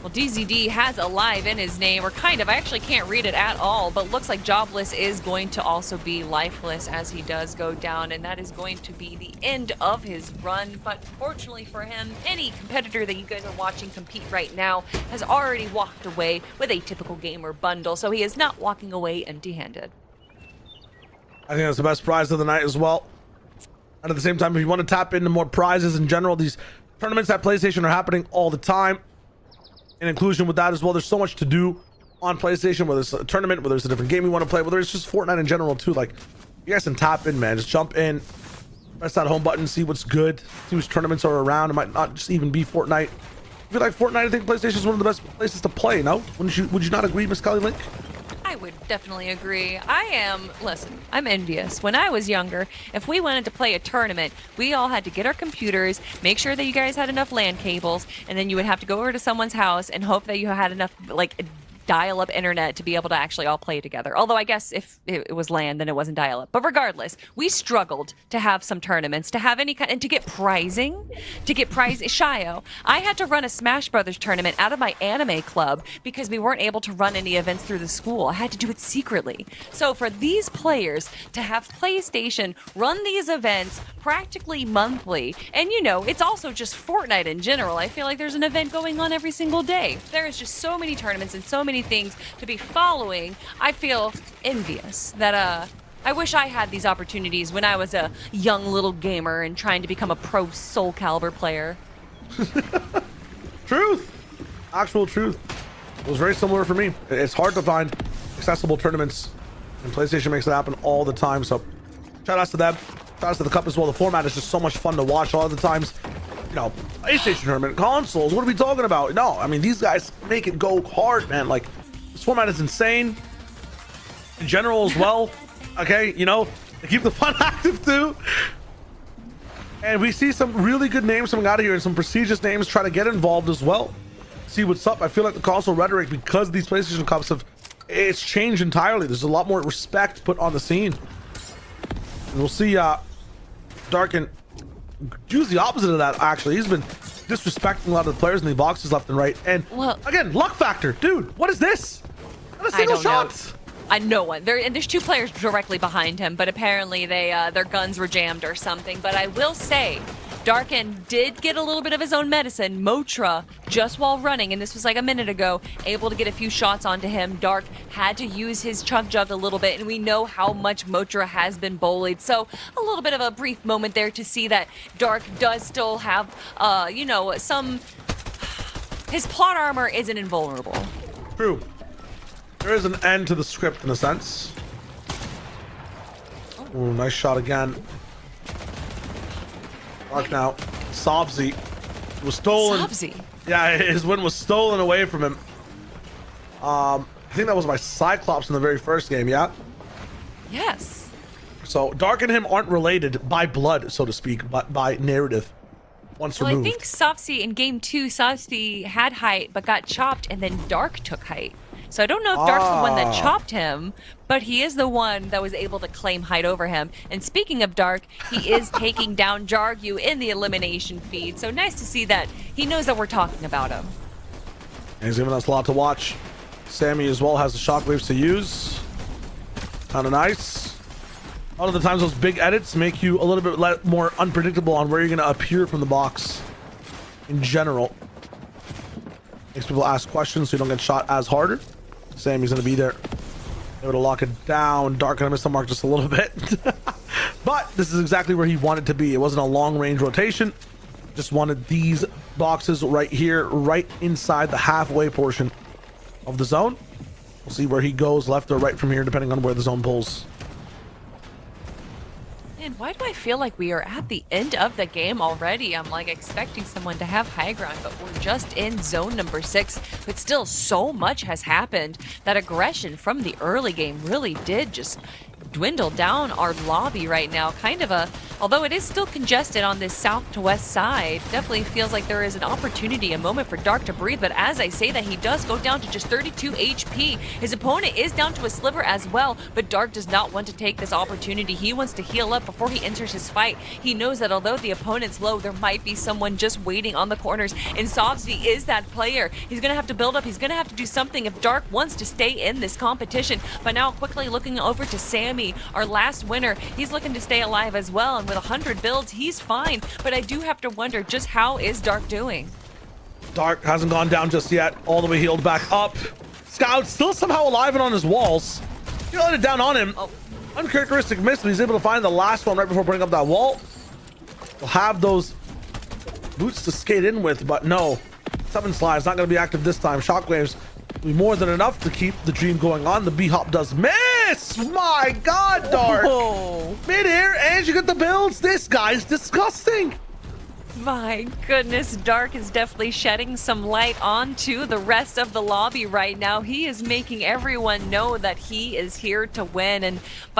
well, DZD has alive in his name, or kind of. I actually can't read it at all, but looks like Jobless is going to also be lifeless as he does go down, and that is going to be the end of his run. But fortunately for him, any competitor that you guys are watching compete right now has already walked away with a typical gamer bundle, so he is not walking away empty-handed. I think that's the best prize of the night as well. And at the same time, if you want to tap into more prizes in general, these tournaments at PlayStation are happening all the time. In inclusion with that as well, there's so much to do on PlayStation, whether it's a tournament, whether it's a different game you want to play, whether it's just Fortnite in general too. Like, you guys can tap in, man. Just jump in, press that home button, see what's good, see which tournaments are around. It might not just even be Fortnite. If you like Fortnite, I think PlayStation is one of the best places to play. No, would you not agree, Miss Kelly Link? I would definitely agree. Listen, I'm envious. When I was younger, if we wanted to play a tournament, we all had to get our computers, make sure that you guys had enough LAN cables, and then you would have to go over to someone's house and hope that you had enough, like, dial-up internet to be able to actually all play together. Although I guess if it was LAN, then it wasn't dial-up. But regardless, we struggled to have some tournaments, to have any kind, and to get prizing. Shayo, I had to run a Smash Brothers tournament out of my anime club because we weren't able to run any events through the school. I had to do it secretly. So for these players to have PlayStation run these events practically monthly, and you know, it's also just Fortnite in general. I feel like there's an event going on every single day. There is just so many tournaments and so many things to be following. I feel envious that I wish I had these opportunities when I was a young little gamer and trying to become a pro Soul Calibur player. Truth, actual truth. It was very similar for me. It's hard to find accessible tournaments, and PlayStation makes it happen all the time. So shout outs to them, shout outs to the cup as well. The format is just so much fun to watch all the times. You know, PlayStation tournament, consoles, what are we talking about? No, I mean, these guys make it go hard, man. Like, this format is insane in general as well. Okay, you know, they keep the fun active too. And we see some really good names coming out of here and some prestigious names try to get involved as well. See what's up. I feel like the console rhetoric, because these PlayStation Cups have, it's changed entirely. There's a lot more respect put on the scene. And we'll see Darkin choose the opposite of that, actually. He's been disrespecting a lot of the players in the boxes left and right. And well, again, luck factor. Dude, what is this? Not a single shot. No one. There's two players directly behind him, but apparently their guns were jammed or something. But I will say, Darkin did get a little bit of his own medicine. Motra, just while running, and this was like a minute ago, able to get a few shots onto him. Dark had to use his chug jug a little bit, and we know how much Motra has been bullied. So a little bit of a brief moment there to see that Dark does still have, some... His plot armor isn't invulnerable. True. There is an end to the script in a sense. Ooh, nice shot again. Dark now. Sobzi was stolen. Sobzi? Yeah, his win was stolen away from him. I think that was by Cyclops in the very first game, yeah? Yes. So Dark and him aren't related by blood, so to speak, but by narrative. Once removed. I think Sobzi in game 2, Sobzi had height but got chopped, and then Dark took height. So I don't know if Dark's the one that chopped him, but he is the one that was able to claim height over him. And speaking of Dark, he is taking down Jargu in the elimination feed. So nice to see that he knows that we're talking about him. And he's giving us a lot to watch. Sammy as well has the shockwaves to use. Kind of nice. A lot of the times those big edits make you a little bit more unpredictable on where you're going to appear from the box in general. Makes people ask questions so you don't get shot as harder. Sammy's going to be there. Able to lock it down. Dark going to miss the mark just a little bit. But this is exactly where he wanted to be. It wasn't a long range rotation. Just wanted these boxes right here, right inside the halfway portion of the zone. We'll see where he goes, left or right from here, depending on where the zone pulls. Man, why do I feel like we are at the end of the game already? I'm like expecting someone to have high ground, but we're just in zone number 6. But still, so much has happened. That aggression from the early game really did just dwindle down our lobby right now. Kind of although it is still congested on this south to west side, definitely feels like there is an opportunity, a moment for Dark to breathe. But as I say that, he does go down to just 32 HP. His opponent is down to a sliver as well, but Dark does not want to take this opportunity. He wants to heal up before he enters his fight. He knows that although the opponent's low, there might be someone just waiting on the corners, and Sobzi is that player. He's gonna have to build up. He's gonna have to do something if Dark wants to stay in this competition. But now quickly looking over to Sammy, our last winner. He's looking to stay alive as well, and with 100 builds, he's fine. But I do have to wonder, just how is Dark doing? Dark hasn't gone down just yet. All the way healed back up. Scout still somehow alive and on his walls. He let it down on him. Oh. Uncharacteristic miss, but he's able to find the last one right before putting up that wall. We'll have those boots to skate in with, but no. 7 slides not going to be active this time. Shockwaves will be more than enough to keep the dream going on. The B-hop does miss. My God, Dark. Oh. Mid-air, and you get the builds. This guy's disgusting. My goodness, Dark is definitely shedding some light onto the rest of the lobby right now. He is making everyone know that he is here to win. And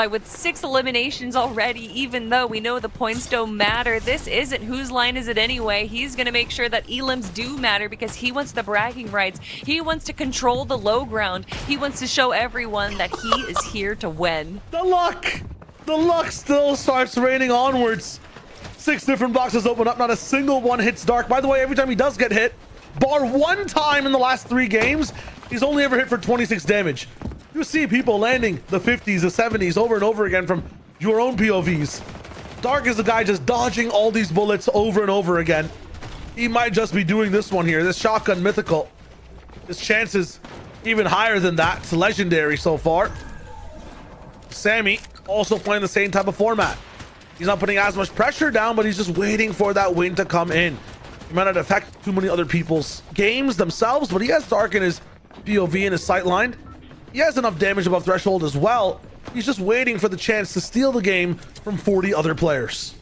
with 6 eliminations already, even though we know the points don't matter, this isn't whose line is it anyway. He's going to make sure that elims do matter because he wants the bragging rights. He wants to control the low ground. He wants to show everyone that he is here to win. The luck still starts raining onwards. 6 different boxes open up, not a single one hits Dark. By the way, every time he does get hit, bar one time in the last 3 games, he's only ever hit for 26 damage. You see people landing the 50s, the 70s over and over again from your own POVs. Dark is the guy just dodging all these bullets over and over again. He might just be doing this one here, this shotgun mythical. His chances even higher than that. It's legendary so far. Sammy also playing the same type of format. He's not putting as much pressure down, but he's just waiting for that win to come in. He might not affect too many other people's games themselves, but he has Dark in his POV and his sight line. He has enough damage above threshold as well. He's just waiting for the chance to steal the game from 40 other players.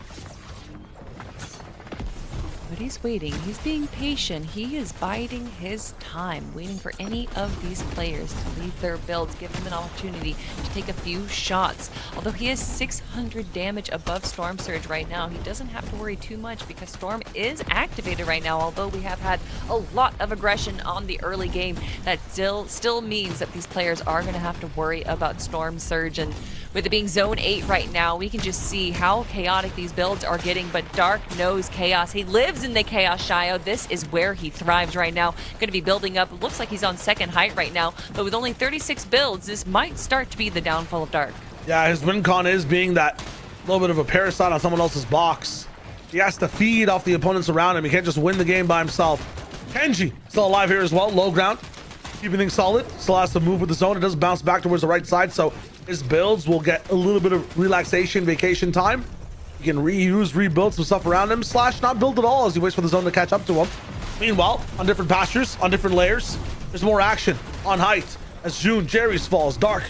But he's waiting. He's being patient. He is biding his time, waiting for any of these players to leave their builds, give him an opportunity to take a few shots. Although he is 600 damage above Storm Surge right now, he doesn't have to worry too much because Storm is activated right now. Although we have had a lot of aggression on the early game, that still means that these players are going to have to worry about Storm Surge. And with it being Zone 8 right now, we can just see how chaotic these builds are getting, but Dark knows chaos. He lives in the chaos, Shio. This is where he thrives right now. Going to be building up. It looks like he's on second height right now, but with only 36 builds, this might start to be the downfall of Dark. Yeah, his win con is being that little bit of a parasite on someone else's box. He has to feed off the opponents around him. He can't just win the game by himself. Kenji still alive here as well, low ground. Keeping things solid, still has to move with the zone. It does bounce back towards the right side, so his builds will get a little bit of relaxation, vacation time. He can reuse, rebuild some stuff around him, slash not build at all as he waits for the zone to catch up to him. Meanwhile, on different pastures, on different layers, there's more action on height as June, Jerry's falls. Dark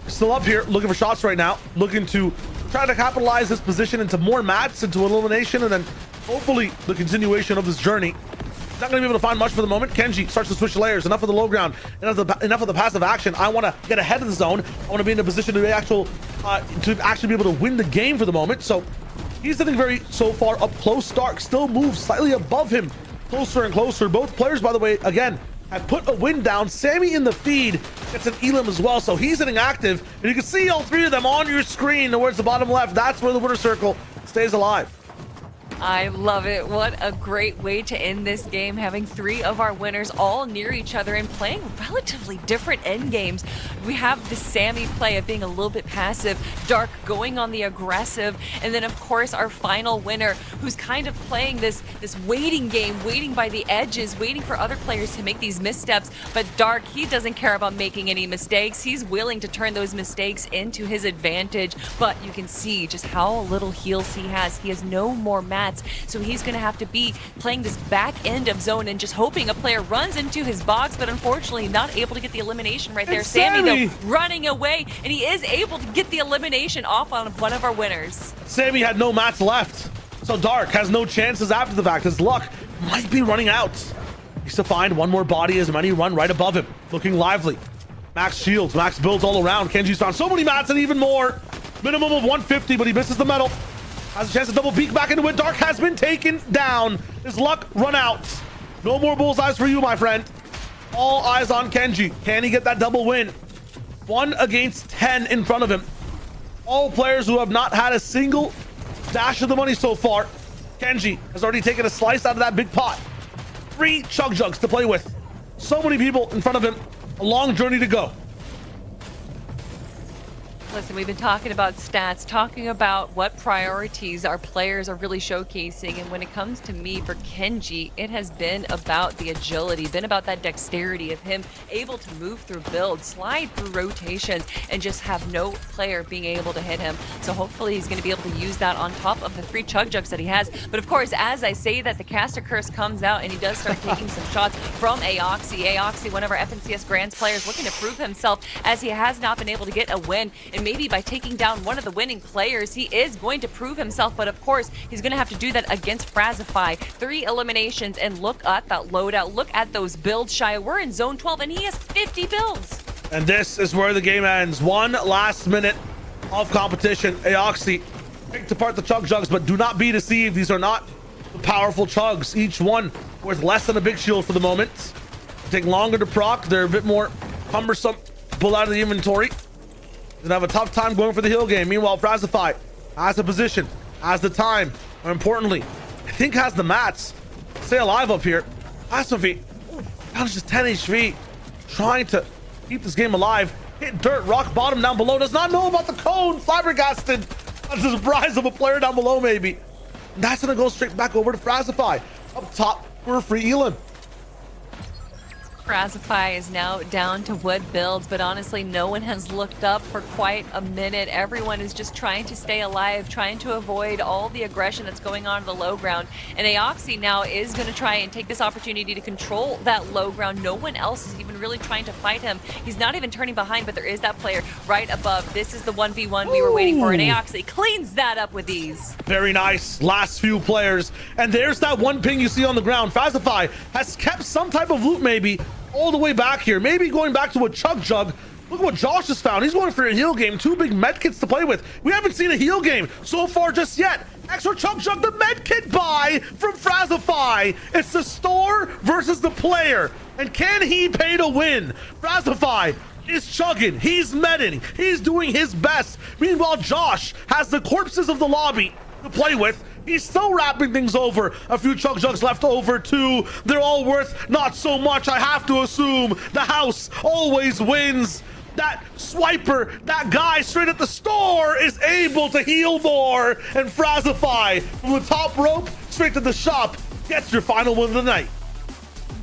still up here, looking for shots right now, looking to try to capitalize this position into more mats, into elimination, and then hopefully the continuation of this journey. Not going to be able to find much for the moment. Kenji starts to switch layers. Enough of the low ground. Enough of the passive action. I want to get ahead of the zone. I want to be in a position to be actually be able to win the game for the moment. So he's sitting very so far up close. Stark still moves slightly above him, closer and closer. Both players, by the way, again, have put a win down. Sammy in the feed gets an elim as well, so he's sitting active. And you can see all three of them on your screen towards the bottom left. That's where the winner circle stays alive. I love it. What a great way to end this game, having three of our winners all near each other and playing relatively different end games. We have the Sammy play of being a little bit passive, Dark going on the aggressive, and then of course our final winner who's kind of playing this waiting game, waiting by the edges, waiting for other players to make these missteps. But Dark, he doesn't care about making any mistakes. He's willing to turn those mistakes into his advantage, but you can see just how little heals he has. He has no more mats. So he's going to have to be playing this back end of zone and just hoping a player runs into his box, but unfortunately not able to get the elimination right there. Sammy, though, running away, and he is able to get the elimination off on one of our winners. Sammy had no mats left, so Dark has no chances after the fact. His luck might be running out. He's to find one more body as many run right above him, looking lively. Max shields, max builds all around. Kenji's found so many mats and even more. Minimum of 150, but he misses the medal. Has a chance to double peek back into it. Dark has been taken down. His luck run out. No more bullseyes for you, my friend. All eyes on Kenji. Can he get that double win? 1 against 10 in front of him. All players who have not had a single dash of the money so far. Kenji has already taken a slice out of that big pot. 3 chug jugs to play with. So many people in front of him. A long journey to go. Listen, we've been talking about stats, talking about what priorities our players are really showcasing, and when it comes to me, for Kenji, it has been about the agility, been about that dexterity of him able to move through builds, slide through rotations, and just have no player being able to hit him. So hopefully he's going to be able to use that on top of the 3 chug jugs that he has. But of course, as I say that, the caster curse comes out and he does start taking some shots from Aoxy. Aoxy, one of our FNCS Grands players, looking to prove himself as he has not been able to get a win. And maybe by taking down one of the winning players, he is going to prove himself, but of course, he's going to have to do that against Frazify. 3 eliminations, and look at that loadout. Look at those builds, Shia. We're in Zone 12, and he has 50 builds. And this is where the game ends. 1 last minute of competition. Aoxy picked apart the chug jugs, but do not be deceived. These are not the powerful chugs. Each one worth less than a big shield for the moment. They take longer to proc. They're a bit more cumbersome. Pull out of the inventory. Gonna have a tough time going for the heal game. Meanwhile, Frazify has the position, has the time, more importantly, I think has the mats. Stay alive up here. Has some feet. Down to just 10 HP. Trying to keep this game alive. Hit dirt, rock bottom down below. Does not know about the cone. Flabbergasted. That's the surprise of a player down below, maybe. And that's gonna go straight back over to Frazify. Up top for a free elim. Frazify is now down to wood builds, but honestly, no one has looked up for quite a minute. Everyone is just trying to stay alive, trying to avoid all the aggression that's going on in the low ground. And Aoxy now is going to try and take this opportunity to control that low ground. No one else is even really trying to fight him. He's not even turning behind, but there is that player right above. This is the 1v1 we were waiting for, and Aoxy cleans that up with ease. Very nice. Last few players. And there's that one ping you see on the ground. Fazify has kept some type of loot maybe all the way back here. Maybe going back to a Chug Jug. Look at what Josh has found. He's going for a heal game. 2 big med kits to play with. We haven't seen a heal game so far just yet. Extra Chug Jug, the med kit buy from Frazify. It's the store versus the player. And can he pay to win? Frazify is chugging. He's medding. He's doing his best. Meanwhile, Josh has the corpses of the lobby to play with. He's still wrapping things over. A few Chug Jugs left over too. They're all worth not so much. I have to assume the house always wins. That swiper, that guy straight at the store is able to heal more. And Frazify from the top rope straight to the shop gets your final win of the night.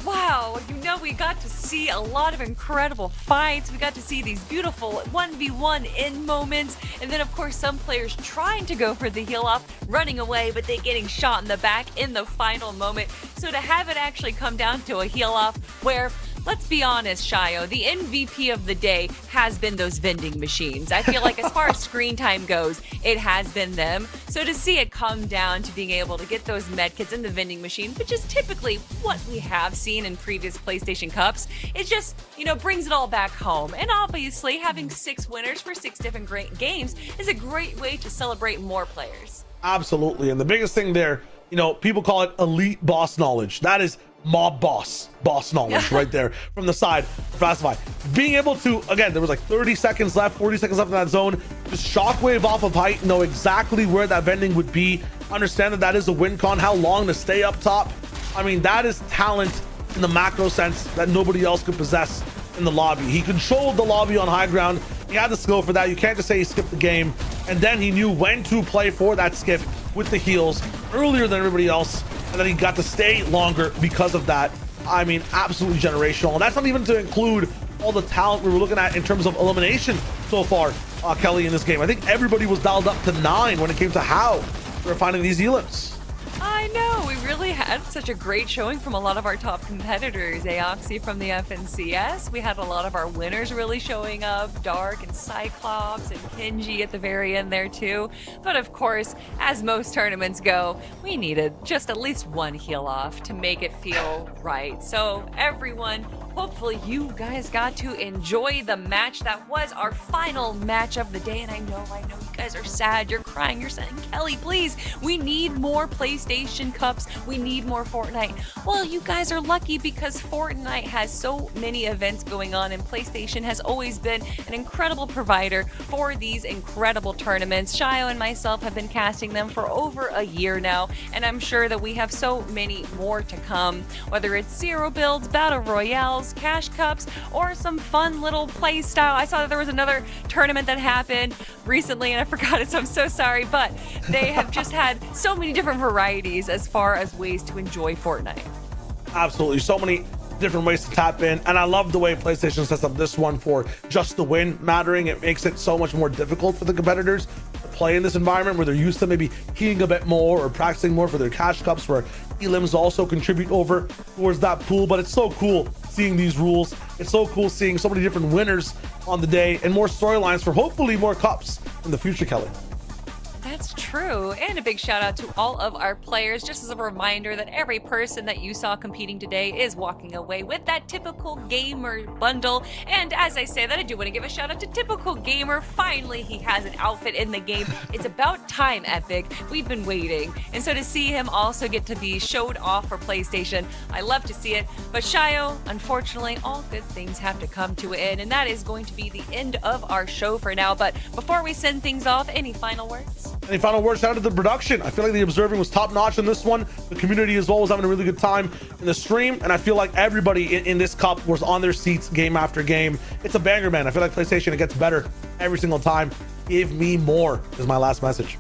Wow, you know, we got to see a lot of incredible fights. We got to see these beautiful 1v1 in moments. And then, of course, some players trying to go for the heal off, running away, but they getting shot in the back in the final moment. So to have it actually come down to a heal off where, let's be honest, Shayo, the MVP of the day has been those vending machines. I feel like as far as screen time goes, it has been them. So to see it come down to being able to get those medkits in the vending machine, which is typically what we have seen in previous PlayStation Cups, it just, you know, brings it all back home. And obviously, having 6 winners for 6 different great games is a great way to celebrate more players. Absolutely. And the biggest thing there, you know, people call it elite boss knowledge. That is mob boss knowledge right there from the side of Fazify. Being able to, again, there was like 30 seconds left, 40 seconds left in that zone, just shockwave off of height, know exactly where that vending would be, understand that that is a win con, how long to stay up top. I mean, that is talent in the macro sense that nobody else could possess in the lobby. He controlled the lobby on high ground. He had the skill for that. You can't just say he skipped the game. And then he knew when to play for that skip with the heals earlier than everybody else. And then he got to stay longer because of that. I mean, absolutely generational. And that's not even to include all the talent we were looking at in terms of elimination so far, Kelly, in this game. I think everybody was dialed up to 9 when it came to how we're finding these elims. I know, we really had such a great showing from a lot of our top competitors. Aoxy from the FNCS. We had a lot of our winners really showing up. Dark and Cyclops and Kenji at the very end there too. But of course, as most tournaments go, we needed just at least one heal off to make it feel right. So everyone, hopefully you guys got to enjoy the match that was our final match of the day. And I know you guys are sad, you're crying, you're saying, Kelly, please, we need more PlayStation Cups, we need more Fortnite. Well, you guys are lucky because Fortnite has so many events going on and PlayStation has always been an incredible provider for these incredible tournaments. Shayo and myself have been casting them for over a year now, and I'm sure that we have so many more to come, whether it's zero builds, battle royales, cash cups, or some fun little play style. I saw that there was another tournament that happened recently and I forgot it, so I'm so sorry, but they have just had so many different varieties as far as ways to enjoy Fortnite. Absolutely, so many different ways to tap in, and I love the way PlayStation sets up this one for just the win mattering. It makes it so much more difficult for the competitors to play in this environment where they're used to maybe keying a bit more or practicing more for their cash cups, where elims also contribute over towards that pool. But it's so cool seeing these rules. It's so cool seeing so many different winners on the day and more storylines for hopefully more cups in the future, Kelly. That's true. And a big shout out to all of our players. Just as a reminder that every person that you saw competing today is walking away with that Typical Gamer bundle. And as I say that, I do want to give a shout out to Typical Gamer. Finally, he has an outfit in the game. It's about time, Epic. We've been waiting. And so to see him also get to be showed off for PlayStation, I love to see it. But Shayo, unfortunately, all good things have to come to an end. And that is going to be the end of our show for now. But before we send things off, any final words? Any final words out of the production? I feel like the observing was top notch in this one. The community as well was having a really good time in the stream, and I feel like everybody in this cup was on their seats game after game. It's a banger, man. I feel like PlayStation, it gets better every single time. Give me more is my last message.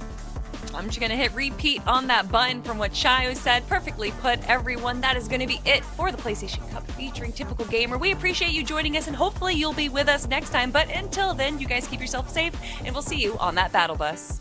I'm just gonna hit repeat on that button from what Shayo said. Perfectly put, everyone. That is gonna be it for the PlayStation Cup featuring Typical Gamer. We appreciate you joining us, and hopefully you'll be with us next time. But until then, you guys keep yourself safe, and we'll see you on that battle bus.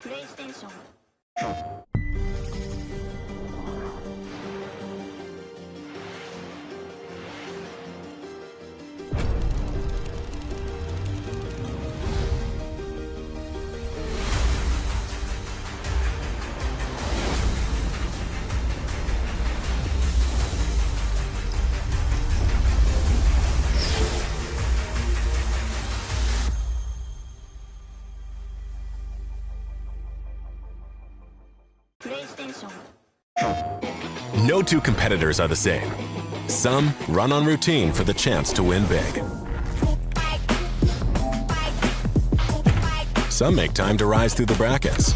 PlayStation. PlayStation. No two competitors are the same. Some run on routine for the chance to win big. Some make time to rise through the brackets.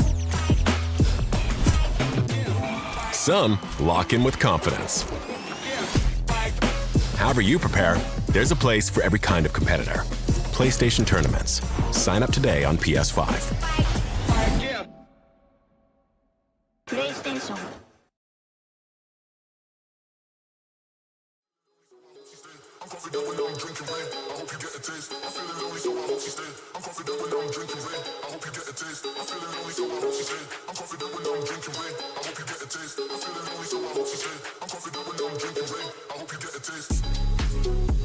Some lock in with confidence. However you prepare, there's a place for every kind of competitor. PlayStation Tournaments. Sign up today on PS5. PlayStation. I'm confident when I'm drinking rain. I hope you get a taste. I'm feeling lonely, so I hope she stay. I'm confident when I'm drinking rain. I hope you get a taste. I'm feeling lonely, so I hope she stay. I'm confident when I'm drinking rain. I hope you get a taste. I'm feeling lonely, so I hope she stay. I'm confident when I'm drinking rain. I hope you get a taste.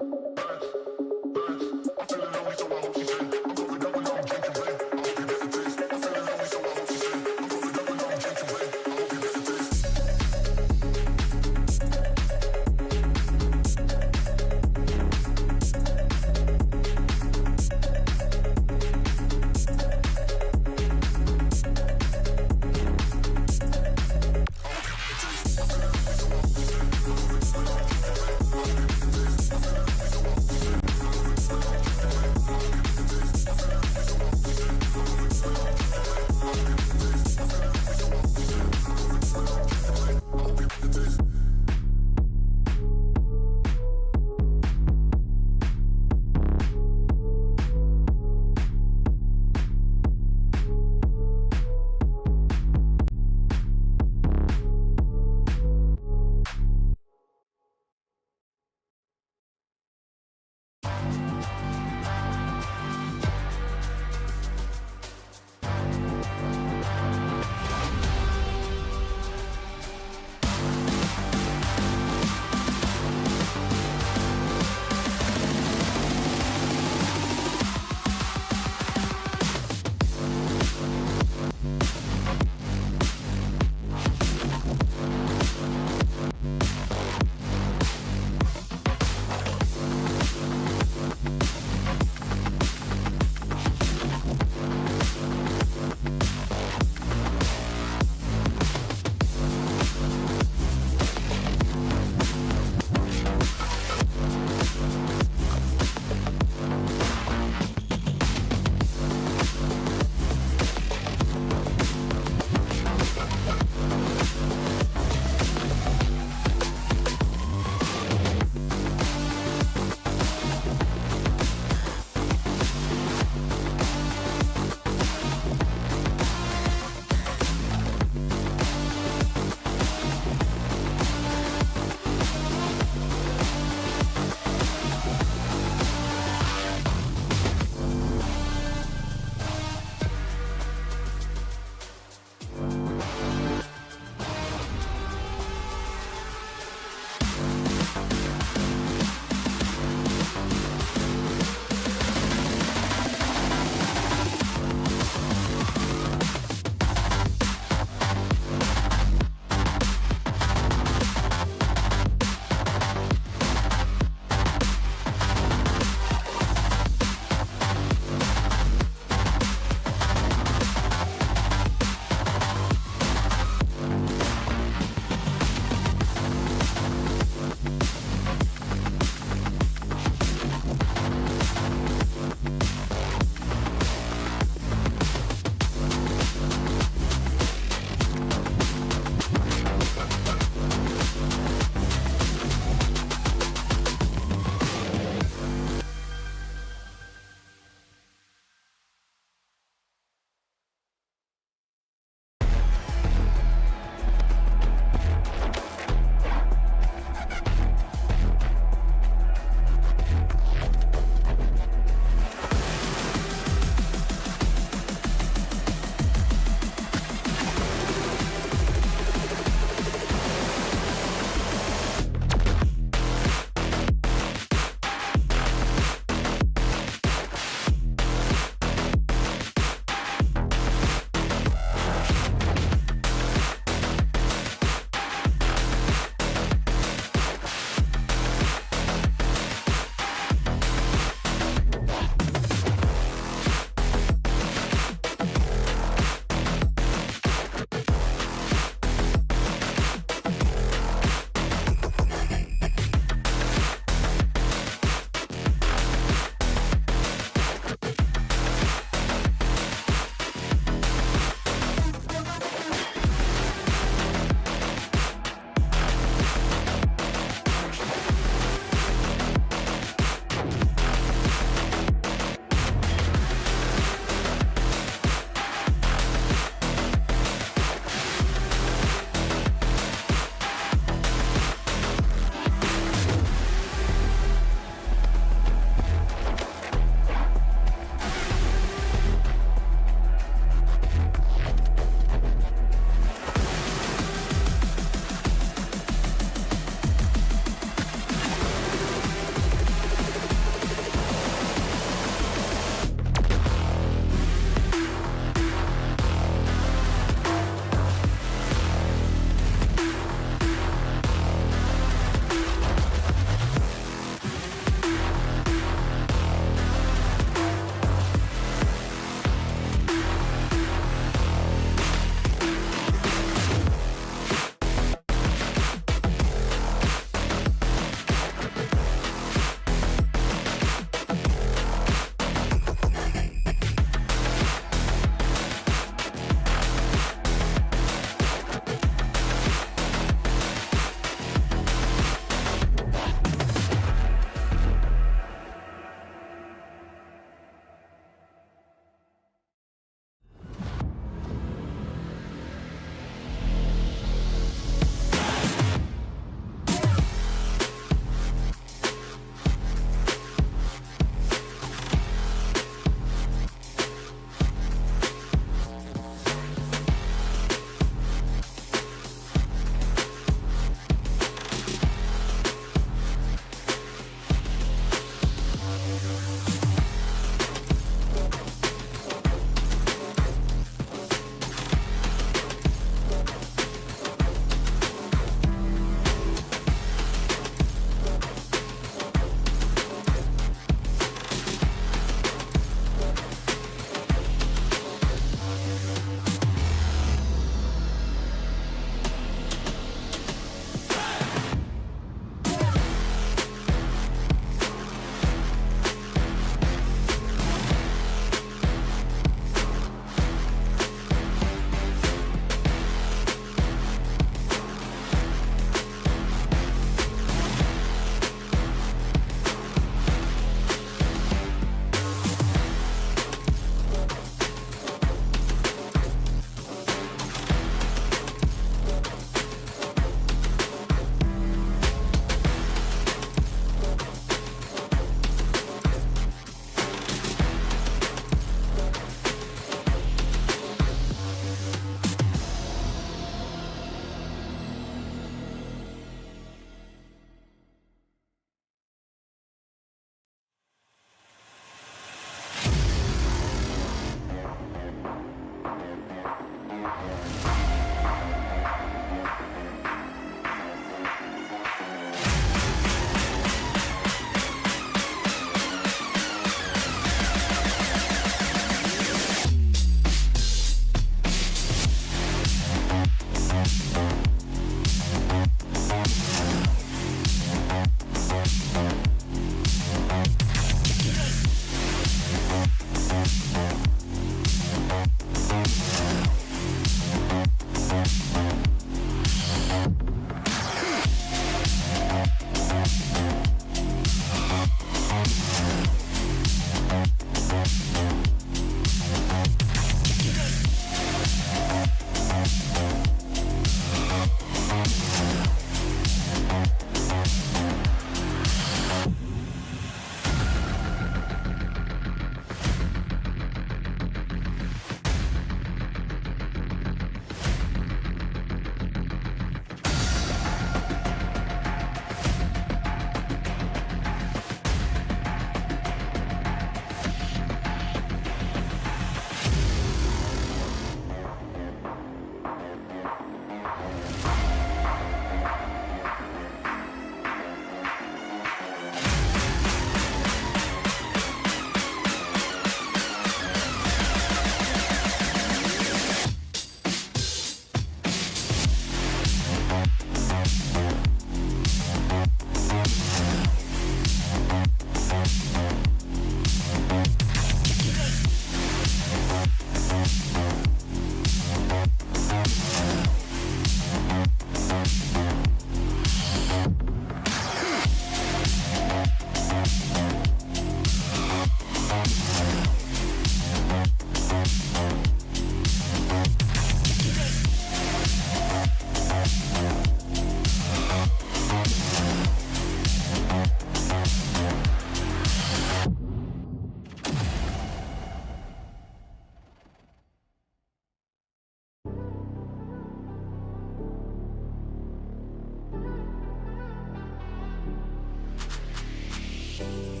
Thank